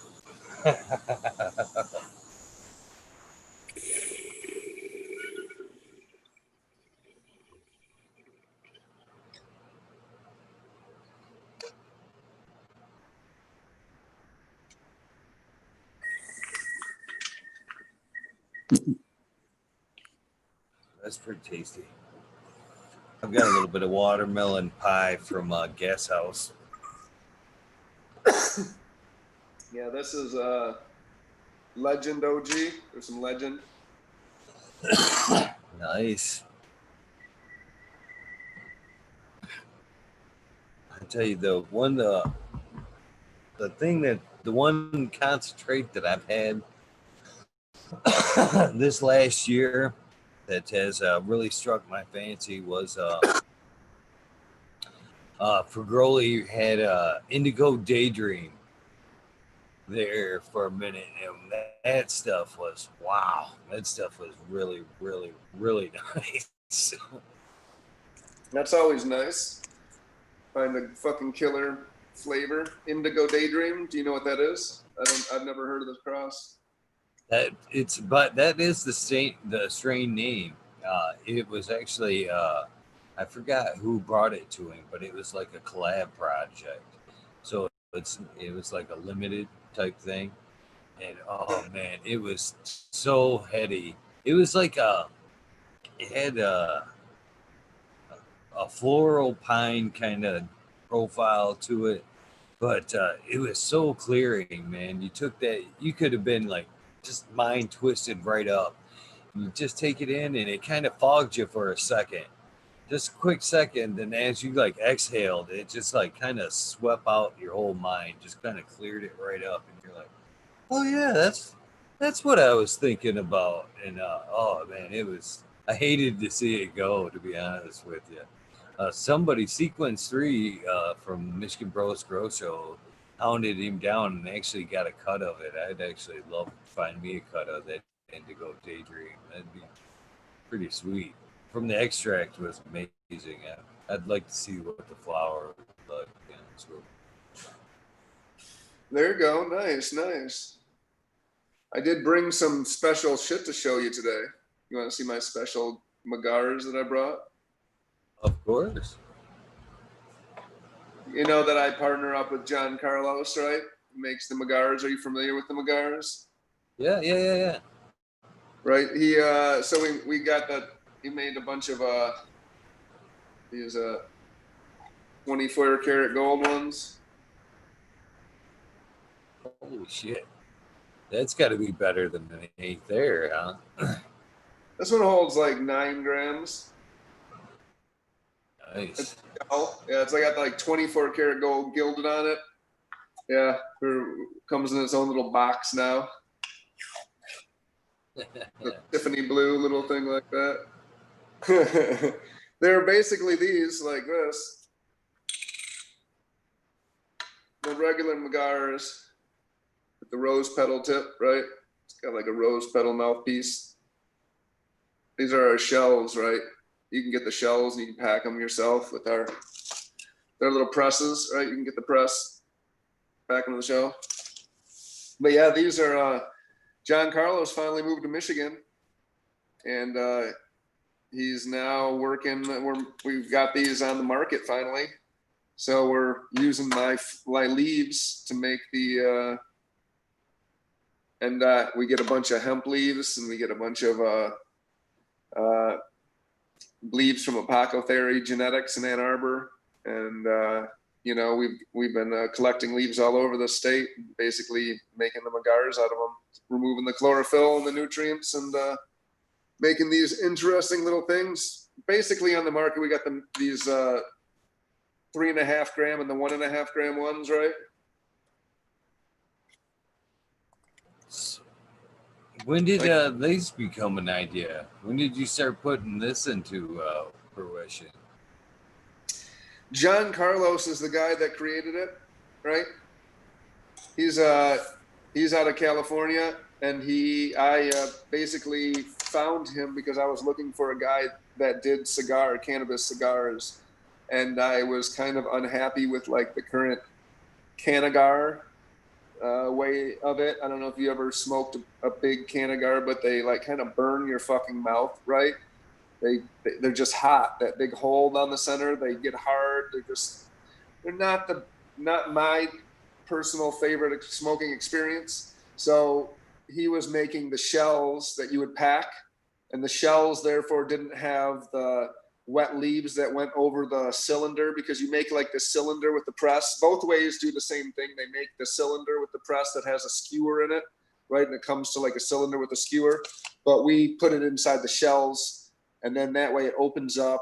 That's pretty tasty. I've got a little bit of watermelon pie from Guest House. Yeah, this is Legend OG. There's some Legend. Nice. I tell you the one concentrate that I've had this last year that has really struck my fancy was Fagroli had Indigo Daydream there for a minute, and that stuff was wow. That stuff was really, really, really nice. That's always nice. Find a fucking killer flavor. Indigo Daydream. Do you know what that is? I've never heard of this cross. That is the strain name. It was actually I forgot who brought it to him, but it was like a collab project. So it was like a limited type thing, and oh man, it was so heady. It was like it had a floral pine kind of profile to it, but it was so clearing, man. You took that, you could have been like just mind twisted right up. You just take it in, and it kind of fogged you for a second, just a quick second. And as you like exhaled, it just like kind of swept out your whole mind, just kind of cleared it right up, and you're like, oh yeah, that's what I was thinking about. And oh man, I hated to see it go, to be honest with you. Somebody, Sequence 3 from Michigan Bros Grow Show, hounded him down and actually got a cut of it. I'd actually love to find me a cut of that Indigo Daydream. That'd be pretty sweet. From the extract was amazing. I'd like to see what the flower would look like. So. There you go. Nice, nice. I did bring some special shit to show you today. You want to see my special Magars that I brought? Of course. You know that I partner up with John Carlos, right? He makes the Magars. Are you familiar with the Magars? Yeah. Right. So we got that. He made a bunch of these 24 karat gold ones. Holy shit. That's got to be better than an 8 there, huh? This one holds like 9 grams. Nice. Yeah, it's like got like 24 karat gold gilded on it. Yeah, comes in its own little box now. The Tiffany blue little thing like that. They're basically these like this. The regular Megars with the rose petal tip, right? It's got like a rose petal mouthpiece. These are our shells, right? You can get the shells and you can pack them yourself with their little presses, right? You can get the press, pack them to the shell. But yeah, these are John Carlos finally moved to Michigan, and he's now working. We've got these on the market finally, so we're using my leaves to make the. And we get a bunch of hemp leaves, and we get a bunch of leaves from Apothecary Genetics in Ann Arbor, and you know, we've been collecting leaves all over the state, basically making the agars out of them, removing the chlorophyll and the nutrients, and making these interesting little things. Basically, on the market, we got these 3.5 gram and the 1.5 gram ones, right? When did these become an idea? When did you start putting this into fruition? John Carlos is the guy that created it, right? He's out of California, and I basically found him because I was looking for a guy that did cannabis cigars, and I was kind of unhappy with like the current Canagar way of it. I don't know if you ever smoked a big Canagar, but they like kind of burn your fucking mouth, right? They're just hot. That big hole down the center, they get hard. They're not my personal favorite smoking experience. So he was making the shells that you would pack, and the shells therefore didn't have the wet leaves that went over the cylinder, because you make like the cylinder with the press. Both ways do the same thing. They make the cylinder with the press that has a skewer in it, right? And it comes to like a cylinder with a skewer, but we put it inside the shells, and then that way it opens up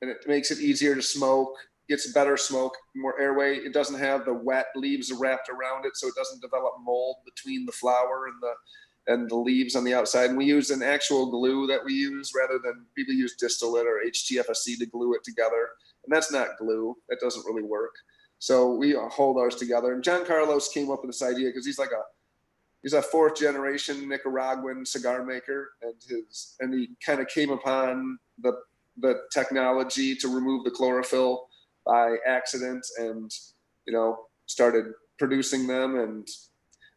and it makes it easier to smoke, gets better smoke, more airway. It doesn't have the wet leaves wrapped around it, so it doesn't develop mold between the flower and the leaves on the outside. And we use an actual glue that we use rather than people use distillate or HTFSC to glue it together. And that's not glue. That doesn't really work. So we hold ours together. And John Carlos came up with this idea because he's a 4th generation Nicaraguan cigar maker, and he kind of came upon the technology to remove the chlorophyll by accident, and you know, started producing them. And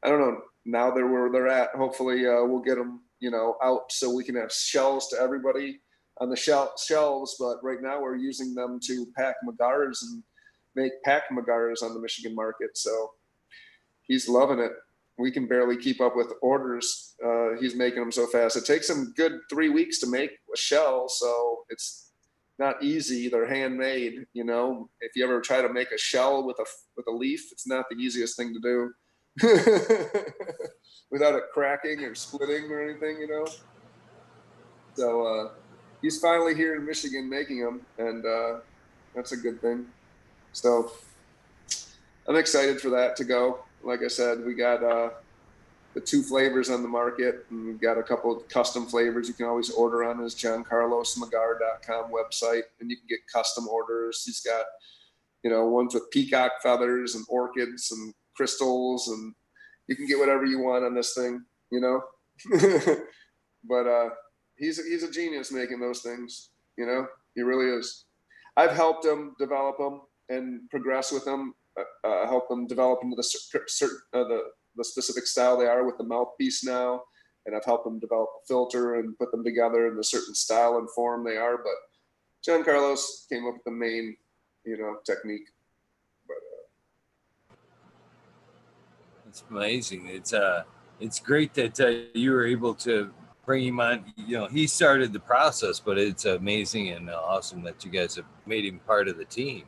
I don't know, now they're where they're at. Hopefully we'll get them, you know, out so we can have shells to everybody on the shelves. But right now we're using them to pack magars and make pack magars on the Michigan market. So he's loving it. We can barely keep up with orders. He's making them so fast. It takes him good 3 weeks to make a shell, so it's not easy. They're handmade, you know. If you ever try to make a shell with a leaf, it's not the easiest thing to do. Without it cracking or splitting or anything, you know. So he's finally here in Michigan making them, and that's a good thing. So I'm excited for that to go. Like I said, we got the 2 flavors on the market, and we've got a couple of custom flavors you can always order on his johncarlosmagar.com website, and you can get custom orders. He's got, you know, ones with peacock feathers and orchids and crystals, and you can get whatever you want on this thing, you know. But he's a genius making those things, you know. He really is. I've helped him develop them and progress with them. Help them develop into the specific style they are with the mouthpiece now, and I've helped them develop a filter and put them together in the certain style and form they are. But John Carlos came up with the main, you know, technique. But It's amazing. It's great that you were able to bring him on. You know, he started the process, but it's amazing and awesome that you guys have made him part of the team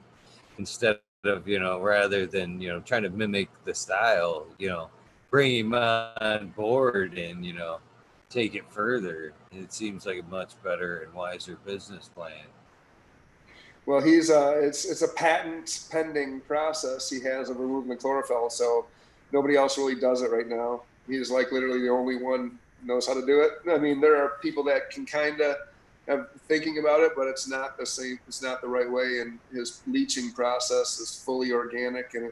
instead of, you know, rather than, you know, trying to mimic the style, you know, bring him on board and, you know, take it further. It seems like a much better and wiser business plan. Well, it's a patent pending process he has of removing the chlorophyll, so nobody else really does it right now. He's like literally the only one knows how to do it. I mean, there are people that can kind of have thinking about it, but it's not the same. It's not the right way. And his leaching process is fully organic, and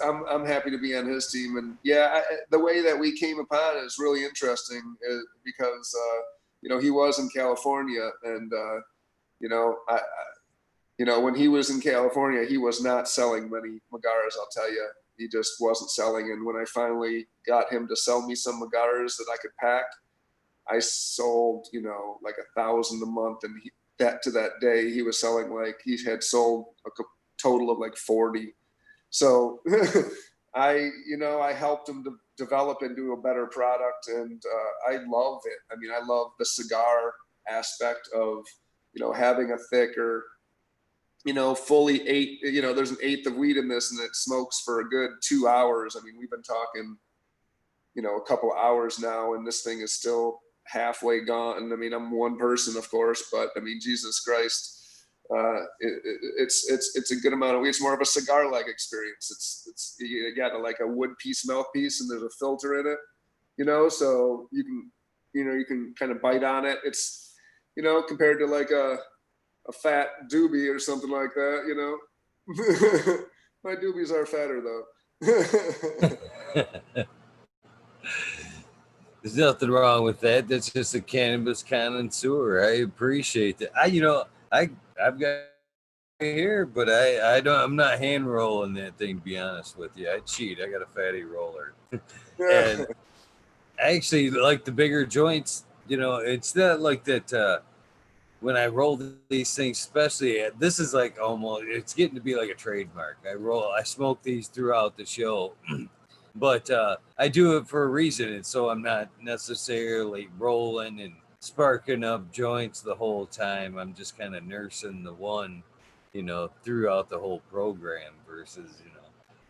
I'm happy to be on his team. And yeah, the way that we came upon it is really interesting because he was in California, and when he was in California, he was not selling many Magaras. I'll tell you, he just wasn't selling. And when I finally got him to sell me some Magaras that I could pack, I sold like 1,000 a month, and that day he was selling, like, he had sold a total of like 40. So I helped him to develop into a better product, and I love it. I mean, I love the cigar aspect of having a thicker, fully eight. There's an eighth of weed in this, and it smokes for a good 2 hours. I mean, we've been talking a couple hours now, and this thing is still halfway gone. I mean, I'm one person, of course, but I mean, Jesus Christ. It's a good amount of weed. It's more of a cigar-like experience. You got like a wood piece mouthpiece, and there's a filter in it, so you can kind of bite on it. It's compared to like a fat doobie or something like that. My doobies are fatter though. There's nothing wrong with that. That's just a cannabis connoisseur. I appreciate that. I've got here, but I'm not hand rolling that thing, to be honest with you. I cheat. I got a fatty roller. And I actually like the bigger joints. It's not like that when I roll these things, especially this is like it's getting to be like a trademark. I smoke these throughout the show. But I do it for a reason, and so I'm not necessarily rolling and sparking up joints the whole time. I'm just kind of nursing the one, throughout the whole program versus,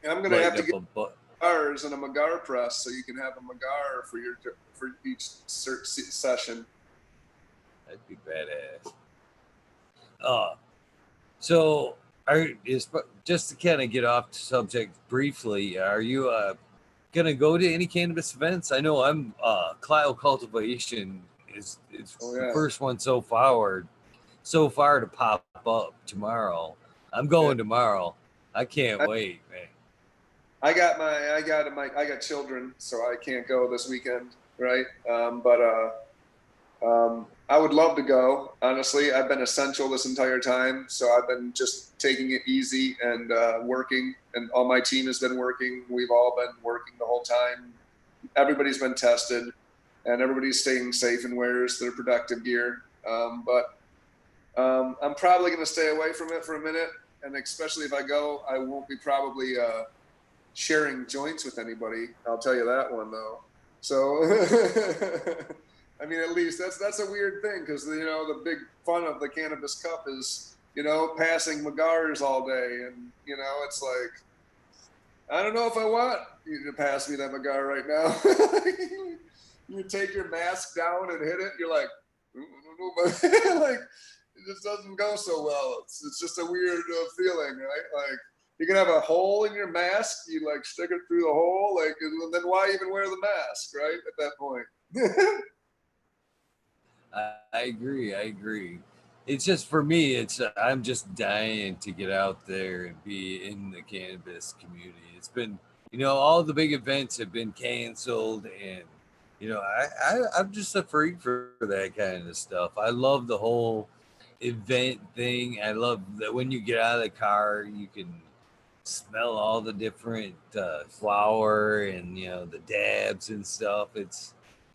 And I'm gonna have to get Magars and a Magar press, so you can have a Magar for each session. That'd be badass. So just to kind of get off the subject briefly, are you gonna go to any cannabis events? I know I'm Clio Cultivation is the first one so far to pop up tomorrow. I'm going tomorrow. I can't wait, man. I got children, so I can't go this weekend, right? But I would love to go. Honestly, I've been essential this entire time, so I've been just taking it easy and working, and all my team has been working. We've all been working the whole time. Everybody's been tested, and everybody's staying safe and wears their protective gear. But I'm probably going to stay away from it for a minute, and especially if I go, I won't be probably sharing joints with anybody. I'll tell you that one though. So. I mean, at least that's a weird thing, because the big fun of the Cannabis Cup is passing Magars all day, and it's like, I don't know if I want you to pass me that Magar right now. You take your mask down and hit it, you're like, like, it just doesn't go so well. It's just a weird feeling, right? Like, you can have a hole in your mask, you like stick it through the hole, like, and then why even wear the mask, right? At that point. I agree. It's just, for me, I'm just dying to get out there and be in the cannabis community. It's been, all the big events have been canceled, and I'm just a freak for that kind of stuff. I love the whole event thing. I love that when you get out of the car, you can smell all the different flower and the dabs and stuff.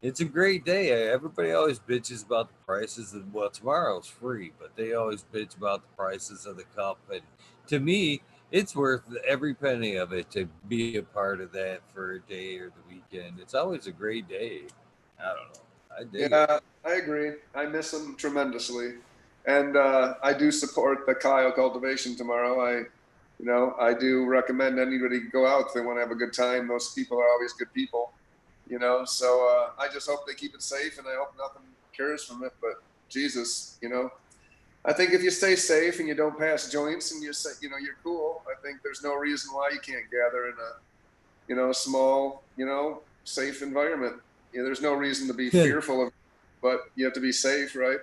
It's a great day. Everybody always bitches about the prices of, well, tomorrow's free, but they always bitch about the prices of the cup. And to me, it's worth every penny of it to be a part of that for a day or the weekend. It's always a great day. I don't know. I dig it. I agree. I miss them tremendously. And I do support the Clio Cultivation tomorrow. I do recommend anybody go out if they want to have a good time. Those people are always good people. So I just hope they keep it safe, and I hope nothing cures from it. But Jesus, I think if you stay safe and you don't pass joints and you're cool, I think there's no reason why you can't gather in a, small, safe environment. There's no reason to be fearful of it, but you have to be safe, right?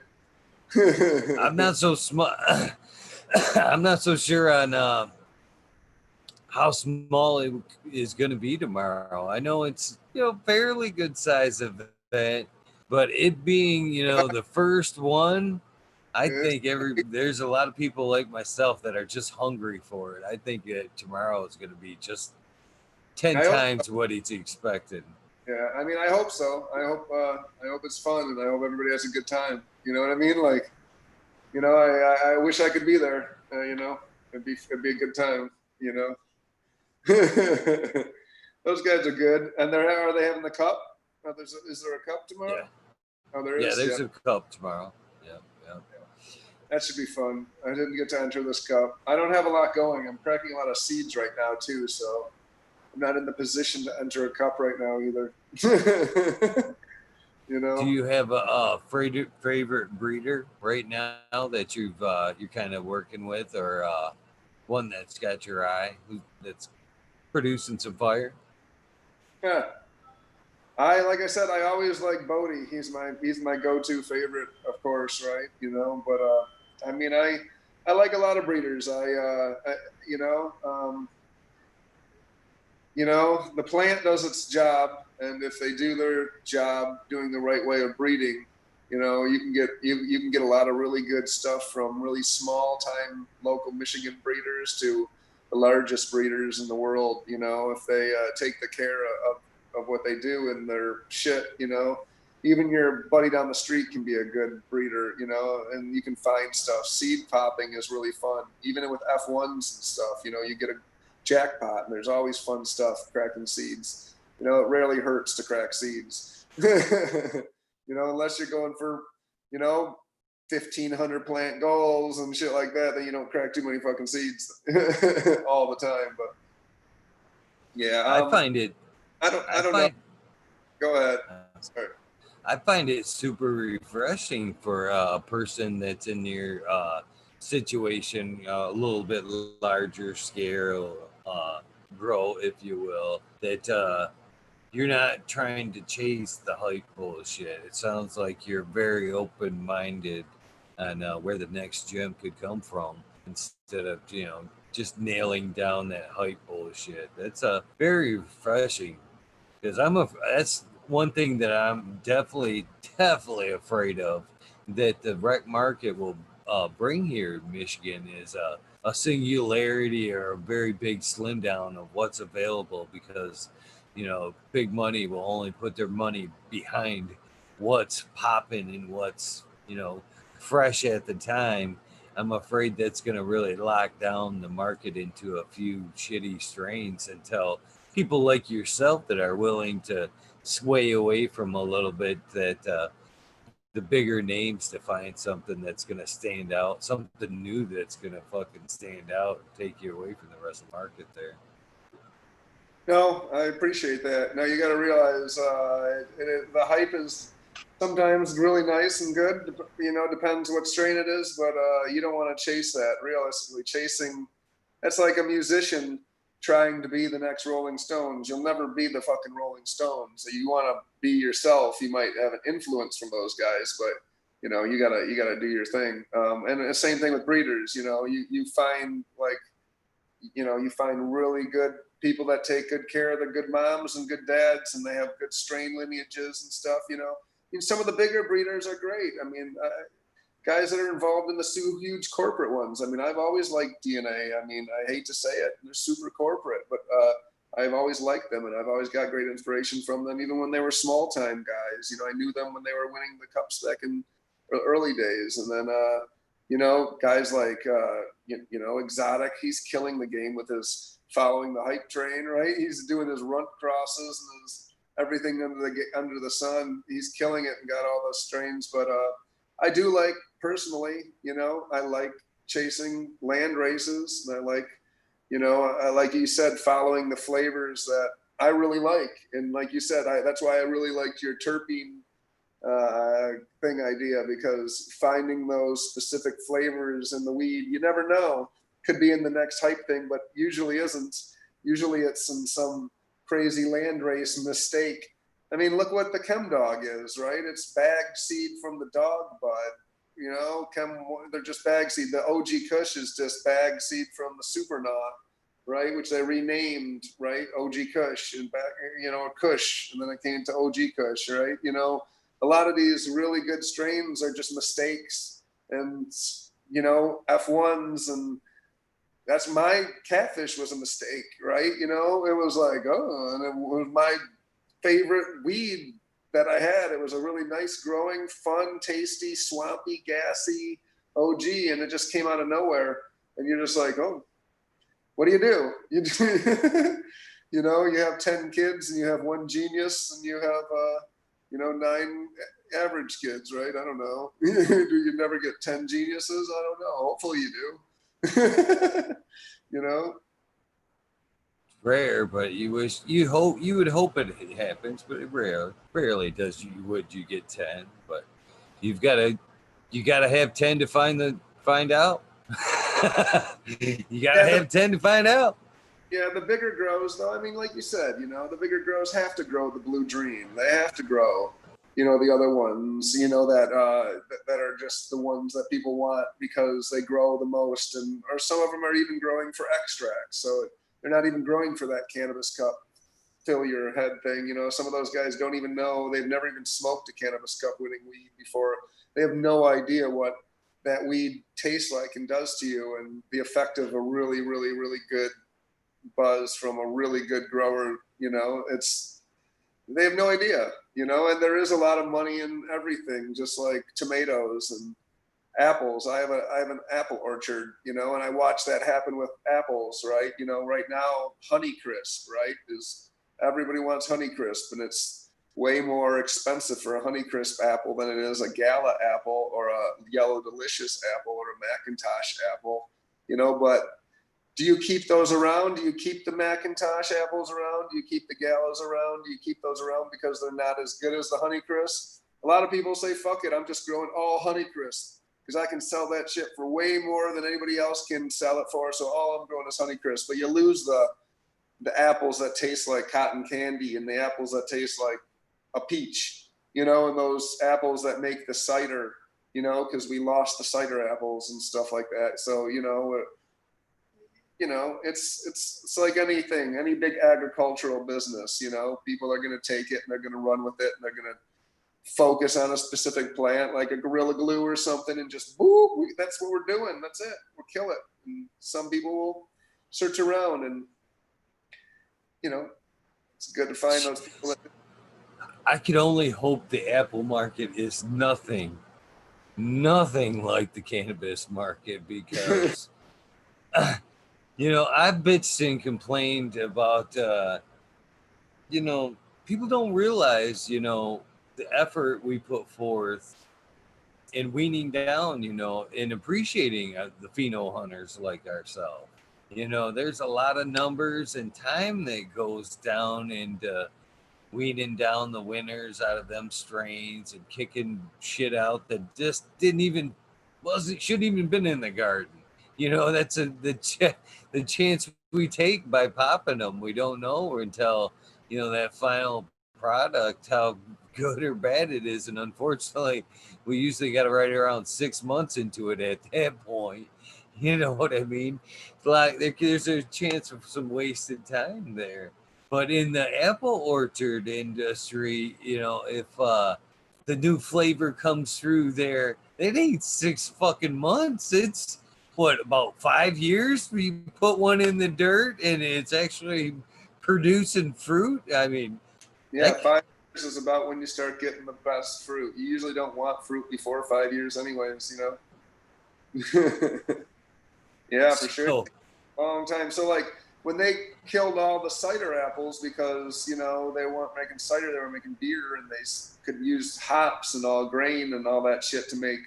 I'm not so smart. I'm not so sure on how small it is going to be tomorrow. I know it's fairly good size event, but it being the first one, I think there's a lot of people like myself that are just hungry for it. I think tomorrow is going to be just 10 times what he's expected. Yeah, I mean, I hope so. I hope it's fun, and I hope everybody has a good time. You know what I mean? Like, I wish I could be there. It'd be a good time. Those guys are good, and are they having the cup? Is there a cup tomorrow? Yeah. Oh, there is. Yeah, there's a cup tomorrow. Yeah. That should be fun. I didn't get to enter this cup. I don't have a lot going. I'm cracking a lot of seeds right now too, so I'm not in the position to enter a cup right now either. Do you have a favorite breeder right now that you're kind of working with, or one that's got your eye, that's producing some fire? Yeah. Like I said, I always like Bodie. He's my go-to favorite, of course, right? But I mean, I like a lot of breeders. The plant does its job, and if they do their job doing the right way of breeding, you can get a lot of really good stuff from really small time local Michigan breeders to the largest breeders in the world. If they take the care of what they do and their shit, even your buddy down the street can be a good breeder, and you can find stuff. Seed popping is really fun, even with F1s and stuff. You get a jackpot, and there's always fun stuff cracking seeds. It rarely hurts to crack seeds. Unless you're going for 1,500 plant goals and shit like that, then you don't crack too many fucking seeds all the time. But yeah, I find it. I don't know. Go ahead. Sorry. I find it super refreshing for a person that's in your situation, a little bit larger scale grow, if you will, that you're not trying to chase the hype bullshit. It sounds like you're very open-minded on where the next gem could come from, instead of just nailing down that hype bullshit. That's very refreshing, because that's one thing that I'm definitely afraid of, that the rec market will bring here in Michigan, is a singularity or a very big slim down of what's available, because big money will only put their money behind what's popping and what's fresh at the time. I'm afraid that's going to really lock down the market into a few shitty strains, until people like yourself that are willing to sway away from a little bit, that the bigger names, to find something that's going to stand out, something new that's going to fucking stand out and take you away from the rest of the market there. No, I appreciate that. Now you got to realize the hype is sometimes really nice and good. Depends what strain it is, but you don't want to chase that. Realistically, that's like a musician trying to be the next Rolling Stones. You'll never be the fucking Rolling Stones. So you want to be yourself. You might have an influence from those guys, but you gotta do your thing. And the same thing with breeders. You find you find really good people that take good care of the good moms and good dads, and they have good strain lineages and stuff. Some of the bigger breeders are great. I mean, guys that are involved in the huge corporate ones. I mean, I've always liked DNA. I mean, I hate to say it, they're super corporate, but I've always liked them, and I've always got great inspiration from them, even when they were small time guys. I knew them when they were winning the cups back in early days, and then guys like Exotic. He's killing the game with his following the hype train, right? He's doing his runt crosses and his everything under the sun. He's killing it and got all those strains. But I do like, personally, I like chasing land races, and I like, like you said, following the flavors that I really like. And like you said, that's why I really liked your terpene thing idea, because finding those specific flavors in the weed, you never know, could be in the next hype thing, but usually isn't. Usually it's in some crazy landrace mistake. I mean, look what the chem dog is, right? It's bag seed from the dog bud. You know, they're just bag seed. The OG Kush is just bag seed from the Super Knot, right? Which they renamed, right? OG Kush and back, you know, Kush, and then it came to OG Kush, right? You know, a lot of these really good strains are just mistakes and, you know, F1s, and that's my catfish was a mistake, right? You know, it was like, oh, and it was my favorite weed that I had. It was a really nice growing, fun, tasty, swampy, gassy OG, and it just came out of nowhere. And you're just like, oh, what do? You do, you know, you have 10 kids and you have one genius and you have, you know, 9 average kids, right? I don't know. Do you never get 10 geniuses? I don't know. Hopefully you do. You know? Rare, but you would hope it happens, but it rarely does you get 10, but you gotta have 10 to find out. You gotta have 10 to find out. Yeah, the bigger grows, though. I mean, like you said, you know, the bigger grows have to grow the Blue Dream. They have to grow, you know, the other ones, you know, that are just the ones that people want because they grow the most, and or some of them are even growing for extracts. So they're not even growing for that cannabis cup fill your head thing. You know, some of those guys don't even know. They've never even smoked a cannabis cup winning weed before. They have no idea what that weed tastes like and does to you, and the effect of a really, really, really good buzz from a really good grower. You know, they have no idea, you know. And there is a lot of money in everything, just like tomatoes and apples. I have an apple orchard, you know, and I watch that happen with apples, right? You know, right now Honeycrisp, right, is everybody wants Honeycrisp, and it's way more expensive for a Honeycrisp apple than it is a Gala apple or a Yellow Delicious apple or a Macintosh apple, you know. But do you keep those around? Do you keep the Macintosh apples around? Do you keep the Galas around? Do you keep those around because they're not as good as the Honeycrisp? A lot of people say, fuck it, I'm just growing all Honeycrisp because I can sell that shit for way more than anybody else can sell it for. So all I'm growing is Honeycrisp. But you lose the apples that taste like cotton candy and the apples that taste like a peach, you know, and those apples that make the cider, you know, because we lost the cider apples and stuff like that. So, you know, it's like anything, any big agricultural business, you know, people are going to take it and they're going to run with it and they're going to focus on a specific plant like a Gorilla Glue or something and just whoop, that's what we're doing. That's it. We'll kill it. And some people will search around, and you know, it's good to find those people. I could only hope the Apple market is nothing like the cannabis market, because you know, I've bitched and complained about you know, people don't realize, you know, the effort we put forth in weaning down, you know, and appreciating the pheno hunters like ourselves. You know, there's a lot of numbers and time that goes down into weaning down the winners out of them strains and kicking shit out that just shouldn't even been in the garden. You know, that's the chance we take by popping them. We don't know until, you know, that final product how good or bad it is, and unfortunately we usually got to right around 6 months into it at that point. You know what I mean? Like there's a chance of some wasted time there. But in the apple orchard industry, you know, if the new flavor comes through there, it ain't 6 fucking months. It's what, about 5 years? You put one in the dirt and it's actually producing fruit. I mean, Yeah, 5 years is about when you start getting the best fruit. You usually don't want fruit before 5 years, anyways. You know. Yeah, for sure. Long time. So like when they killed all the cider apples because, you know, they weren't making cider, they were making beer, and they could use hops and all grain and all that shit to make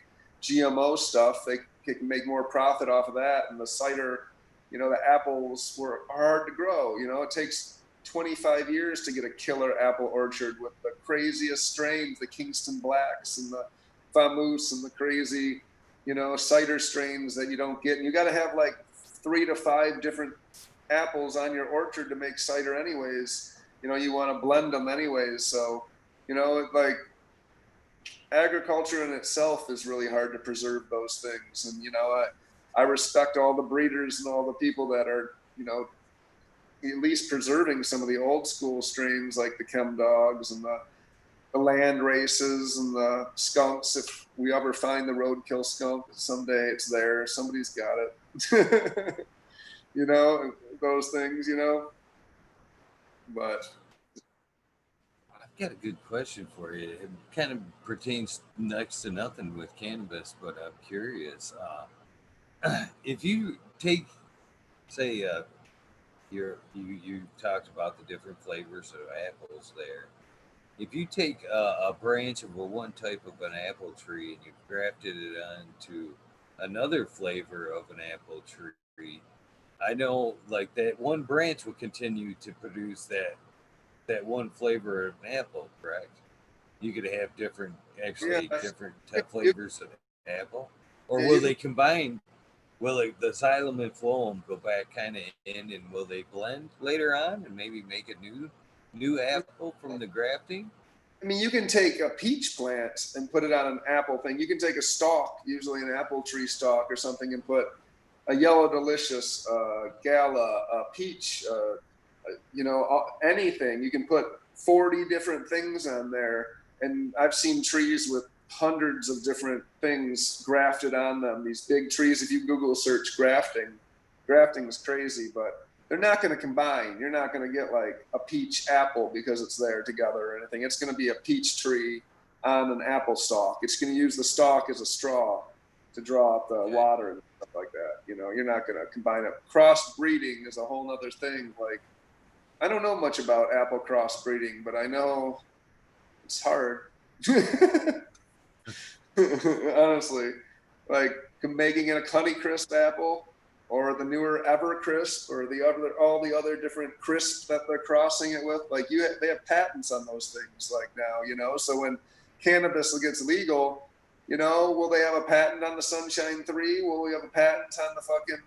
GMO stuff. They could make more profit off of that. And the cider, you know, the apples were hard to grow. You know, it takes 25 years to get a killer apple orchard with the craziest strains, the Kingston Blacks and the Famous and the crazy, you know, cider strains that you don't get. And you got to have like 3 to 5 different apples on your orchard to make cider anyways. You know, you want to blend them anyways. So, you know, like agriculture in itself is really hard to preserve those things. And, you know, I respect all the breeders and all the people that are, you know, at least preserving some of the old school strains like the Chem Dogs and the land races and the skunks. If we ever find the roadkill skunk, someday it's there. Somebody's got it. You know, those things, you know. But I've got a good question for you. It kind of pertains next to nothing with cannabis, but I'm curious. If you take, say, you talked about the different flavors of apples there. If you take a branch of one type of an apple tree and you grafted it onto another flavor of an apple tree, I know like that one branch will continue to produce that one flavor of an apple, correct? You could have different, actually yeah, different flavors of apple, or will they combine? Will the xylem and phloem go back kind of in, and will they blend later on and maybe make a new apple from the grafting? I mean, you can take a peach plant and put it on an apple thing. You can take a stalk, usually an apple tree stalk or something, and put a yellow delicious, gala, peach, you know, anything. You can put 40 different things on there. And I've seen trees with hundreds of different things grafted on them. These big trees, if you Google search grafting is crazy, but they're not going to combine. You're not going to get like a peach apple because it's there together or anything. It's going to be a peach tree on an apple stalk. It's going to use the stalk as a straw to draw out the water and stuff like that. You know, you're not going to combine it. Crossbreeding is a whole nother thing. Like, I don't know much about apple crossbreeding, but I know it's hard. Honestly, like making it a Honeycrisp apple or the newer Evercrisp or all the other different crisps that they're crossing it with. Like they have patents on those things like now, you know. So when cannabis gets legal, you know, will they have a patent on the Sunshine 3? Will we have a patent on the fucking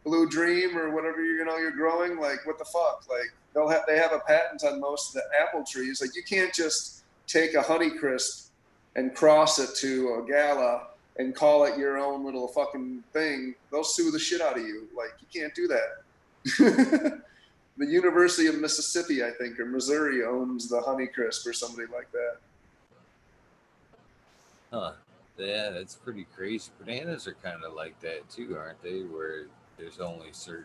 Blue Dream or whatever you're growing? Like what the fuck? Like they have a patent on most of the apple trees. Like you can't just take a Honeycrisp and cross it to a Gala and call it your own little fucking thing. They'll sue the shit out of you. Like you can't do that. The University of Mississippi, I think, or Missouri owns the Honeycrisp or somebody like that. Huh. Yeah, that's pretty crazy. Bananas are kind of like that too, aren't they? Where there's only certain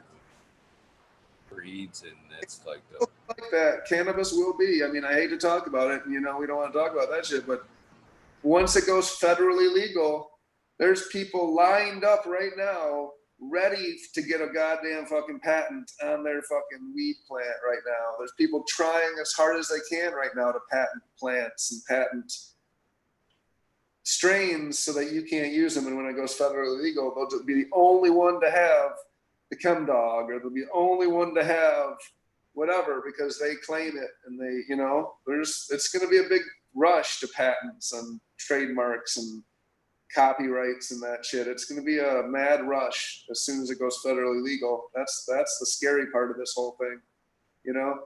breeds, and it's like the like that. Cannabis will be. I mean, I hate to talk about it, and you know, we don't want to talk about that shit, but once it goes federally legal, there's people lined up right now ready to get a goddamn fucking patent on their fucking weed plant right now. There's people trying as hard as they can right now to patent plants and patent strains so that you can't use them. And when it goes federally legal, they'll be the only one to have the Chem Dog, or they'll be the only one to have whatever because they claim it. And they, you know, it's going to be a big rush to patents and trademarks and copyrights and that shit. It's going to be a mad rush as soon as it goes federally legal. That's the scary part of this whole thing. You know,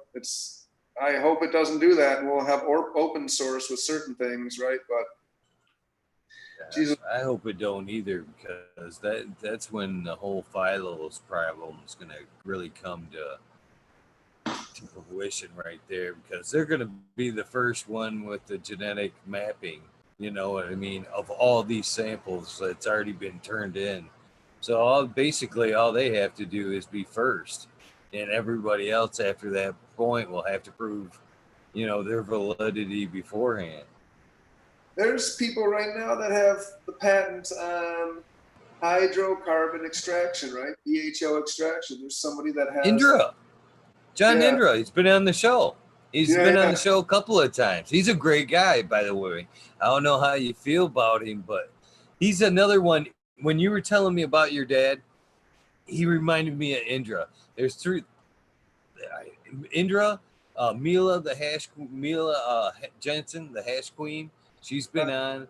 I hope it doesn't do that, and we'll have open source with certain things, right? But Jesus, I hope it don't either, because that's when the whole phylos problem is going to really come to fruition right there, because they're going to be the first one with the genetic mapping, you know what I mean, of all these samples that's already been turned in. So basically all they have to do is be first, and everybody else after that point will have to prove, you know, their validity beforehand. There's people right now that have the patent on hydrocarbon extraction, right? BHO extraction. There's somebody that has John Yeah. Indra. He's been on the show. He's Yeah, been on yeah. the show a couple of times. He's a great guy, by the way. I don't know how you feel about him, but he's another one. When you were telling me about your dad, he reminded me of Indra. There's three. Indra, Mila Jensen, the Hash Queen. She's been on.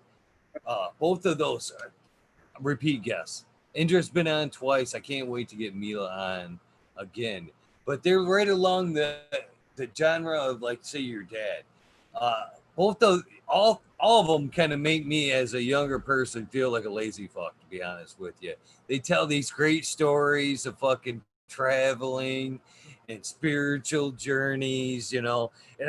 Both of those are repeat guests. Indra's been on twice. I can't wait to get Mila on again. But they're right along the genre of, like, say, your dad. Both of all of them kind of make me, as a younger person, feel like a lazy fuck, to be honest with you. They tell these great stories of fucking traveling and spiritual journeys, and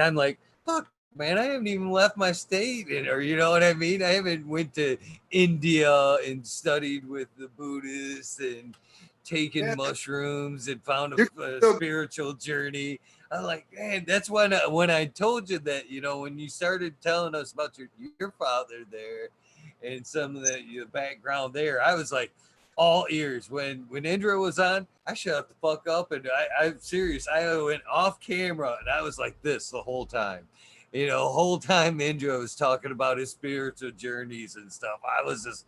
I'm like, fuck, man, I haven't even left my state, or you know what I mean? I haven't went to India and studied with the Buddhists and taken Yeah. mushrooms and found You're a still spiritual journey. I'm like, man, that's when I told you that, when you started telling us about your father there and some of the background there, I was like all ears. When Indra was on, I shut the fuck up, and I'm serious. I went off camera and I was like this the whole time. Whole time Indra was talking about his spiritual journeys and stuff. I was just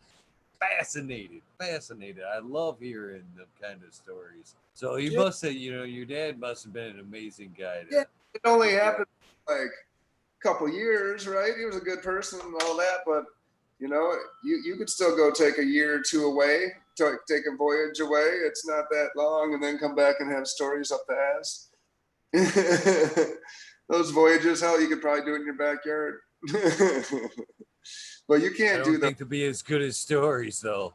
fascinated. I love hearing them kind of stories. So you yeah, must say, your dad must have been an amazing guy. yeah. It only happened like a couple years, right? He was a good person and all that, but you could still go take a year or two away, take a voyage away. It's not that long, and then come back and have stories up the ass. Those voyages, hell, you could probably do it in your backyard. But you I can't don't do that. think they'll be as good as stories, though.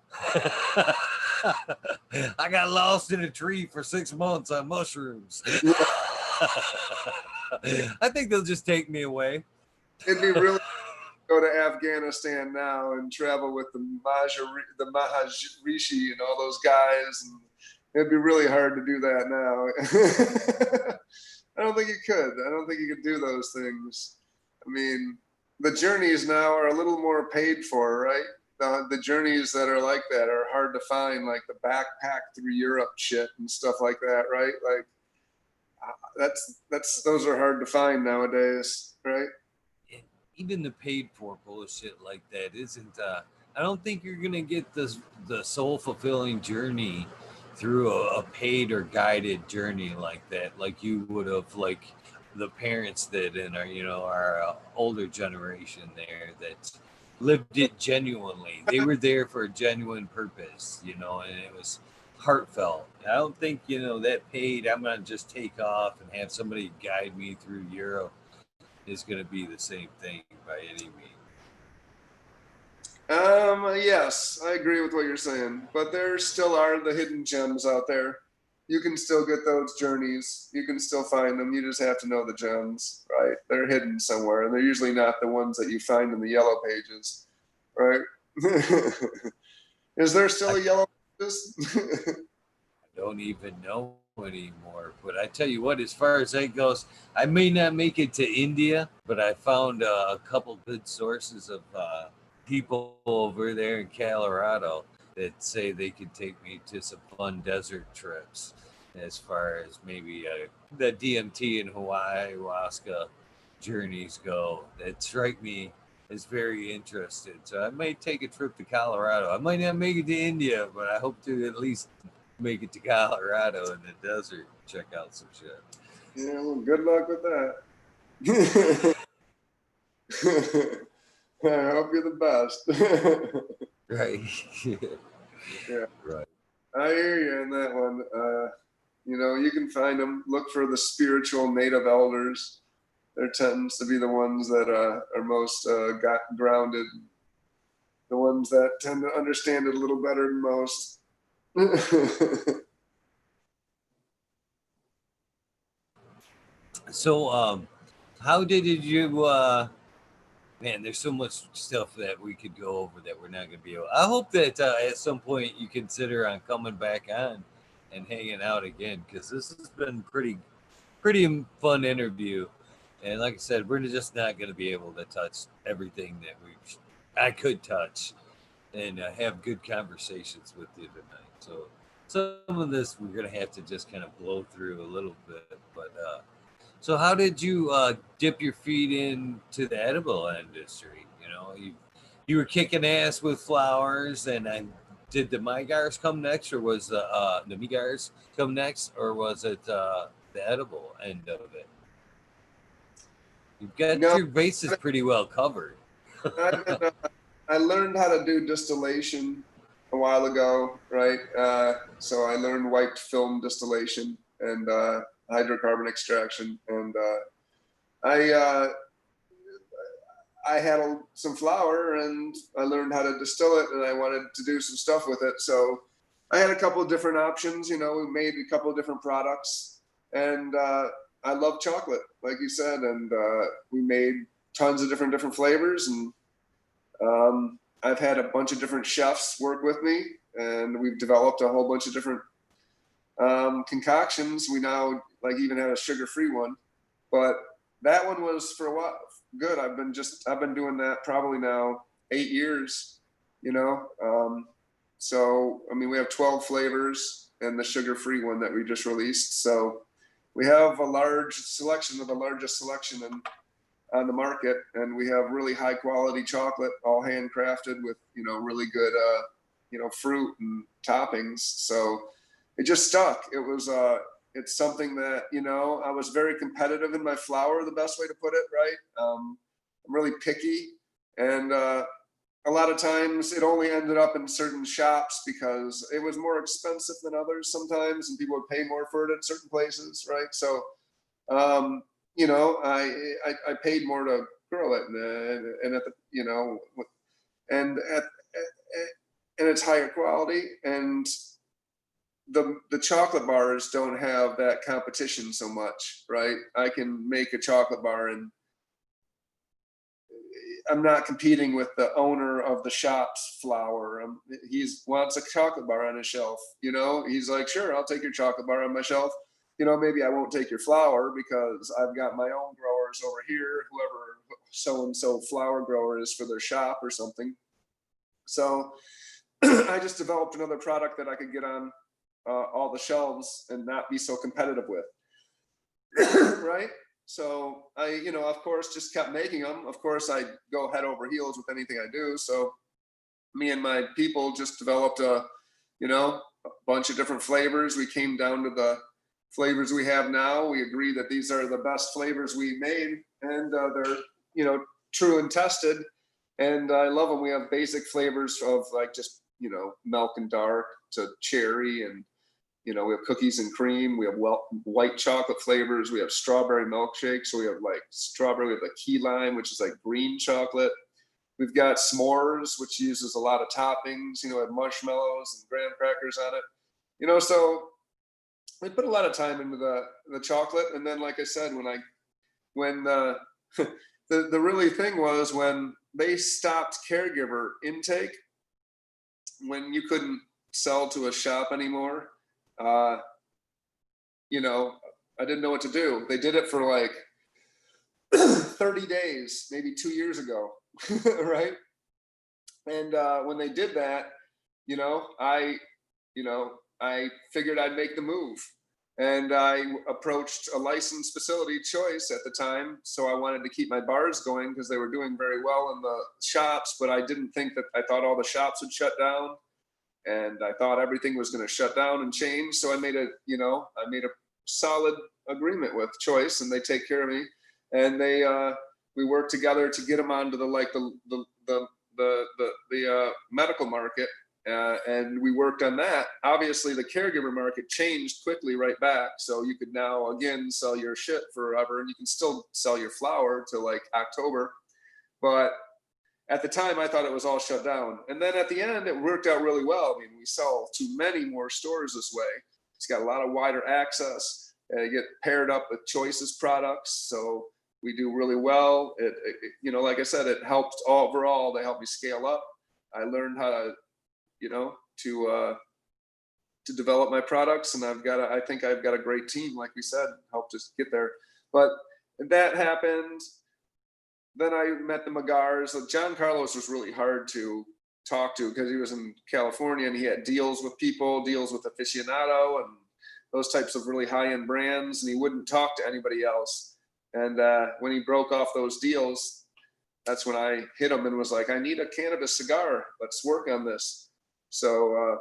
I got lost in a tree for 6 months on mushrooms. Yeah. I think they'll just take me away. It'd be really go to Afghanistan now and travel with the Maharishi and all those guys, and it'd be really hard to do that now. I don't think you could. I don't think you could do those things. I mean, the journeys now are a little more paid for, right? The journeys that are like that are hard to find, like the backpack through Europe shit and stuff like that, right? Like those are hard to find nowadays, right? Even the paid for bullshit like that isn't. I don't think you're gonna get the soul fulfilling journey through a paid or guided journey like that, like you would have, like the parents did in our older generation there that lived it genuinely. They were there for a genuine purpose, and it was heartfelt. I don't think that paid. I'm gonna just take off and have somebody guide me through Europe is going to be the same thing by any means. Yes, I agree with what you're saying, but there still are the hidden gems out there. You can still get those journeys. You can still find them. You just have to know the gems, right? They're hidden somewhere, and they're usually not the ones that you find in the yellow pages, right? Is there still a yellow pages? I don't even know anymore. But I tell you what, as far as that goes, I may not make it to India, but I found a couple good sources of people over there in Colorado that say they could take me to some fun desert trips. As far as maybe the DMT and Hawaii ayahuasca journeys go, that strike me as very interested. So I might take a trip to Colorado. I might not make it to India, but I hope to at least make it to Colorado in the desert, check out some shit. Yeah, well, good luck with that. I hope you're the best. Right. Yeah. Right. I hear you in that one. You can find them. Look for the spiritual native elders. There tends to be the ones that are most grounded, the ones that tend to understand it a little better than most. So, how did you? Man, there's so much stuff that we could go over that we're not going to be able. I hope that at some point you consider on coming back on and hanging out again, because this has been pretty fun interview. And like I said, we're just not going to be able to touch everything that I could touch and have good conversations with you tonight. So some of this we're going to have to just kind of blow through a little bit. But so how did you dip your feet into the edible industry? You were kicking ass with flowers, and did the mygars come next, or was the migars come next, or was it the edible end of it? You've got No, your bases pretty well covered. I learned how to do distillation a while ago, right? So I learned wiped film distillation and hydrocarbon extraction, and I had some flour, and I learned how to distill it, and I wanted to do some stuff with it. So I had a couple of different options. You know, we made a couple of different products, and I love chocolate, like you said, and we made tons of different flavors, and I've had a bunch of different chefs work with me, and we've developed a whole bunch of different concoctions. We now even have a sugar-free one, but that one was for a while good. I've been doing that probably now 8 years, you know. So I mean, we have 12 flavors and the sugar-free one that we just released. So we have a large selection, of the largest selection on the market, and we have really high quality chocolate, all handcrafted with, you know, really good fruit and toppings. So it just stuck. It's something that, you know, I was very competitive in my flour, the best way to put it, right? I'm really picky, and a lot of times it only ended up in certain shops because it was more expensive than others sometimes, and people would pay more for it at certain places, right? So, you know, I paid more to grow it, and at the, you know, and and it's higher quality, and the chocolate bars don't have that competition so much, right? I can make a chocolate bar, and I'm not competing with the owner of the shop's flour. He wants a chocolate bar on his shelf, you know. He's like, sure, I'll take your chocolate bar on my shelf. You know, maybe I won't take your flour because I've got my own growers over here, whoever so-and-so flour grower is for their shop or something. So I just developed another product that I could get on all the shelves and not be so competitive with. Right? So I, you know, of course, just kept making them. Of course, I go head over heels with anything I do. So me and my people just developed a bunch of different flavors. We came down to the flavors we have now. We agree that these are the best flavors we made, and they're, you know, true and tested. And I love them. We have basic flavors of just, you know, milk and dark to cherry, and, you know, we have cookies and cream. We have white chocolate flavors. We have strawberry milkshake. So we have strawberry, we have key lime, which is green chocolate. We've got s'mores, which uses a lot of toppings. You know, we have marshmallows and graham crackers on it. You know, so we put a lot of time into the chocolate. And then, like I said, when the really thing was when they stopped caregiver intake, when you couldn't sell to a shop anymore, you know, I didn't know what to do. They did it for 30 days, maybe 2 years ago, right? And when they did that, you know, I figured I'd make the move. And I approached a licensed facility, Choice, at the time. So I wanted to keep my bars going because they were doing very well in the shops, but I thought all the shops would shut down, and I thought everything was going to shut down and change. So I made a solid agreement with Choice, and they take care of me. And we worked together to get them onto the medical market. And we worked on that. Obviously, the caregiver market changed quickly right back. So you could now, again, sell your shit forever, and you can still sell your flour till October. But at the time, I thought it was all shut down. And then at the end, it worked out really well. I mean, we sell to many more stores this way. It's got a lot of wider access. You get paired up with Choice's products. So we do really well. It you know, like I said, it helped overall. They helped me scale up. I learned how to, you know, to develop my products, and I think I've got a great team, like we said, helped us get there. But that happened. Then I met the Magars. John Carlos was really hard to talk to because he was in California, and he had deals with people, deals with Aficionado and those types of really high-end brands, and he wouldn't talk to anybody else. And when he broke off those deals, that's when I hit him and was like, I need a cannabis cigar. Let's work on this. So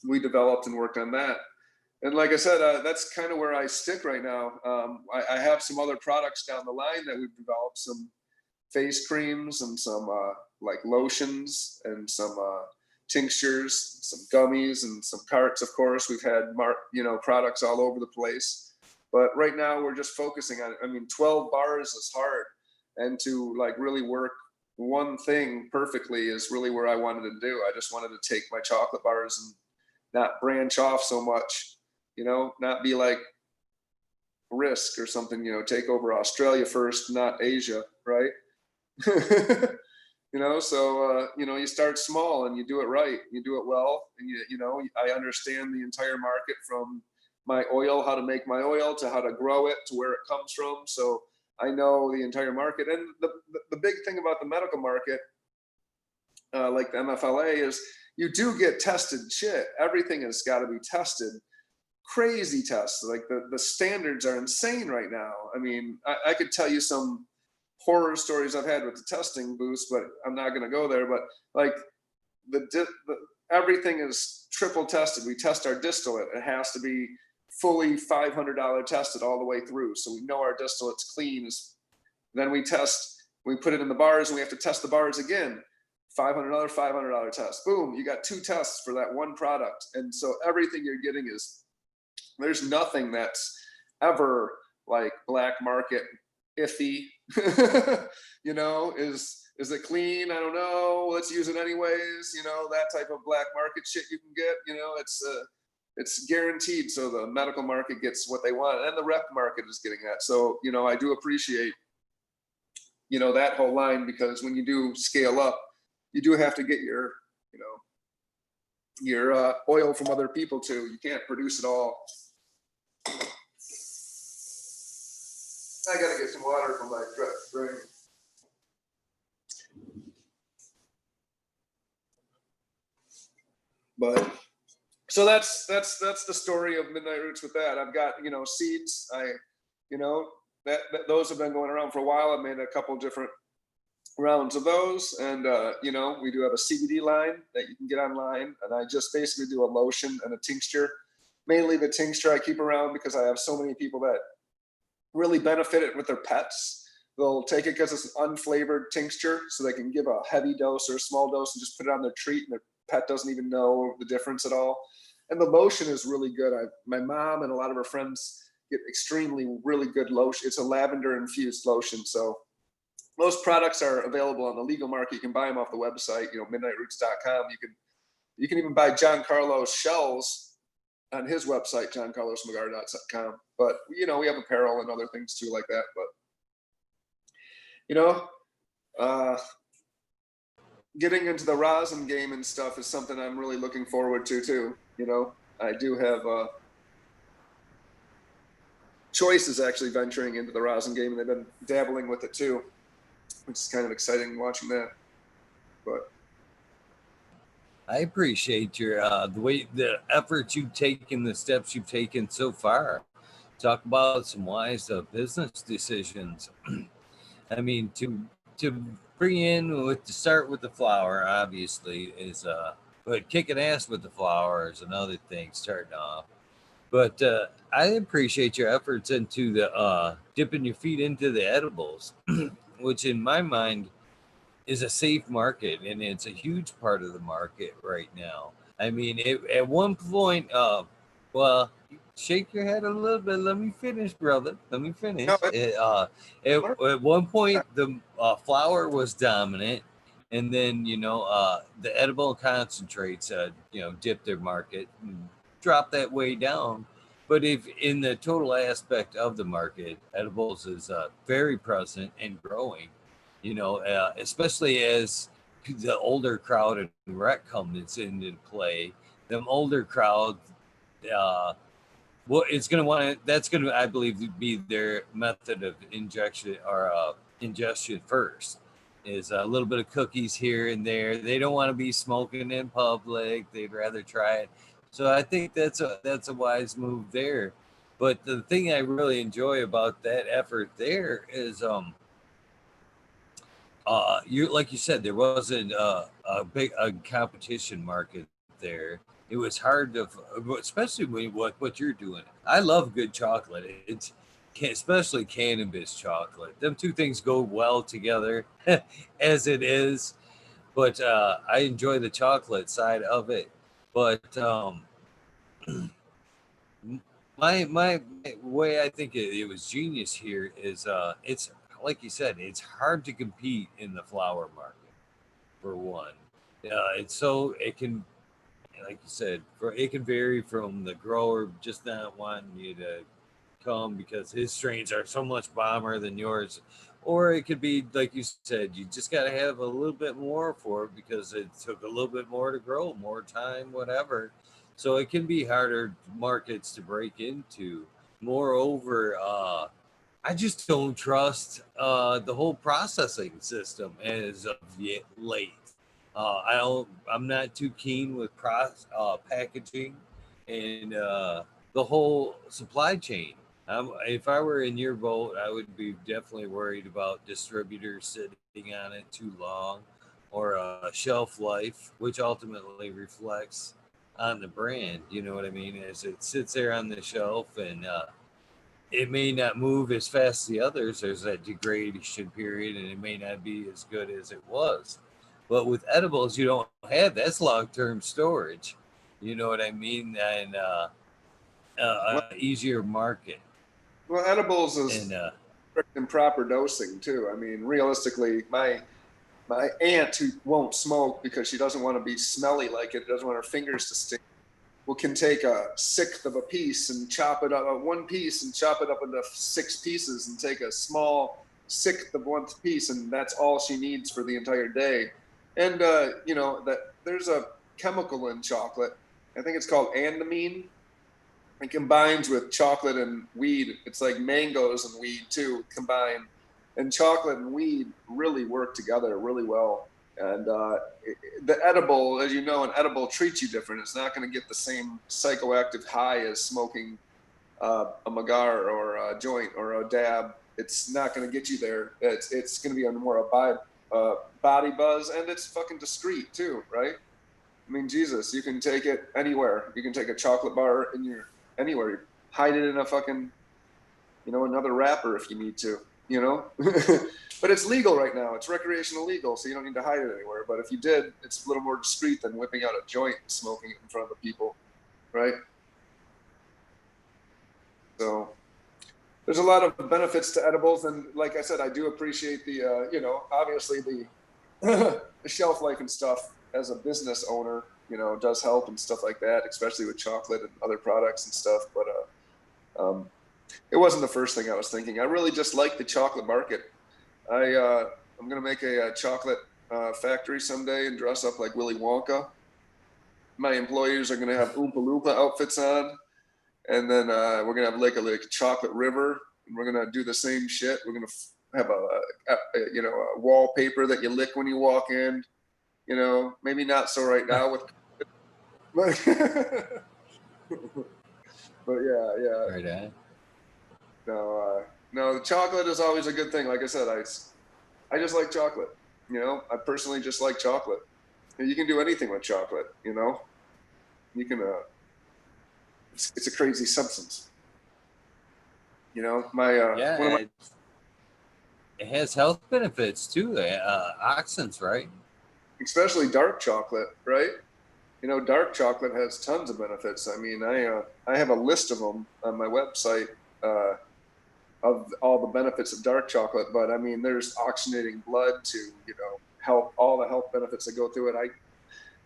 we developed and worked on that. And like I said, that's kind of where I stick right now. I have some other products down the line that we've developed, some face creams and some like lotions and some tinctures, some gummies and some carts. Of course, we've had products all over the place. But right now we're just focusing on, I mean, 12 bars is hard. And to like really work one thing perfectly is really where I wanted to do. I just wanted to take my chocolate bars and not branch off so much, not be like Risk or something, take over Australia first, not Asia, right? So you start small and you do it right, you do it well, and I understand the entire market, from my oil, how to make my oil, to how to grow it, to where it comes from. So I know the entire market. And the big thing about the medical market, like the MFLA, is you do get tested shit. Everything has got to be tested. Crazy tests. Like the standards are insane right now. I mean, I could tell you some horror stories I've had with the testing booths, but I'm not going to go there. But like everything is triple tested. We test our distillate. It has to be fully $500 tested all the way through. So we know our distillate's clean. Then we put it in the bars, and we have to test the bars again. $500 test. Boom, you got 2 tests for that one product. And so everything you're getting there's nothing that's ever like black market iffy. Is it clean? I don't know. Let's use it anyways. That type of black market shit you can get. It's guaranteed. So the medical market gets what they want, and the rep market is getting that. So I do appreciate that whole line, because when you do scale up, you do have to get your oil from other people too. You can't produce it all. I gotta get some water from my drink. But so that's the story of Midnight Roots with that. I've got seeds. Those have been going around for a while. I've made a couple different rounds of those, and we do have a CBD line that you can get online, and I just basically do a lotion and a tincture. Mainly the tincture I keep around because I have so many people that really benefit it with their pets. They'll take it because it's an unflavored tincture, so they can give a heavy dose or a small dose and just put it on their treat, and their pet doesn't even know the difference at all. And the lotion is really good. My mom and a lot of her friends get really good lotion. It's a lavender infused lotion. So most products are available on the legal market. You can buy them off the website, midnightroots.com. You can even buy John Carlos shells on his website, johncarlosmagar.com. But we have apparel and other things too like that. But getting into the rosin game and stuff is something I'm really looking forward to too. I do have Choice is actually venturing into the rosin game, and they've been dabbling with it too, which is kind of exciting watching that. But I appreciate your the efforts you've taken, the steps you've taken so far. Talk about some wise business decisions. I mean, to bring in to start with the flour, obviously, is but kicking ass with the flour is another thing starting off. But I appreciate your efforts into the dipping your feet into the edibles, which in my mind is a safe market, and it's a huge part of the market right now. I mean, at one point, well, shake your head a little bit. Let me finish, brother. Let me finish. No, At one point, the flour was dominant, and then the edible concentrates, dipped their market and dropped that way down. But if in the total aspect of the market, edibles is very present and growing. Especially as the older crowd and rec comes into play, them older crowd, it's going to that's going to, I believe, be their method of injection or ingestion first. Is a little bit of cookies here and there. They don't want to be smoking in public. They'd rather try it. So I think that's a wise move there. But the thing I really enjoy about that effort there is you like you said, there wasn't a big competition market there. it was hard to, especially when what you're doing. I love good chocolate. It's especially cannabis chocolate. Them two things go well together, as it is. But I enjoy the chocolate side of it. But my way I think it was genius here is it's like you said, it's hard to compete in the flower market for one. It's so it can, like you said, it can vary from the grower just not wanting you to come because his strains are so much bomber than yours, or it could be like you said, you just got to have a little bit more for it because it took a little bit more to grow, more time, whatever. So it can be harder markets to break into. Moreover, I just don't trust the whole processing system as of yet late. I'm not too keen with packaging and the whole supply chain. If I were in your boat, I would be definitely worried about distributors sitting on it too long, or shelf life, which ultimately reflects on the brand. You know what I mean? As it sits there on the shelf and it may not move as fast as the others. There's that degradation period, and it may not be as good as it was. But with edibles, you don't have that's long-term storage. You know what I mean? And Well, easier market. well, edibles And is in proper dosing too. I mean, realistically, my aunt who won't smoke because she doesn't want to be smelly like it, doesn't want her fingers to stink, well, can take a sixth of a piece and chop it up, one piece and chop it up into 6 pieces and take a small sixth of one piece, and that's all she needs for the entire day. And that there's a chemical in chocolate. I think it's called andamine. It combines with chocolate and weed. It's like mangoes and weed too combined, and chocolate and weed really work together really well. And the edible, as you know, an edible treats you different. It's not going to get the same psychoactive high as smoking a magar or a joint or a dab. It's not going to get you there. It's going to be on more body buzz, and it's fucking discreet too, right? I mean, Jesus, you can take it anywhere. You can take a chocolate bar in your anywhere, hide it in a fucking, another wrapper if you need to, you know. But it's legal right now. It's recreational legal, so you don't need to hide it anywhere. But if you did, it's a little more discreet than whipping out a joint and smoking it in front of the people, right? So there's a lot of benefits to edibles, and like I said, I do appreciate the, obviously the the shelf life and stuff as a business owner, does help and stuff like that, especially with chocolate and other products and stuff. But it wasn't the first thing I was thinking. I really just like the chocolate market. I'm gonna make a chocolate factory someday and dress up like Willy Wonka. My employees are gonna have Oompa Loompa outfits on, and then we're gonna have like a chocolate river, and we're gonna do the same shit. We're gonna have a wallpaper that you lick when you walk in. Maybe not so right now with, but, but yeah. right on. No, the chocolate is always a good thing. Like I said, I just like chocolate. I personally just like chocolate. And you can do anything with chocolate. You can. It's a crazy substance. My Yeah, one of my it has health benefits too. Oxins, right? especially dark chocolate, right? Dark chocolate has tons of benefits. I mean, I have a list of them on my website of all the benefits of dark chocolate. But I mean, there's oxygenating blood to help all the health benefits that go through it. I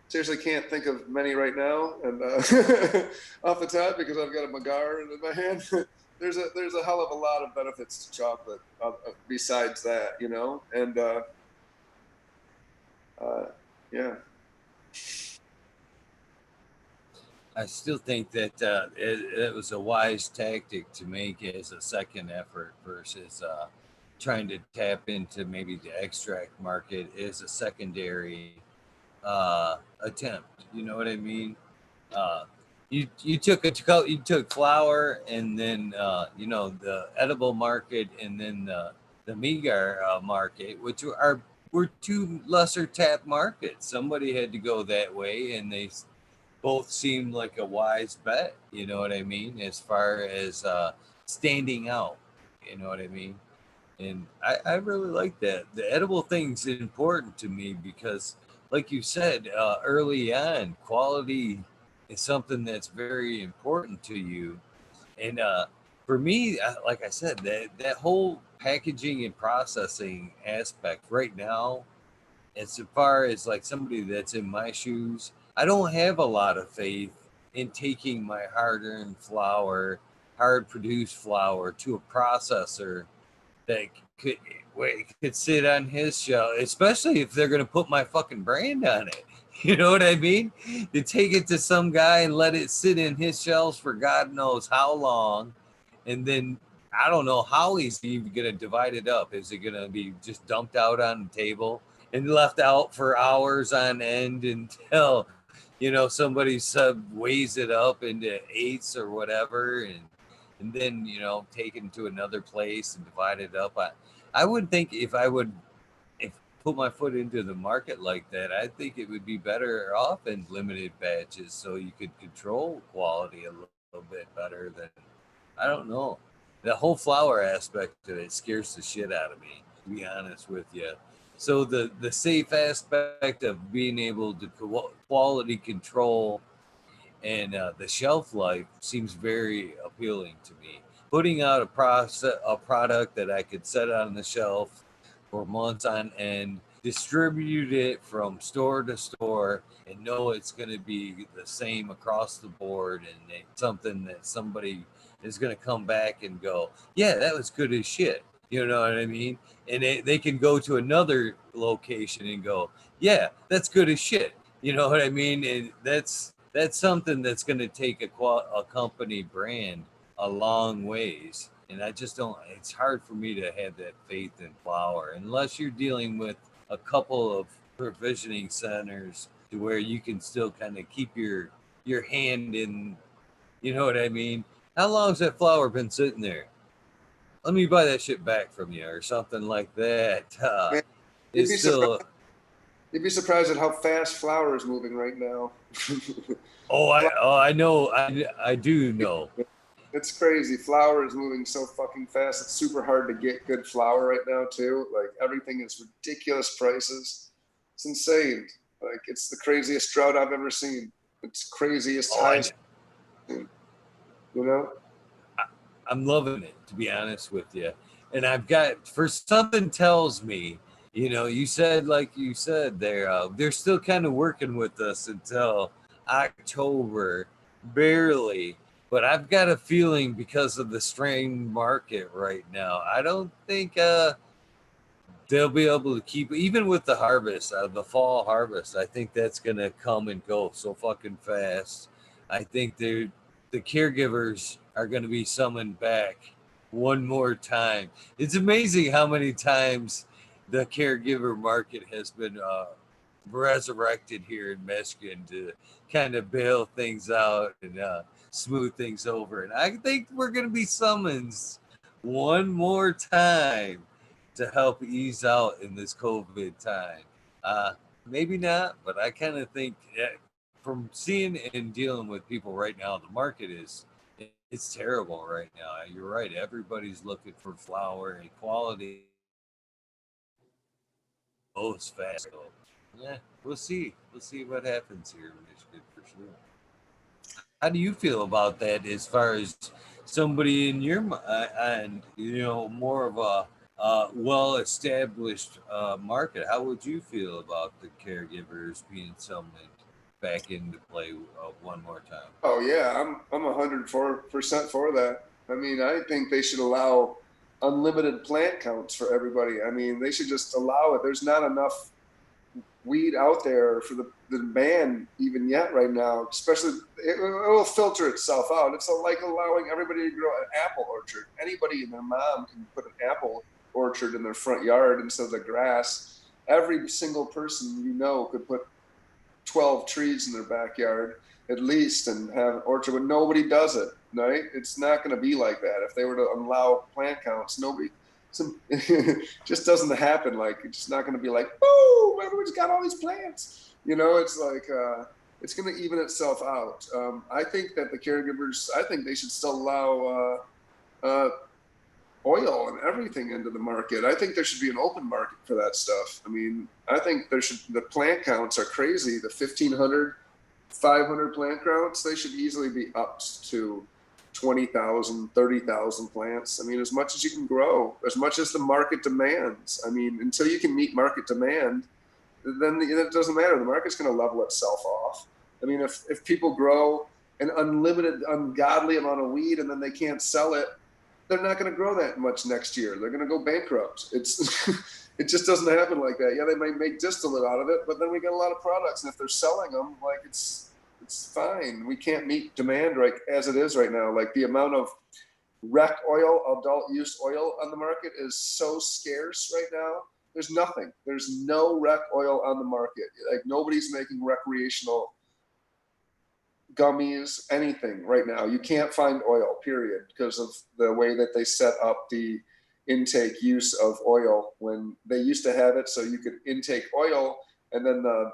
seriously can't think of many right now, and off the top because I've got a magar in my hand. There's a hell of a lot of benefits to chocolate besides that, and yeah. I still think that it was a wise tactic to make as a second effort versus trying to tap into maybe the extract market as a secondary attempt. You know what I mean? Uh, you took flour and then the edible market and then the meagar market, which were two lesser tap markets. Somebody had to go that way, and they both seem like a wise bet. You know what I mean? As far as standing out, you know what I mean? And I really like that. The edible thing's important to me because, like you said early on, quality is something that's very important to you. And for me, like I said, that whole packaging and processing aspect right now, as far as like somebody that's in my shoes, I don't have a lot of faith in taking my hard-earned flour, hard-produced flour to a processor that could could sit on his shelf, especially if they're gonna put my fucking brand on it. You know what I mean? To take it to some guy and let it sit in his shelves for God knows how long, and then I don't know how he's even gonna divide it up. Is it gonna be just dumped out on the table and left out for hours on end until somebody sub weighs it up into eighths or whatever, and then taken to another place and divided up. I would think if put my foot into the market like that, I think it would be better off in limited batches so you could control quality a little bit better than, I don't know. The whole flower aspect of it scares the shit out of me, to be honest with you. So the safe aspect of being able to quality control and the shelf life seems very appealing to me. Putting out a product that I could set on the shelf for months on end, distribute it from store to store, and know it's going to be the same across the board, and it's something that somebody is going to come back and go, yeah, that was good as shit. You know what I mean? And they can go to another location and go, yeah, that's good as shit. You know what I mean? And that's something that's going to take a company brand a long ways. And I just don't. It's hard for me to have that faith in flour unless you're dealing with a couple of provisioning centers to where you can still kind of keep your hand in. You know what I mean? How long's that flour been sitting there? Let me buy that shit back from you or something like that. Man, you'd It's be surprised. still. You'd be surprised at how fast flour is moving right now. I know. I do know. It's crazy. Flour is moving so fucking fast. It's super hard to get good flour right now too. Like everything is ridiculous prices. It's insane. Like it's the craziest drought I've ever seen. It's craziest Oh, highest. You know? I'm loving it, to be honest with you. And I've got, for something tells me, you said, like you said, they're still kind of working with us until October, barely. But I've got a feeling because of the strained market right now, I don't think they'll be able to keep, even with the harvest, the fall harvest. I think that's gonna come and go so fucking fast. I think the caregivers are gonna be summoned back one more time. It's amazing how many times the caregiver market has been resurrected here in Michigan to kind of bail things out and smooth things over. And I think we're gonna be summoned one more time to help ease out in this COVID time. Uh, Maybe not, but I kind of think from seeing and dealing with people right now, the market it's terrible right now. You're right. Everybody's looking for flour and quality goes fast. So, yeah, we'll see. We'll see what happens here in Michigan for sure. How do you feel about that as far as somebody in your and more of a well-established market? How would you feel about the caregivers being summoned back into play one more time? Oh yeah, I'm 104% for that. I mean, I think they should allow unlimited plant counts for everybody. I mean, they should just allow it. There's not enough weed out there for the demand even yet right now. Especially, it will filter itself out. It's like allowing everybody to grow an apple orchard. Anybody and their mom can put an apple orchard in their front yard instead of the grass. Every single person could put 12 trees in their backyard at least and have an orchard, but nobody does it, right? It's not going to be like that. If they were to allow plant counts, just doesn't happen. Like, it's just not going to be like, oh, everyone's got all these plants. It's like, it's going to even itself out. I think that the caregivers, I think they should still allow oil and everything into the market. I think there should be an open market for that stuff. I mean, I think the plant counts are crazy. The 1,500, 500 plant counts, they should easily be upped to 20,000, 30,000 plants. I mean, as much as you can grow, as much as the market demands. I mean, until you can meet market demand, then it doesn't matter. The market's going to level itself off. I mean, if people grow an unlimited, ungodly amount of weed and then they can't sell it, they're not going to grow that much next year. They're going to go bankrupt. It's it just doesn't happen like that. Yeah, they might make distillate out of it, but then we get a lot of products, and if they're selling them, like it's fine. We can't meet demand right as it is right now. Like the amount of rec oil, adult use oil on the market is so scarce right now. There's nothing. There's no rec oil on the market. Like nobody's making recreational gummies, anything right now. You can't find oil, period, because of the way that they set up the intake use of oil. When they used to have it so you could intake oil, and then the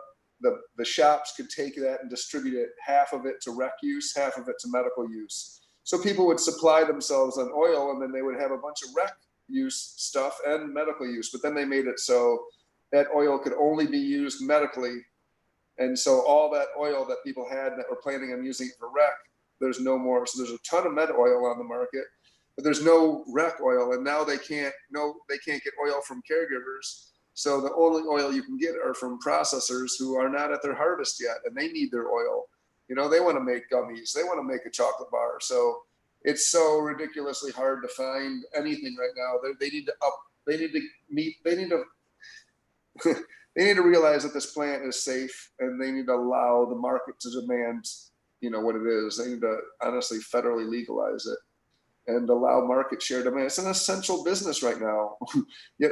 shops could take that and distribute it, half of it to rec use, half of it to medical use. So people would supply themselves on oil, and then they would have a bunch of rec use stuff and medical use. But then they made it so that oil could only be used medically. And so all that oil that people had that were planning on using it for rec, there's no more. So there's a ton of med oil on the market, but there's no rec oil. And now they can't get oil from caregivers. So the only oil you can get are from processors who are not at their harvest yet, and they need their oil. You know, they want to make gummies, they want to make a chocolate bar. So it's so ridiculously hard to find anything right now. They need to realize that this plant is safe, and they need to allow the market to demand, you know, what it is. They need to honestly federally legalize it and allow market share demand. It's an essential business right now. yet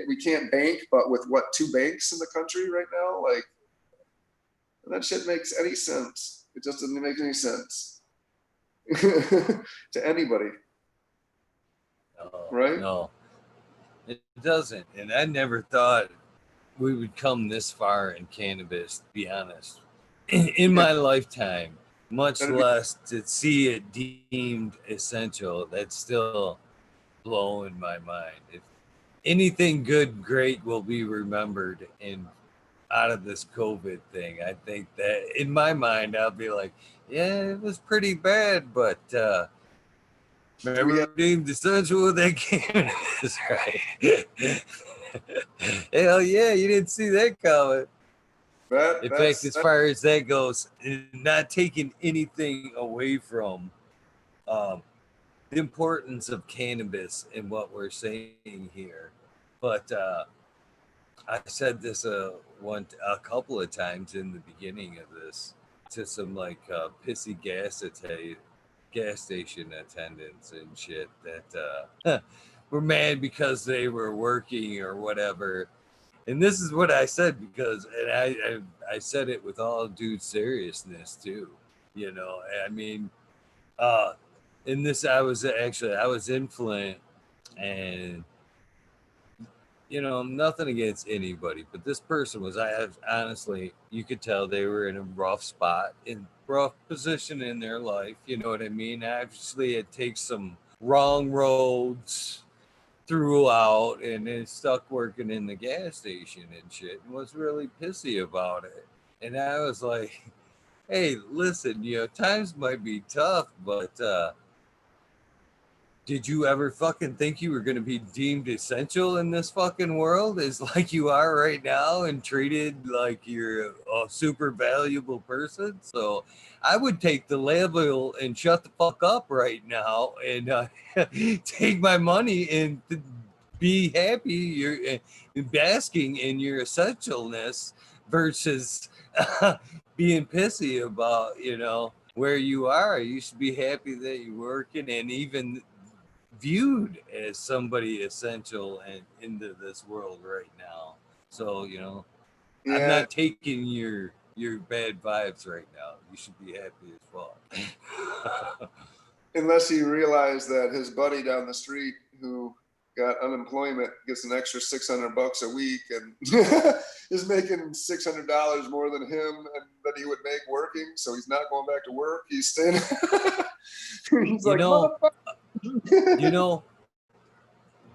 we can't bank, but with what, 2 banks in the country right now? Like, that shit makes any sense. It just doesn't make any sense to anybody. Right? No, it doesn't. And I never thought we would come this far in cannabis, to be honest, in my lifetime, much less to see it deemed essential. That's still blowing my mind. If anything good, great will be remembered in out of this COVID thing, I think that in my mind, I'll be like, yeah, it was pretty bad, but remember deemed essential with that cannabis, right? Hell yeah, you didn't see that coming. In fact, as far as that goes, not taking anything away from the importance of cannabis and what we're saying here, but I said this a couple of times in the beginning of this to some like pissy gas station attendants and shit that were mad because they were working or whatever. And this is what I said, because, and I said it with all due seriousness too, you know. I mean, in this, I was in Flint, and you know, nothing against anybody, but this person was, honestly, you could tell they were in a rough spot, in rough position in their life. You know what I mean? Obviously, it takes some wrong roads throughout, and then stuck working in the gas station and shit, and was really pissy about it. And I was like, hey, listen, you know, times might be tough, but did you ever fucking think you were going to be deemed essential in this fucking world as like you are right now, and treated like you're a super valuable person? So I would take the label and shut the fuck up right now, and take my money and be happy you're basking in your essentialness versus being pissy about, you know, where you are. You should be happy that you're working and even viewed as somebody essential and into this world right now. So, you know, yeah. I'm not taking your bad vibes right now. You should be happy as well. Unless he realized that his buddy down the street who got unemployment gets an extra $600 a week, and is making $600 more than him and that he would make working. So he's not going back to work. He's staying. He's You like, know, motherfucker. you know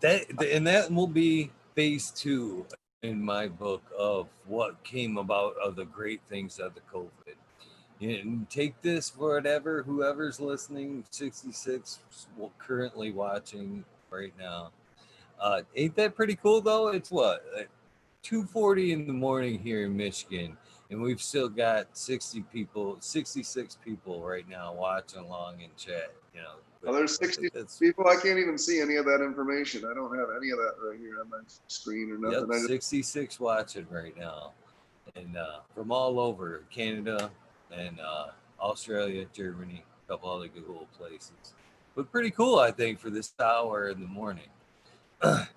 that will be phase 2 in my book of what came about of the great things of the COVID. And take this for whatever, whoever's listening, 66 currently watching right now. Ain't that pretty cool though? It's what, 2:40 in the morning here in Michigan, and we've still got 66 people right now watching along in chat. You know, Well, there's 60 people. I can't even see any of that information. I don't have any of that right here on my screen or nothing. Yep, 66 watching right now, and from all over Canada and Australia, Germany, a couple other good little places. But pretty cool, I think, for this hour in the morning. God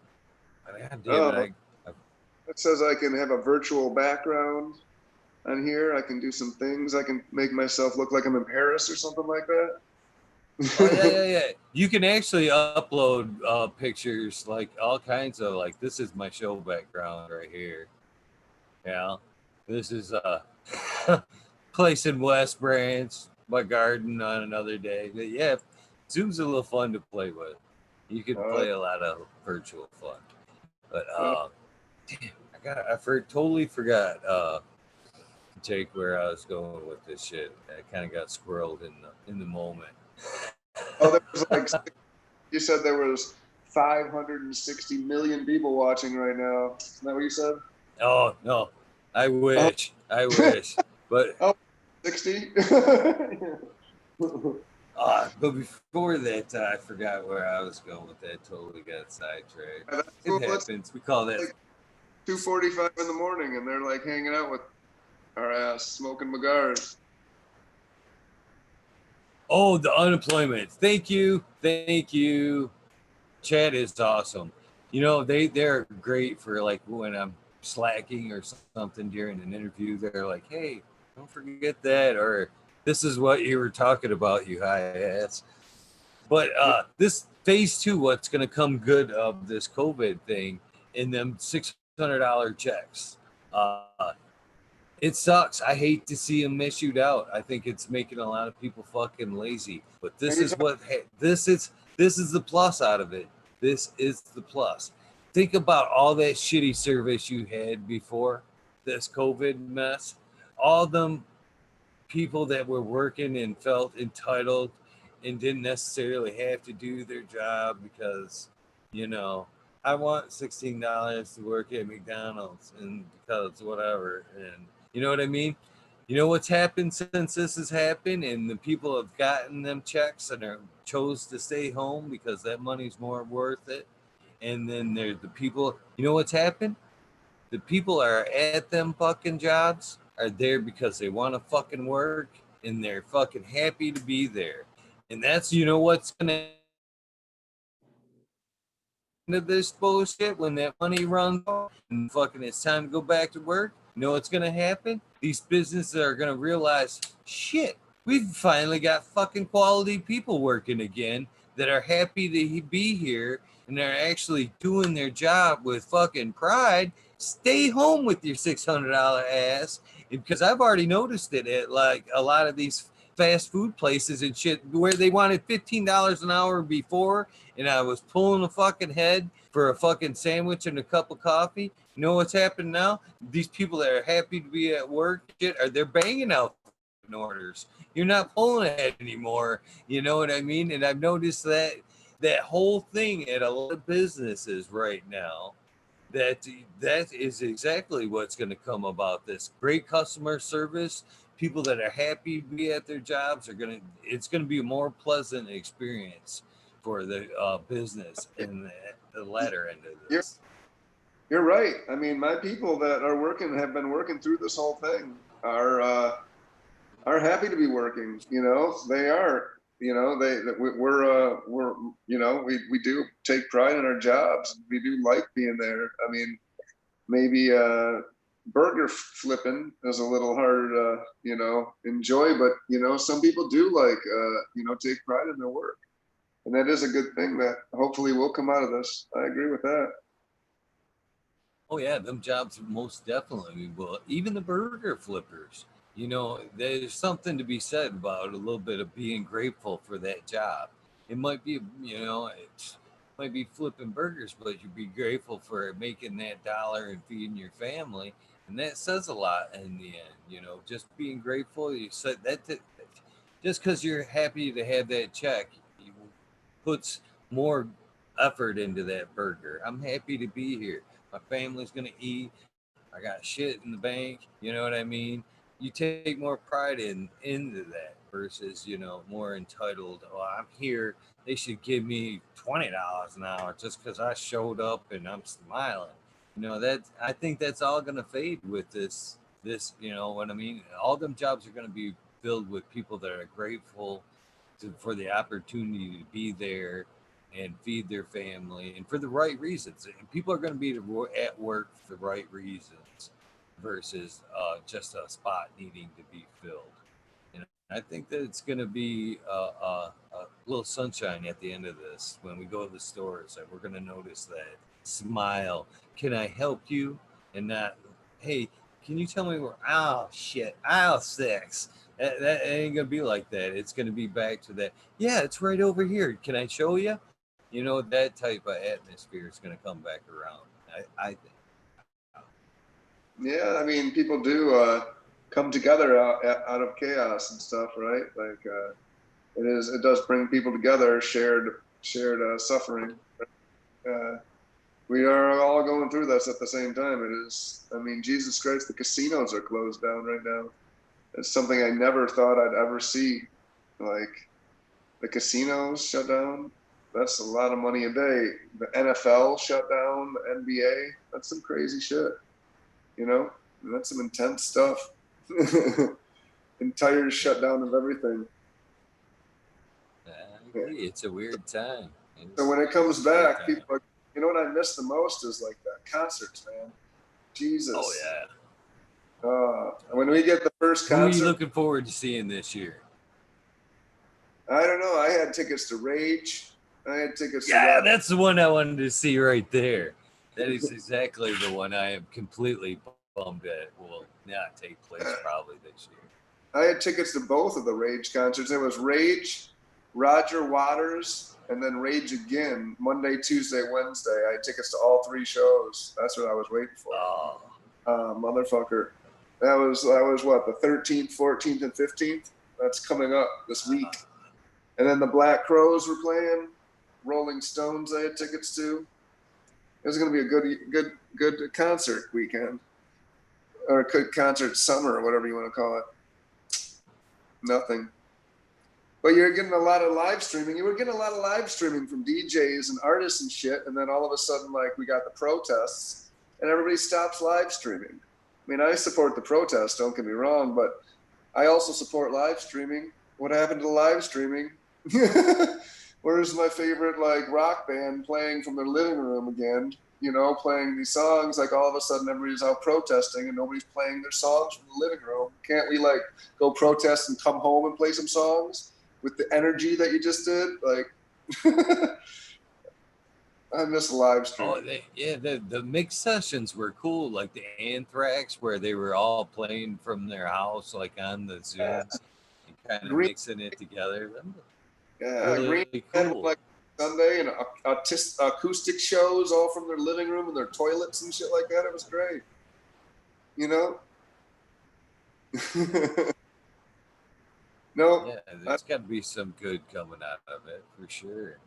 damn it, it says I can have a virtual background on here. I can do some things. I can make myself look like I'm in Paris or something like that. Oh yeah. You can actually upload pictures, like all kinds of, like, this is my show background right here. Yeah, this is place in West Branch, my garden on another day. But yeah, Zoom's a little fun to play with. You can play a lot of virtual fun. But damn, totally forgot Jake, where I was going with this shit. I kind of got squirreled in the moment. Oh, there was like, you said there was 560 million people watching right now. Isn't that what you said? Oh no, I wish. But 60. but before that, I forgot where I was going with that. Totally got sidetracked. It happens. We call that like 2:45 in the morning, and they're like hanging out with our ass, smoking cigars. Oh, the unemployment. Thank you. Chat is awesome. You know, they're great for, like, when I'm slacking or something during an interview. They're like, hey, don't forget that, or this is what you were talking about, you high ass. But this phase 2, what's going to come good of this COVID thing, in them $600 checks. It sucks. I hate to see them issued out. I think it's making a lot of people fucking lazy. But this is the plus out of it. This is the plus. Think about all that shitty service you had before this COVID mess. All them people that were working and felt entitled and didn't necessarily have to do their job because, you know, I want $16 to work at McDonald's and because whatever. And you know what I mean? You know what's happened since this has happened, and the people have gotten them checks and chose to stay home because that money's more worth it. And then there's the people, you know what's happened? The people are at them fucking jobs are there because they want to fucking work and they're fucking happy to be there. And that's, you know, what's gonna into this bullshit when that money runs out and fucking it's time to go back to work. You know what's gonna happen? These businesses are gonna realize, shit, we've finally got fucking quality people working again that are happy to be here and they're actually doing their job with fucking pride. Stay home with your $600 ass, because I've already noticed it at, like, a lot of these fast food places and shit where they wanted $15 an hour before, and I was pulling a fucking head for a fucking sandwich and a cup of coffee. You know what's happened now? These people that are happy to be at work, shit, they're banging out orders. You're not pulling ahead anymore. You know what I mean? And I've noticed that whole thing at a lot of businesses right now. That is exactly what's going to come about this great customer service. People that are happy to be at their jobs it's going to be a more pleasant experience for the business in the latter end of this. You're right. I mean, my people that are working, have been working through this whole thing, are happy to be working. You know, they are. You know, we're you know, we do take pride in our jobs. We do like being there. I mean, maybe burger flipping is a little harder to, you know, enjoy, but you know, some people do like you know, take pride in their work, and that is a good thing that hopefully will come out of this. I agree with that. Oh yeah, them jobs most definitely will. Even the burger flippers. You know, there's something to be said about a little bit of being grateful for that job. It might be, you know, it might be flipping burgers, but you'd be grateful for making that dollar and feeding your family, and that says a lot in the end. You know, just being grateful. You said that just because you're happy to have that check, you puts more effort into that burger. I'm happy to be here. My family's gonna eat. I got shit in the bank. You know what I mean? You take more pride into that versus, you know, more entitled. Oh, I'm here. They should give me $20 an hour just because I showed up and I'm smiling. You know, that I think that's all gonna fade with this, you know what I mean? All them jobs are gonna be filled with people that are grateful for the opportunity to be there and feed their family and for the right reasons. And people are going to be at work for the right reasons versus just a spot needing to be filled. And I think that it's going to be a little sunshine at the end of this when we go to the stores. That we're going to notice that smile. Can I help you? And not, hey, can you tell me where? Oh shit, aisle 6. That ain't gonna be like that. It's gonna be back to that. Yeah, it's right over here. Can I show you? You know, that type of atmosphere is gonna come back around. I think. Yeah, I mean, people do come together out of chaos and stuff, right? Like it does bring people together, shared suffering. Uh, we are all going through this at the same time. It is, I mean, Jesus Christ, the casinos are closed down right now. It's something I never thought I'd ever see. Like the casinos shut down. That's a lot of money a day. The NFL shut down. The NBA. That's some crazy shit. You know, and that's some intense stuff. Entire shutdown of everything. I agree. It's a weird time. So when it comes back, people are, you know what I miss the most is like the concerts, man. Jesus. Oh yeah. When we get the first concert. Who are you looking forward to seeing this year? I don't know. I had tickets to Rage. I had tickets to Yeah, that's the one I wanted to see right there. That is exactly the one I am completely bummed at will not take place probably this year. I had tickets to both of the Rage concerts. It was Rage, Roger Waters, and then Rage again, Monday, Tuesday, Wednesday. I had tickets to all 3 shows. That's what I was waiting for. Oh. Motherfucker. That was what, the 13th, 14th, and 15th? That's coming up this week. And then the Black Crowes were playing. Rolling Stones I had tickets to. It was going to be a good concert weekend. Or a good concert summer, or whatever you want to call it. Nothing. But you're getting a lot of live streaming. You were getting a lot of live streaming from DJs and artists and shit. And then all of a sudden, like, we got the protests and everybody stops live streaming. I mean, I support the protests, don't get me wrong, but I also support live streaming. What happened to live streaming? Where's my favorite, like, rock band playing from their living room again? You know, playing these songs, like all of a sudden everybody's out protesting and nobody's playing their songs from the living room. Can't we like go protest and come home and play some songs with the energy that you just did? Like, I miss live streaming. Oh, the mixed sessions were cool, like the Anthrax, where they were all playing from their house, like on the Zoom, and kind of mixing it together. Yeah, really Green cool. Like Sunday and acoustic shows all from their living room and their toilets and shit like that. It was great. You know? No. Yeah, there's got to be some good coming out of it for sure.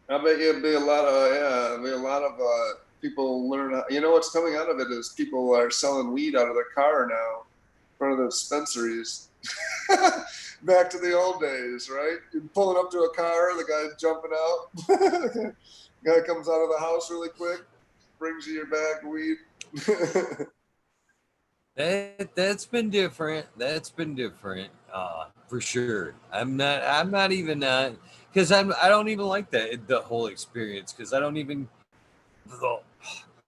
I bet you it'd be a lot of people learn. You know what's coming out of it is people are selling weed out of their car now in front of the dispensaries. Back to the old days, right? You're pulling up to a car, the guy's jumping out. Guy comes out of the house really quick, brings you your bag of weed. That's been different. That's been different, for sure. I'm not even because I don't even like the whole experience because I don't even. Oh,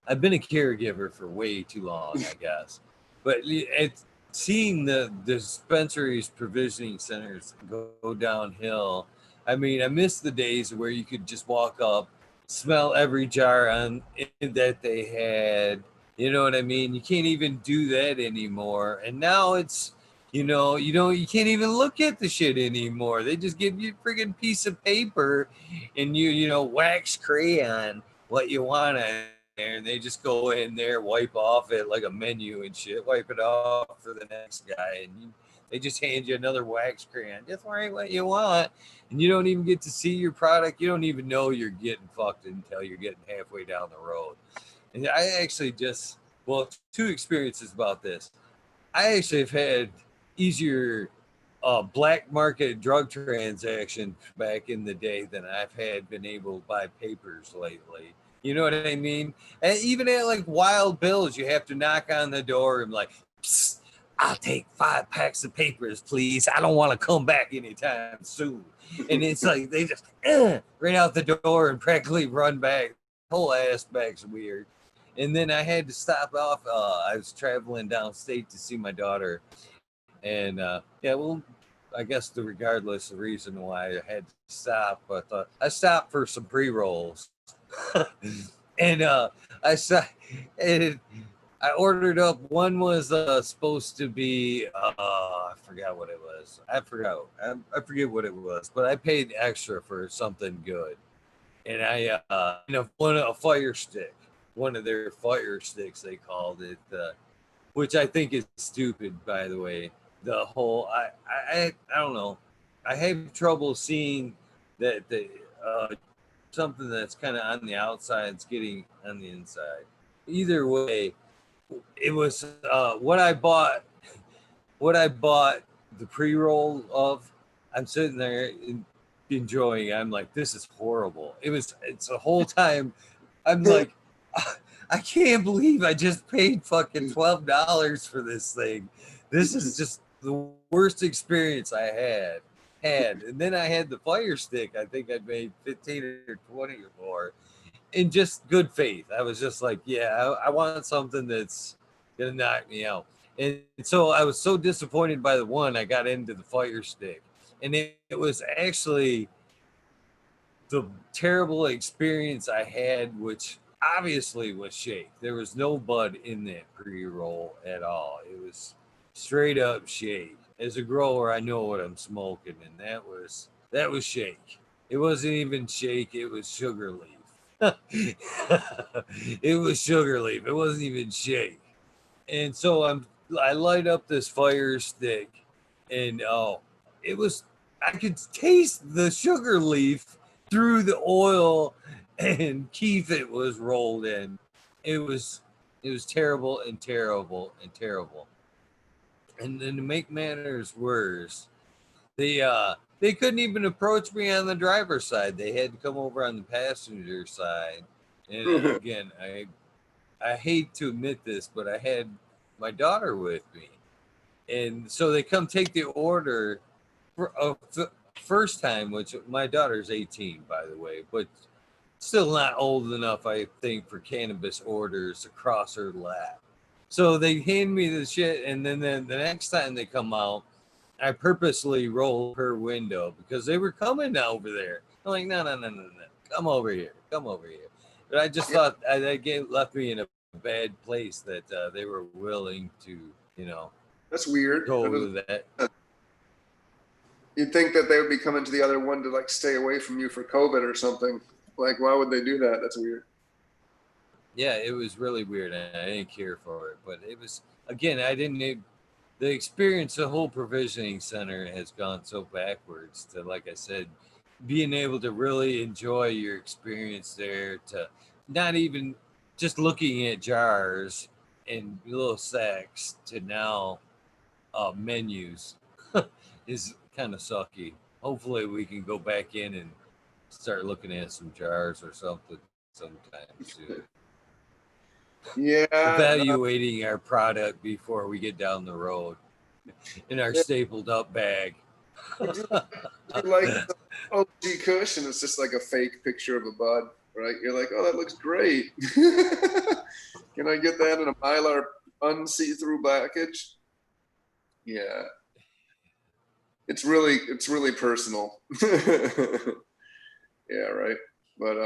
I've been a caregiver for way too long, I guess. But it's seeing the dispensaries, provisioning centers go downhill. I mean, I miss the days where you could just walk up, smell every jar that they had, You know what I mean? You can't even do that anymore. And now it's, you can't even look at the shit anymore. They just give you a friggin' piece of paper and wax crayon what you want on there. And they just go in there, wipe off it like a menu and shit, wipe it off for the next guy. And they just hand you another wax crayon. Just write what you want. And you don't even get to see your product. You don't even know you're getting fucked until you're getting halfway down the road. And I actually two experiences about this. I actually have had easier black market drug transactions back in the day than I've had been able to buy papers lately. You know what I mean? And even at like Wild Bill's, you have to knock on the door and like, psst, I'll take 5 packs of papers, please. I don't want to come back anytime soon. And it's like they just right out the door and practically run back. The whole aspect's weird. And then I had to stop off. I was traveling downstate to see my daughter, and I guess regardless the reason why I had to stop, but I stopped for some pre-rolls, and and I ordered up. One was supposed to be I forgot what it was. I forget what it was, but I paid extra for something good, and a fire stick. One of their fire sticks, they called it, which I think is stupid, by the way. The whole, I don't know. I have trouble seeing that something that's kind of on the outside is getting on the inside. Either way, it was what I bought. What I bought the pre-roll of. I'm sitting there enjoying. I'm like, this is horrible. It's a whole time. I'm like, I can't believe I just paid fucking $12 for this thing. This is just the worst experience I had. And then I had the fire stick. I think I made 15 or 20 or more in just good faith. I was just like, yeah, I want something that's gonna knock me out. And so I was so disappointed by the one. I got into the fire stick, and it was actually the terrible experience I had, which obviously was shake. There was no bud in that pre-roll at all. It was straight up shake. As a grower, I know what I'm smoking, and that was shake. It wasn't even shake, it was sugar leaf. It was sugar leaf. It wasn't even shake. And so I light up this fire stick, and it was I could taste the sugar leaf through the oil, and keef it was rolled in. It was terrible and terrible and terrible. And then to make matters worse, they couldn't even approach me on the driver's side. They had to come over on the passenger side. And again, I hate to admit this, but I had my daughter with me, and so they come take the order for first time, which my daughter's 18, by the way, but still not old enough, I think, for cannabis orders across her lap. So they hand me the shit, and then the next time they come out, I purposely roll her window because they were coming over there. I'm like, no, come over here. But I just thought that left me in a bad place that they were willing to, That's weird. go over that. You'd think that they would be coming to the other one to like stay away from you for COVID or something. Like, why would they do that? That's weird. Yeah, it was really weird, and I didn't care for it. But it was, again, I didn't need the experience. The whole provisioning center has gone so backwards to, like I said, being able to really enjoy your experience there, to not even just looking at jars and little sacks, to now menus is kind of sucky. Hopefully we can go back in and start looking at some jars or something sometime soon. Yeah. Evaluating our product before we get down the road in our stapled up bag. Like the OG Kush, and it's just like a fake picture of a bud, right? You're like, oh, that looks great. Can I get that in a Mylar unsee-through package? Yeah. It's really personal. Yeah, right. But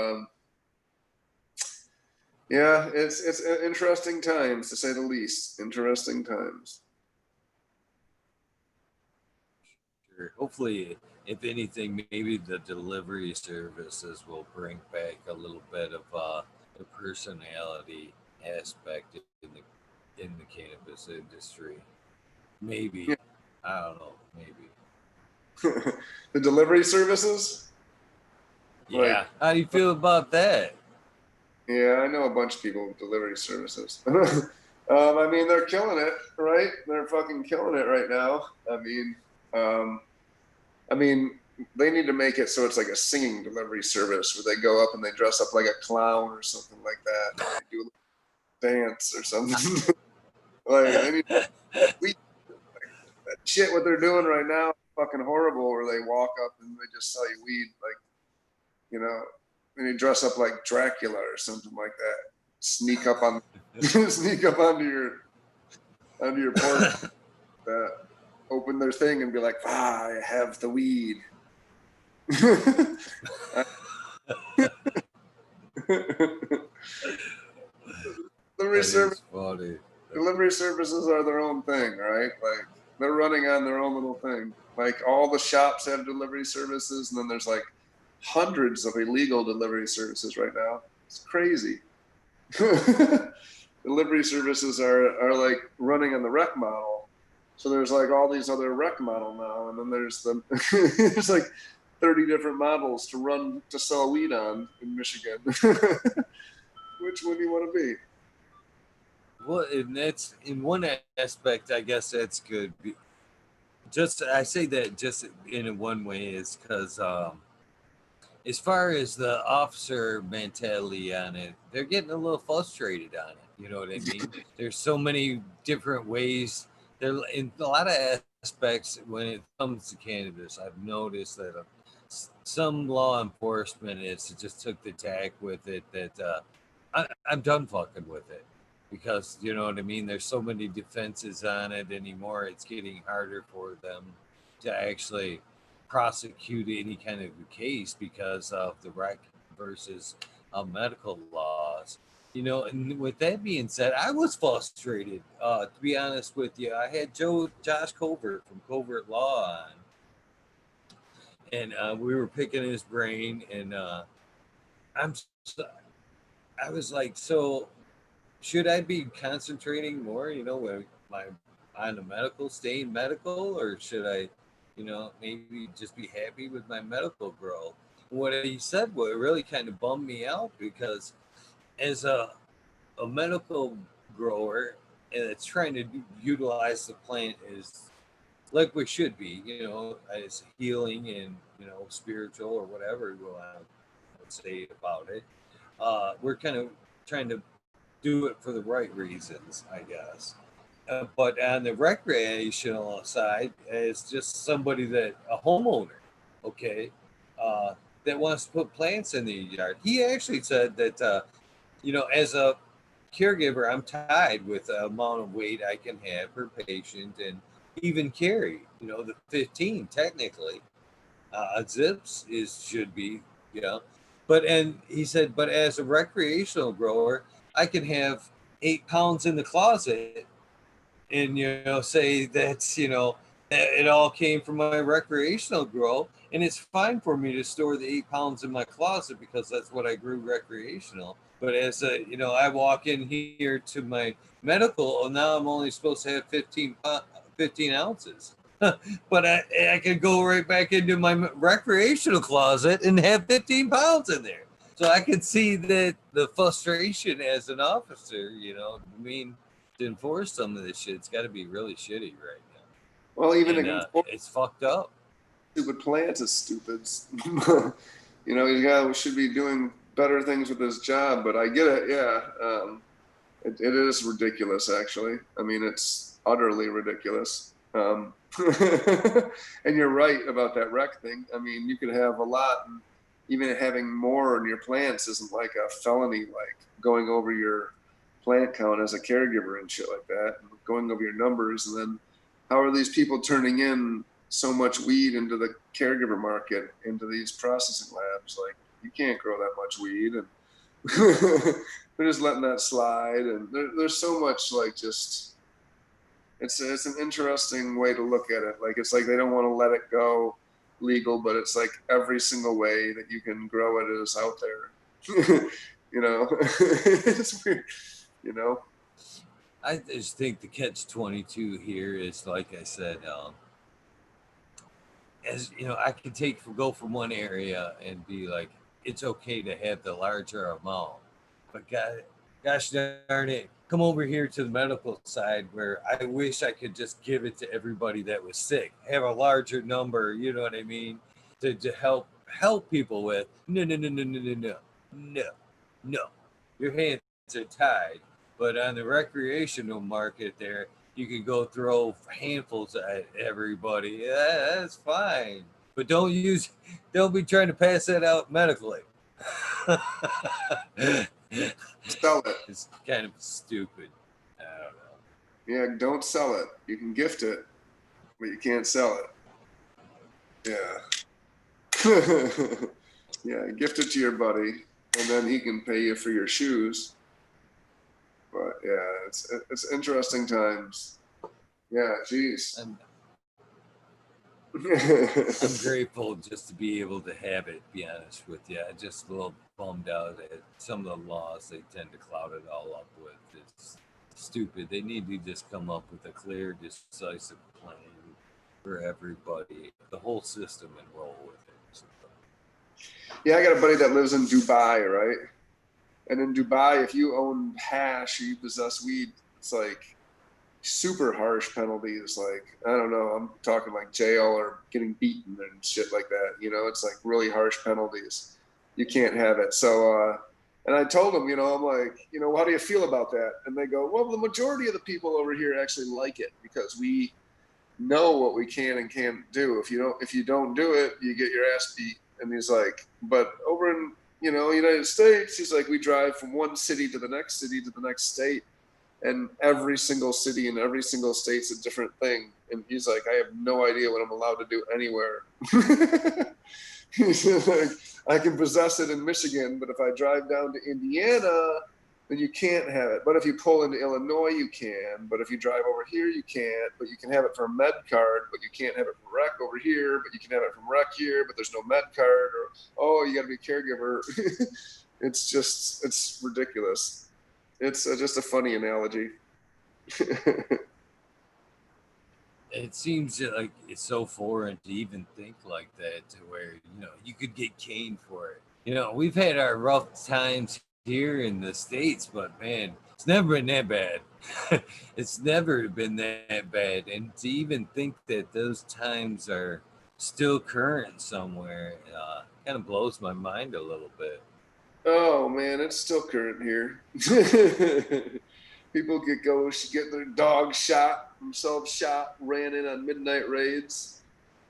Yeah, it's interesting times, to say the least. Interesting times. Sure. Hopefully, if anything, maybe the delivery services will bring back a little bit of the personality aspect in the cannabis industry. Maybe. Yeah. I don't know. Maybe. The delivery services, like, Yeah. How do you feel about that? yeah, I know a bunch of people with delivery services. I mean, they're killing it, right? They're fucking killing it right now. Um, I mean, they need to make it so it's like a singing delivery service where they go up and they dress up like a clown or something like that. And they do a dance or something. Like they need we that shit. What they're doing right now is fucking horrible. Where they walk up and they just sell you weed, like, you know, and you dress up like Dracula or something like that. Sneak up on, sneak up onto your porch, open their thing and be like, "Ah, I have the weed." delivery That service, is funny. delivery services are their own thing, right? Like they're running on their own little thing. Like all the shops have delivery services, and then there's like hundreds of illegal delivery services right now. It's crazy. Delivery services are like running on the rec model. So there's like all these other rec model now, and then there's the there's like 30 different models to run to sell weed on in Michigan. Which one do you want to be? Well, and that's in one aspect, I guess that's good. Just I say that just in one way is because as far as the officer mentality on it, they're getting a little frustrated on it. You know what I mean? There's so many different ways. There in a lot of aspects when it comes to cannabis. I've noticed that some law enforcement is just took the tack with it that I'm done fucking with it because you know what I mean. There's so many defenses on it anymore. It's getting harder for them to actually prosecute any kind of case because of the rec versus medical laws. You know, and with that being said, I was frustrated. To be honest with you, I had Josh Covert from Covert Law on, and we were picking his brain, and I'm, so, I was like, so should I be concentrating more? You know, with my on the medical, staying medical, or should I, you know, maybe just be happy with my medical grow? What he said, what really kind of bummed me out because as a medical grower and it's trying to utilize the plant is like we should be, you know, as healing and you know spiritual or whatever you want to say about it. We're kind of trying to do it for the right reasons, I guess. But on the recreational side, it's just somebody that a homeowner, okay, that wants to put plants in the yard. He actually said that you know, as a caregiver, I'm tied with the amount of weight I can have per patient and even carry. You know, the 15 technically. Zips is should be, you know. But and he said, but as a recreational grower, I can have 8 pounds in the closet and you know say that's you know it all came from my recreational grow and it's fine for me to store the 8 pounds in my closet because that's what I grew recreational. But as a you know I walk in here to my medical and now I'm only supposed to have 15 ounces. But I could go right back into my recreational closet and have 15 pounds in there. So I could see that the frustration as an officer, you know, I mean, to enforce some of this shit, it's got to be really shitty right Well, now. even And against it's fucked up. stupid plants is stupid. You know, he's got should be doing better things with his job, but I get it. Yeah, it is ridiculous. Actually, I mean, it's utterly ridiculous. And you're right about that rec thing. I mean, you could have a lot, and even having more in your plants isn't like a felony, like going over your plant count as a caregiver and shit like that, and going over your numbers, and then how are these people turning in so much weed into the caregiver market, into these processing labs? Like, you can't grow that much weed, and They're just letting that slide, and there's so much like just it's an interesting way to look at it. Like it's like they don't want to let it go legal, but it's like every single way that you can grow it is out there. You know, it's weird. You know, I just think the catch-22 here is, like I said, as you know, I can go from one area and be like, it's okay to have the larger amount, but gosh darn it, come over here to the medical side where I wish I could just give it to everybody that was sick, have a larger number, you know what I mean, to help people with. No, no, no, no, no, no, no, no, no. Your hands are tied. But on the recreational market, there you can go throw handfuls at everybody. Yeah, that's fine. But don't be trying to pass that out medically. sell it. It's kind of stupid. I don't know. Yeah, don't sell it. You can gift it, but you can't sell it. Yeah. Yeah, gift it to your buddy, and then he can pay you for your shoes. But yeah, it's interesting times. Yeah, geez. I'm grateful just to be able to have it, be honest with you. I just a little bummed out at some of the laws they tend to cloud it all up with. It's stupid. They need to just come up with a clear, decisive plan for everybody, the whole system, and roll with it. So, Yeah, I got a buddy that lives in Dubai, right? And in Dubai, if you own hash or you possess weed, it's like super harsh penalties. Like, I don't know, I'm talking like jail or getting beaten and shit like that. You know, it's like really harsh penalties. You can't have it. So, and I told them, you know, I'm like, you know, how do you feel about that? And they go, well, the majority of the people over here actually like it because we know what we can and can't do. If you don't do it, you get your ass beat. And he's like, but over in, you know, United States, he's like, we drive from one city to the next city to the next state, and every single city and every single state's a different thing. And he's like, I have no idea what I'm allowed to do anywhere. He's like, I can possess it in Michigan, but if I drive down to Indiana, then you can't have it. But if you pull into Illinois, you can. But if you drive over here, you can't. But you can have it for a med card, but you can't have it from rec over here. But you can have it from rec here, but there's no med card. Or, oh, you got to be a caregiver. It's ridiculous. It's just a funny analogy. it seems like it's so foreign to even think like that, to where you could get caned for it. We've had our rough times here in the States, but man, it's never been that bad. It's never been that bad. And to even think that those times are still current somewhere kind of blows my mind a little bit. Oh man, it's still current here. People get their dogs shot, themselves shot, ran in on midnight raids.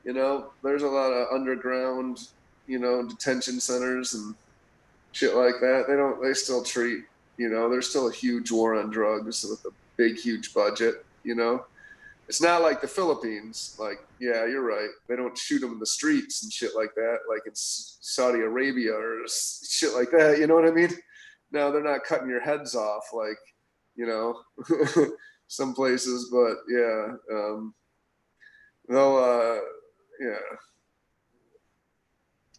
There's a lot of underground, detention centers and shit like that. They still treat, there's still a huge war on drugs with a big, huge budget. It's not like the Philippines. Like, yeah, you're right. They don't shoot them in the streets and shit like that. Like it's Saudi Arabia or shit like that. You know what I mean? No, they're not cutting your heads off like, some places. But yeah, they'll, yeah,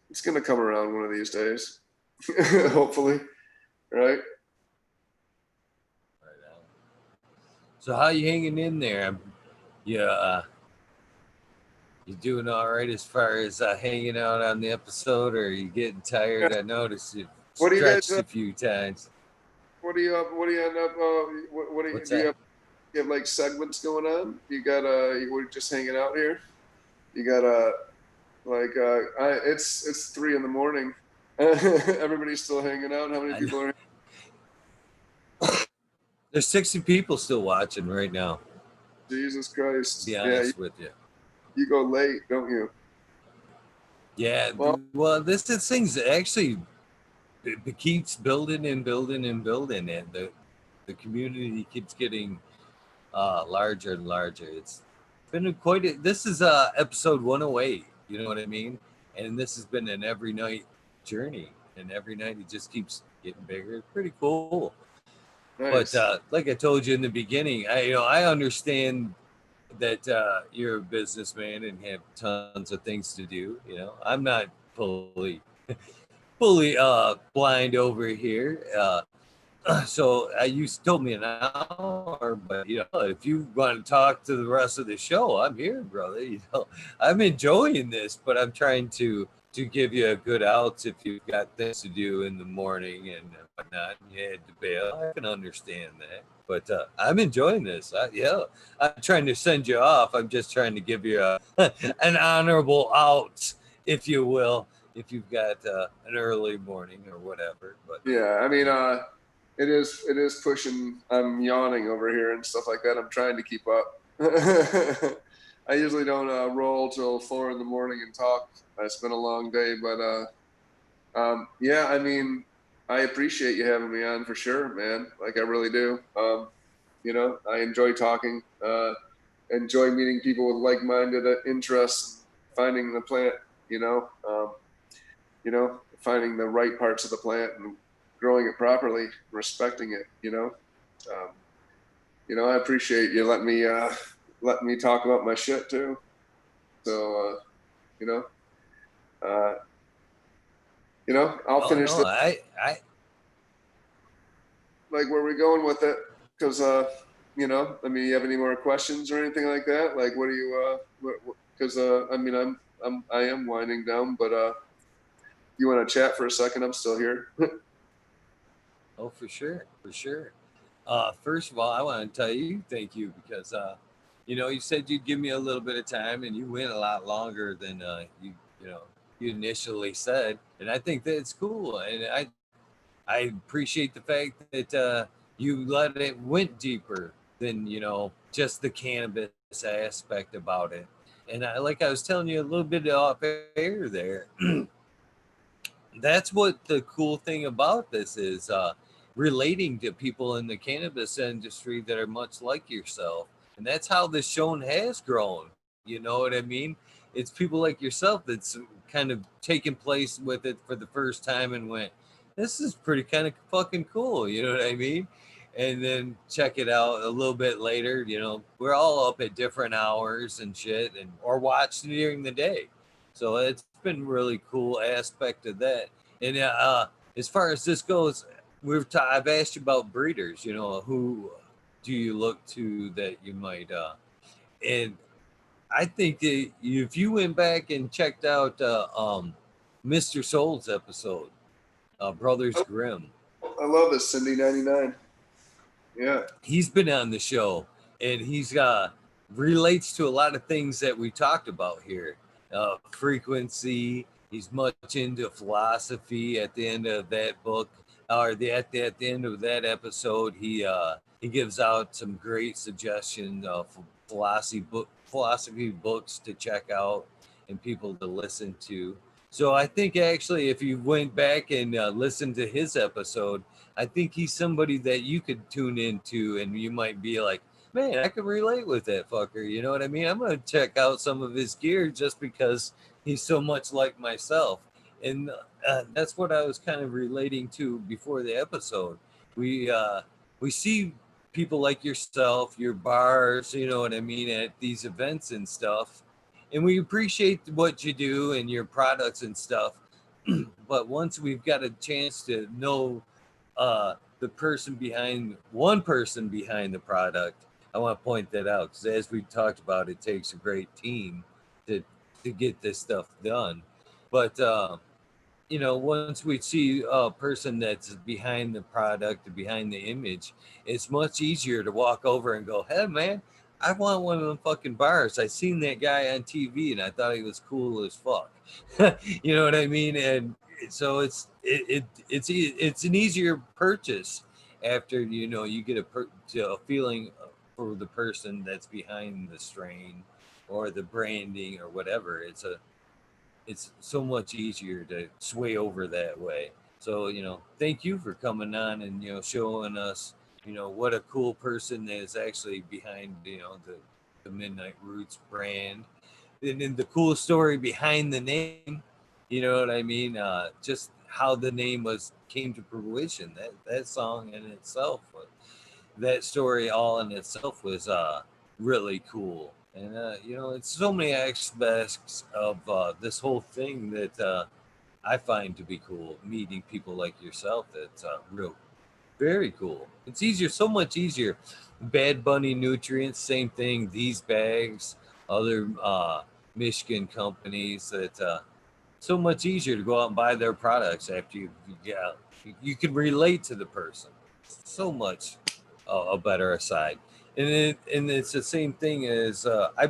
it's gonna come around one of these days, hopefully, right? So how you hanging in there? Yeah, you doing all right as far as hanging out on the episode, or are you getting tired? Yeah. I noticed you What do you guys, stretched a few times. What do you up? What do you end up? What do you, What's do you that? have? You have like segments going on? You got we're just hanging out here. You got it's 3 a.m. Everybody's still hanging out. How many people are? There's 60 people still watching right now. Jesus Christ! To be honest with you. You go late, don't you? Yeah. Well, this thing's actually it keeps building and building and building, and the community keeps getting larger and larger. It's been this is episode 108. You know what I mean? And this has been an every night journey, and every night it just keeps getting bigger. It's pretty cool. Nice. But like I told you in the beginning, I understand that you're a businessman and have tons of things to do. I'm not fully blind over here. So you told me an hour, but if you want to talk to the rest of the show, I'm here, brother. I'm enjoying this, but I'm trying to give you a good outs if you've got things to do in the morning and whatnot. And you had to bail. I can understand that, but I'm enjoying this. I'm trying to send you off. I'm just trying to give you an honorable out, if you will, if you've got an early morning or whatever. But Yeah, I mean, it is pushing. I'm yawning over here and stuff like that. I'm trying to keep up. I usually don't roll till 4 in the morning and talk. It's been a long day, but yeah, I mean, I appreciate you having me on for sure, man. Like I really do. I enjoy talking. Enjoy meeting people with like-minded interests, finding the plant. You know, um, finding the right parts of the plant and growing it properly, respecting it. I appreciate you letting me talk about my shit too. So, you know, uh, I'll oh finish no, this. I Like, where we going with it? Because, I mean, you have any more questions or anything like that? Like, what do you, because, I mean, I am winding down, but, you want to chat for a second? I'm still here. oh for sure, for sure. First of all, I want to tell you thank you because you said you'd give me a little bit of time, and you went a lot longer than you initially said, and I think that's cool, and I appreciate the fact that you let it went deeper than just the cannabis aspect about it, and like I was telling you a little bit off air there. That's what the cool thing about this is, relating to people in the cannabis industry that are much like yourself, and that's how this show has grown. You know what I mean? It's people like yourself that's kind of taken place with it for the first time and went, this is pretty kind of fucking cool. You know what I mean? And then check it out a little bit later. We're all up at different hours and shit, and or watch during the day. So it's been really cool aspect of that. And as far as this goes, I've asked you about breeders. Who do you look to that you might? And I think that if you went back and checked out Mr. Soul's episode, Brothers Grimm, I love this Cindy 99. Yeah. he's been on the show, and he's relates to a lot of things that we talked about here. Frequency. He's much into philosophy. At the end of that book, or at the end of that episode, he gives out some great suggestions of philosophy books to check out and people to listen to. So I think actually, if you went back and listened to his episode, I think he's somebody that you could tune into, and you might be like, man, I could relate with that fucker. You know what I mean? I'm going to check out some of his gear just because he's so much like myself. And that's what I was kind of relating to before the episode. We see people like yourself, your bars, you know what I mean, at these events and stuff. And we appreciate what you do and your products and stuff. But once we've got a chance to know the one person behind the product, I want to point that out because as we talked about, it takes a great team to get this stuff done. But once we see a person that's behind the product, behind the image, it's much easier to walk over and go, hey man, I want one of them fucking bars. I seen that guy on TV and I thought he was cool as fuck. You know what I mean? And so it's an easier purchase after you get a feeling for the person that's behind the strain or the branding or whatever. It's so much easier to sway over that way. So, thank you for coming on and, showing us, what a cool person is actually behind, the Midnight Roots brand. And then the cool story behind the name, you know what I mean? Just how the name came to fruition. That song in itself, that story all in itself was really cool. And you know, it's so many aspects of this whole thing that I find to be cool. Meeting people like yourself, that's real, very cool. It's easier, so much easier. Bad Bunny Nutrients, same thing. These bags, other Michigan companies that so much easier to go out and buy their products after you get out. You can relate to the person so much a better aside. And it's the same thing as I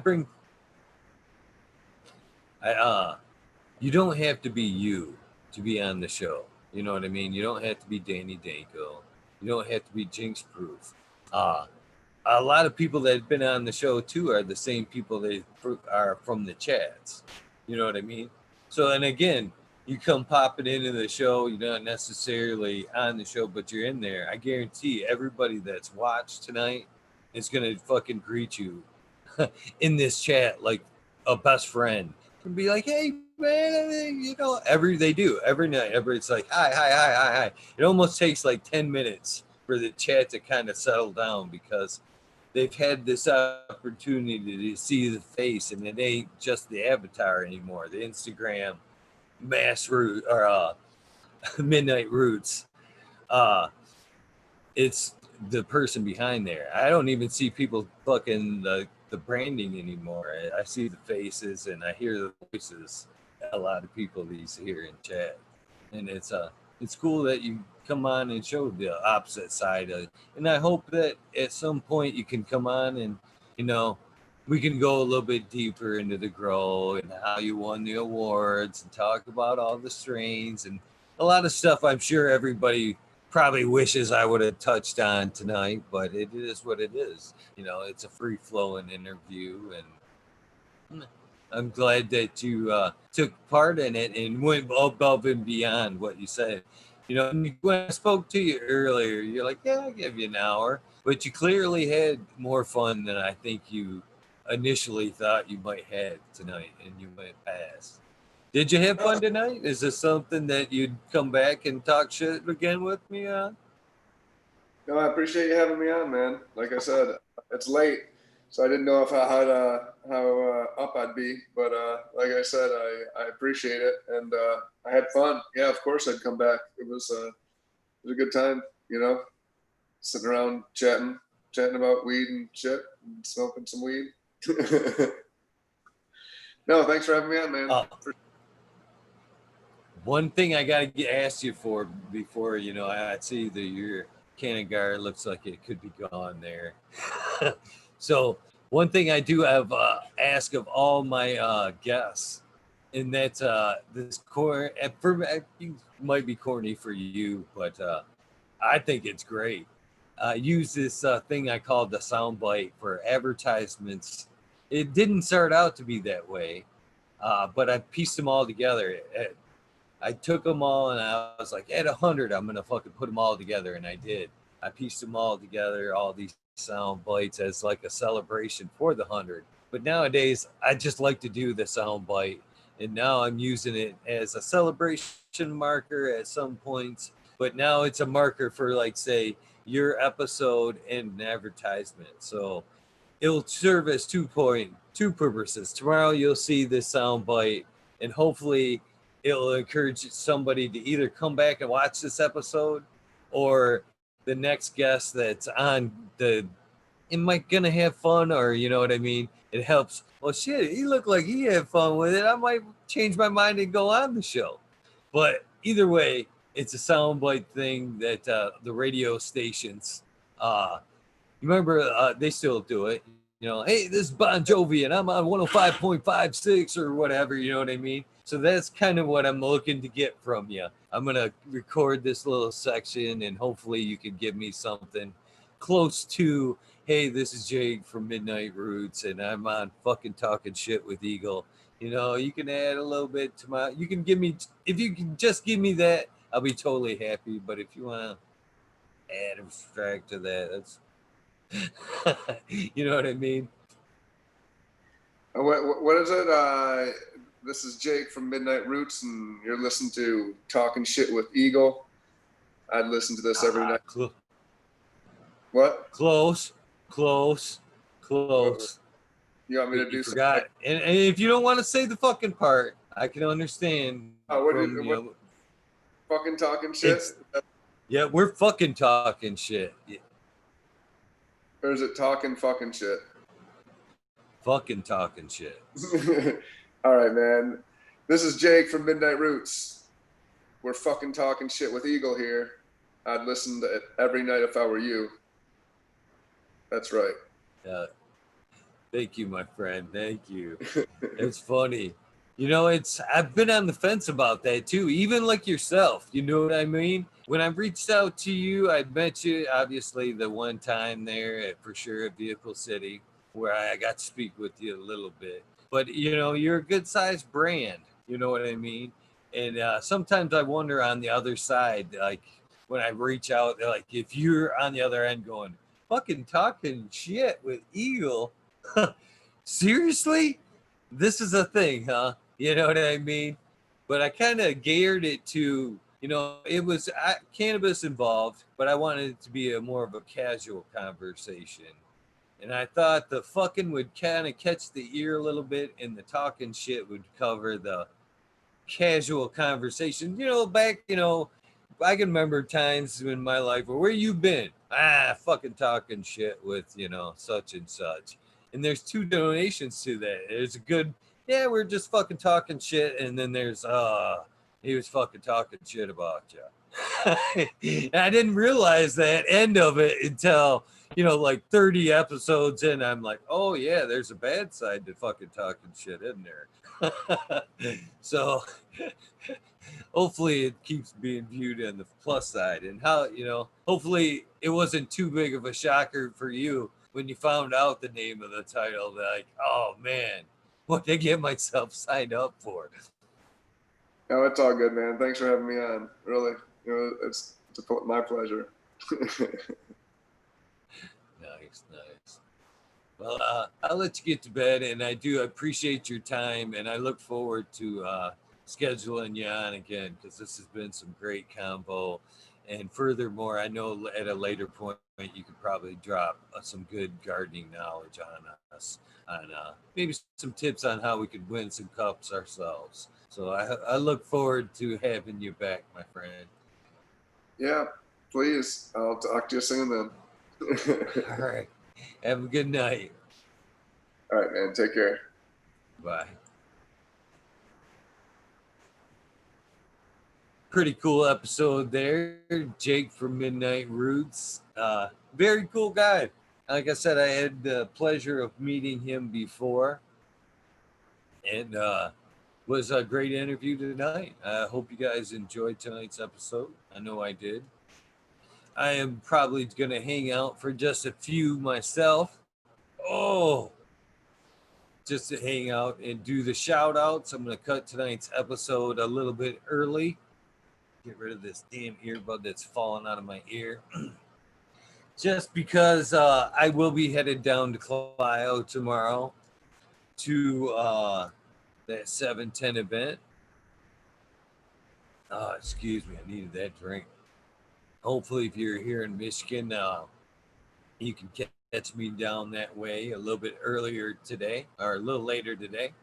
you don't have to be you to be on the show. You know what I mean? You don't have to be Danny Danko. You don't have to be Jinx Proof. Uh, a lot of people that have been on the show too are the same people that are from the chats. You know what I mean? So, and again, you come popping into the show, you're not necessarily on the show, but you're in there. I guarantee everybody that's watched tonight is going to fucking greet you in this chat like a best friend and be like, hey, man, you know, they do every night. It's like, hi, hi, hi, hi, hi. It almost takes like 10 minutes for the chat to kind of settle down because they've had this opportunity to see the face, and it ain't just the avatar anymore. The Instagram mass root or midnight roots. Uh, it's the person behind there. I don't even see people fucking the branding anymore. I see the faces and I hear the voices. A lot of people these here in chat, and it's cool that you come on and show the opposite side of it. And I hope that at some point you can come on and, you know, we can go a little bit deeper into the grow and how you won the awards and talk about all the strains and a lot of stuff I'm sure everybody probably wishes I would have touched on tonight, but it is what it is. You know, it's a free flowing interview, and I'm glad that you took part in it and went above and beyond what you said. You know, when I spoke to you earlier, you're like, yeah, I'll give you an hour, but you clearly had more fun than I think you initially thought you might have tonight, and you went past. Did you have fun tonight? Is this something that you'd come back and talk shit again with me on? No, I appreciate you having me on, man. Like I said, it's late, so I didn't know if I had how up I'd be. But like I said, I appreciate it, and I had fun. Yeah, of course I'd come back. It was a good time, you know, sitting around chatting about weed and shit, and smoking some weed. No, thanks for having me on, man. One thing I gotta ask you for before, you know, I see that your cannon guard looks like it could be gone there. So one thing I do have ask of all my guests, and that's this core. For it might be corny for you, but I think it's great. Use this thing I call the soundbite for advertisements. It didn't start out to be that way, but I pieced them all together. I took them all and I was like, at 100, I'm gonna fucking put them all together, and I did. I pieced them all together, all these sound bites as like a celebration for the 100. But nowadays, I just like to do the sound bite, and now I'm using it as a celebration marker at some points. But now it's a marker for like say your episode and an advertisement. So it'll serve as two purposes. Tomorrow you'll see this sound bite, and hopefully it'll encourage somebody to either come back and watch this episode, or the next guest that's on the it might gonna have fun, or you know what I mean. It helps. Well, shit, he looked like he had fun with it. I might change my mind and go on the show. But either way, it's a soundbite thing that the radio stations uh, you remember they still do it. You know, hey, this is Bon Jovi and I'm on 105.56 or whatever, you know what I mean? So that's kind of what I'm looking to get from you. I'm going to record this little section and hopefully you can give me something close to, hey, this is Jake from Midnight Roots and I'm on fucking talking shit with Eagle. You know, you can add a little bit to you can give me, if you can just give me that, I'll be totally happy. But if you want to add a track to that, that's, you know what I mean? What is it? This is Jake from Midnight Roots, and you're listening to Talking Shit with Eagle. I'd listen to this every night. What? Close. You want me to do You something? forgot. And if you don't want to say the fucking part, I can understand. Fucking talking shit? Yeah, we're fucking talking shit. Yeah. Or is it talking fucking shit? Fucking talking shit. All right, man. This is Jake from Midnight Roots. We're fucking talking shit with Eagle here. I'd listen to it every night if I were you. That's right. Yeah. Thank you, my friend. Thank you. It's funny. You know, I've been on the fence about that too, even like yourself. You know what I mean? When I reached out to you, I met you obviously the one time there for sure at Vehicle City, where I got to speak with you a little bit. But you know, you're a good sized brand. You know what I mean? And sometimes I wonder on the other side, like when I reach out, like if you're on the other end going, fucking talking shit with Eagle. Seriously? This is a thing, huh? You know what I mean? But I kind of geared it to, you know, it was cannabis involved, but I wanted it to be more of a casual conversation. And I thought the fucking would kind of catch the ear a little bit, and the talking shit would cover the casual conversation. You know, back, you know, I can remember times in my life where you been? Fucking talking shit with, you know, such and such. And there's two donations to that. There's a good, yeah, we're just fucking talking shit. And then there's, he was fucking talking shit about you. And I didn't realize that end of it until, you know, like 30 episodes in. I'm like, oh yeah, there's a bad side to fucking talking shit, isn't there? So hopefully it keeps being viewed on the plus side, and how, you know, hopefully it wasn't too big of a shocker for you when you found out the name of the title, like, oh man, what did I get myself signed up for? No, it's all good, man. Thanks for having me on. Really, you know, it's my pleasure. Nice. Well, I'll let you get to bed, and I do appreciate your time, and I look forward to scheduling you on again, because this has been some great combo. And furthermore, I know at a later point you could probably drop some good gardening knowledge on us, on maybe some tips on how we could win some cups ourselves. So I look forward to having you back, my friend. Yeah, please. I'll talk to you soon then. All right. Have a good night. All right, man. Take care. Bye. Pretty cool episode there. Jake from Midnight Roots. Very cool guy. Like I said, I had the pleasure of meeting him before, and was a great interview tonight. I hope you guys enjoyed tonight's episode. I know I did. I am probably going to hang out for just a few myself. Oh, just to hang out and do the shout outs. I'm going to cut tonight's episode a little bit early. Get rid of this damn earbud that's falling out of my ear. Just because I will be headed down to Clio tomorrow to that 710 event. Excuse me, I needed that drink. Hopefully, if you're here in Michigan, you can catch me down that way a little bit earlier today, or a little later today.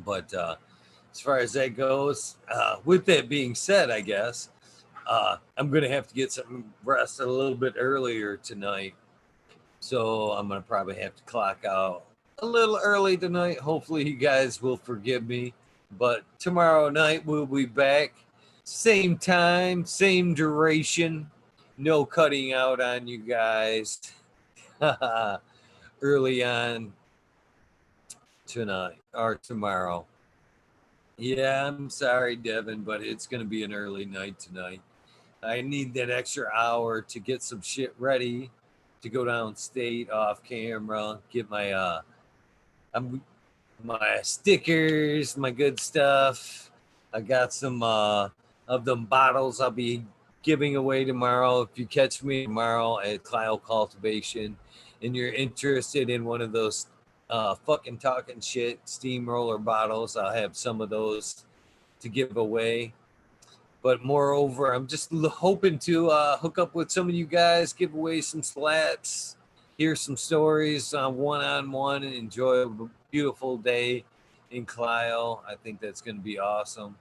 But as far as that goes, with that being said, I guess I'm going to have to get some rest a little bit earlier tonight. So I'm going to probably have to clock out a little early tonight. Hopefully you guys will forgive me. But tomorrow night we'll be back. Same time, same duration. No cutting out on you guys early on tonight or tomorrow. Yeah, I'm sorry, Devin, but it's going to be an early night tonight. I need that extra hour to get some shit ready to go downstate off camera, get my my stickers, my good stuff. I got some of them bottles I'll be giving away tomorrow. If you catch me tomorrow at Clio Cultivation and you're interested in one of those fucking talking shit steamroller bottles. I'll have some of those to give away. But moreover, I'm just hoping to hook up with some of you guys, give away some slaps, hear some stories one-on-one, and enjoy a beautiful day in Clio. I think that's going to be awesome.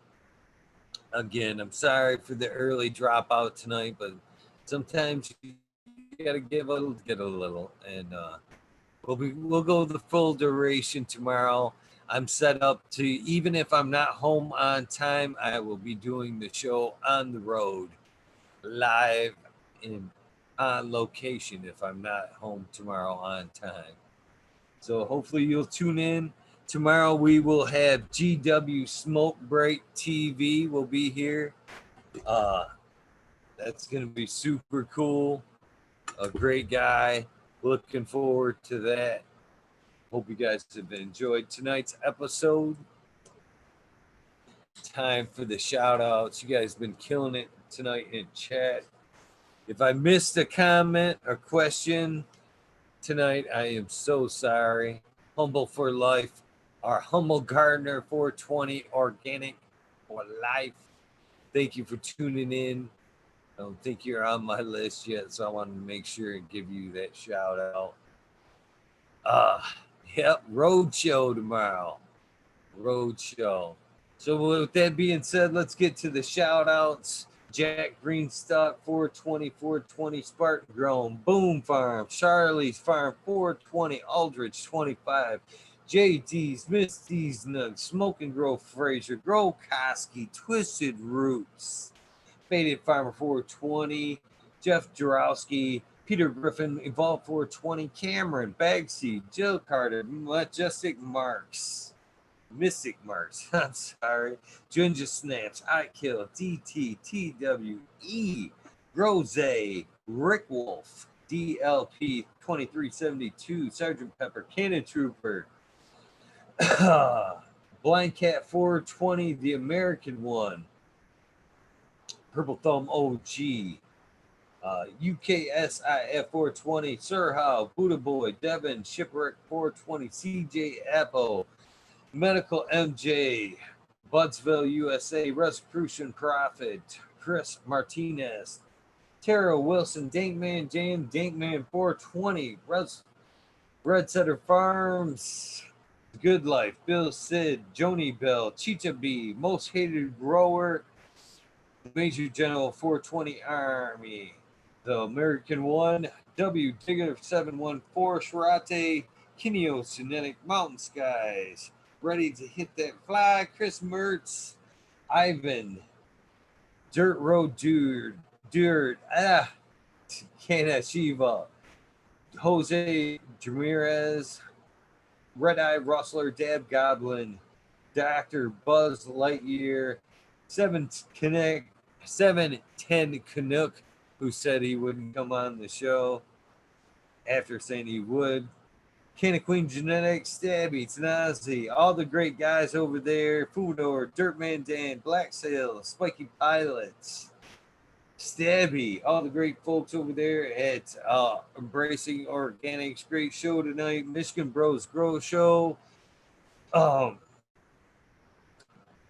Again, I'm sorry for the early dropout tonight, but sometimes you got to give a little, get a little. And we'll go the full duration tomorrow. I'm set up to, even if I'm not home on time, I will be doing the show on the road, live in on location if I'm not home tomorrow on time. So hopefully you'll tune in. Tomorrow we will have GW Smoke Break TV will be here. That's going to be super cool. A great guy. Looking forward to that. Hope you guys have enjoyed tonight's episode. Time for the shout outs. You guys have been killing it tonight in chat. If I missed a comment or question tonight, I am so sorry. Humble for life. Our humble gardener 420 organic for life. Thank you for tuning in. I don't think you're on my list yet, so I wanted to make sure and give you that shout out. Yep, road show tomorrow. Road show. So with that being said, let's get to the shout outs. Jack Greenstock 420 Spartan Grown, Boom Farm, Charlie's Farm 420, Aldrich 25, JD's, Misty's Nugs, Smoke and Grow Fraser, Grow Koski, Twisted Roots, Faded Farmer 420, Jeff Jarowski, Peter Griffin, Evolve 420, Cameron, Bagseed, Jill Carter, Majestic Marks, Mystic Marks, I'm sorry, Ginger Snaps, I Kill, DT, TWE, Rose, Rick Wolf, DLP 2372, Sergeant Pepper, Cannon Trooper, Blind Cat 420, the American one, Purple Thumb OG, UKSIF 420, Sir How, Buddha Boy, Devin, Shipwreck 420, CJ Apple, Medical MJ, Budsville, USA, Rosicrucian Prophet, Chris Martinez, Tara Wilson, Dankman Jam, Dankman 420, Red Setter Farms, Good Life, Bill Sid, Joni Bell, Chicha B, Most Hated Grower, Major General 420 Army, the American One, W Digger 714, Sharate, Kineo Genetic Mountain Skies, Ready to Hit That Fly, Chris Mertz, Ivan, Dirt Road Dude, Kana Shiva, Jose Ramirez, Red Eye Rustler, Dab Goblin, Dr. Buzz Lightyear, 710 Canuck, who said he wouldn't come on the show after saying he would. Canna Queen Genetics, Stabby, Tanazi, all the great guys over there, Fudor, Dirtman Dan, Black Sail, Spiky Pilots, Stabby, all the great folks over there at Embracing Organics. Great show tonight. Michigan Bros Grow Show.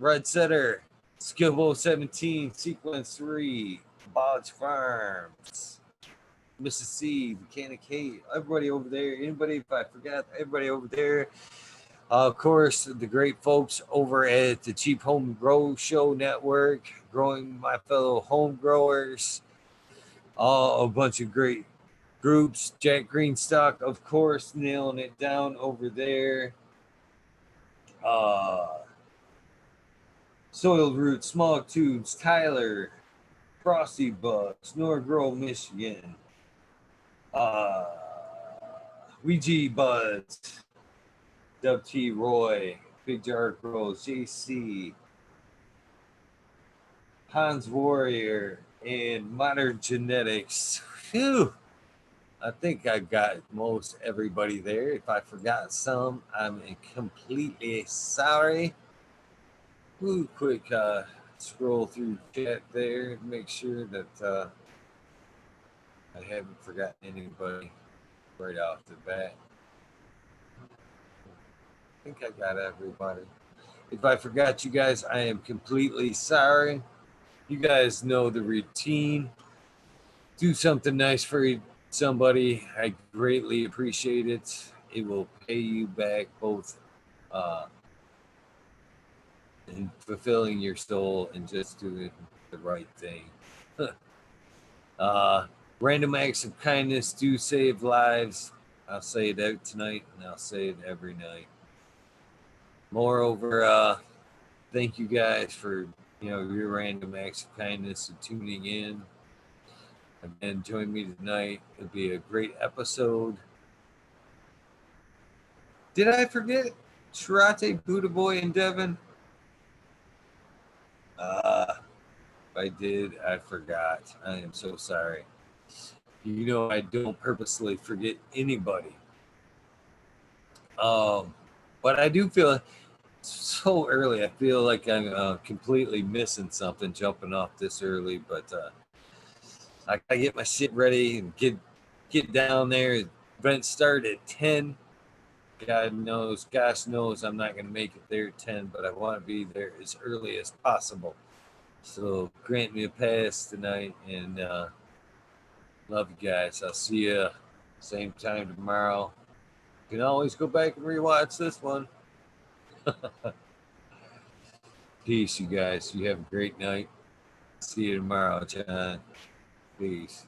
Red Setter, Skilbo 17, Sequence 3, Bodge Farms, Mrs. C, Mechanic Kate, everybody over there. Anybody, if I forgot, everybody over there. Of course, the great folks over at the Cheap Home Grow Show Network, growing my fellow home growers. A bunch of great groups. Jack Greenstock, of course, nailing it down over there. Soiled Roots, Smog Tubes, Tyler, Frosty Bugs, Norgrove, Michigan. Ouija Buds, Dub T Roy, Big Jar Rose, JC, Hans Warrior, and Modern Genetics. Phew. I think I got most everybody there. If I forgot some, I'm completely sorry. Ooh, quick scroll through chat there to make sure that I haven't forgotten anybody right off the bat. think I got everybody. If I forgot you guys, I am completely sorry. You guys know the routine. Do something nice for somebody. I greatly appreciate it. It will pay you back both in fulfilling your soul and just doing the right thing. Random acts of kindness do save lives. I'll say it out tonight and I'll say it every night. Moreover, thank you guys for your random acts of kindness and tuning in. Again, join me tonight. It'll be a great episode. Did I forget Sharate, Buddha Boy, and Devin? If I did, I forgot. I am so sorry. You know, I don't purposely forget anybody. But I do feel so early. I feel like I'm completely missing something jumping off this early, but I gotta get my shit ready and get down there. Event start at 10. God knows, gosh knows, I'm not gonna make it there at 10, but I want to be there as early as possible. So grant me a pass tonight, and love you guys. I'll see you same time tomorrow. You can always go back and rewatch this one. Peace, you guys. You have a great night. See you tomorrow, John. Peace.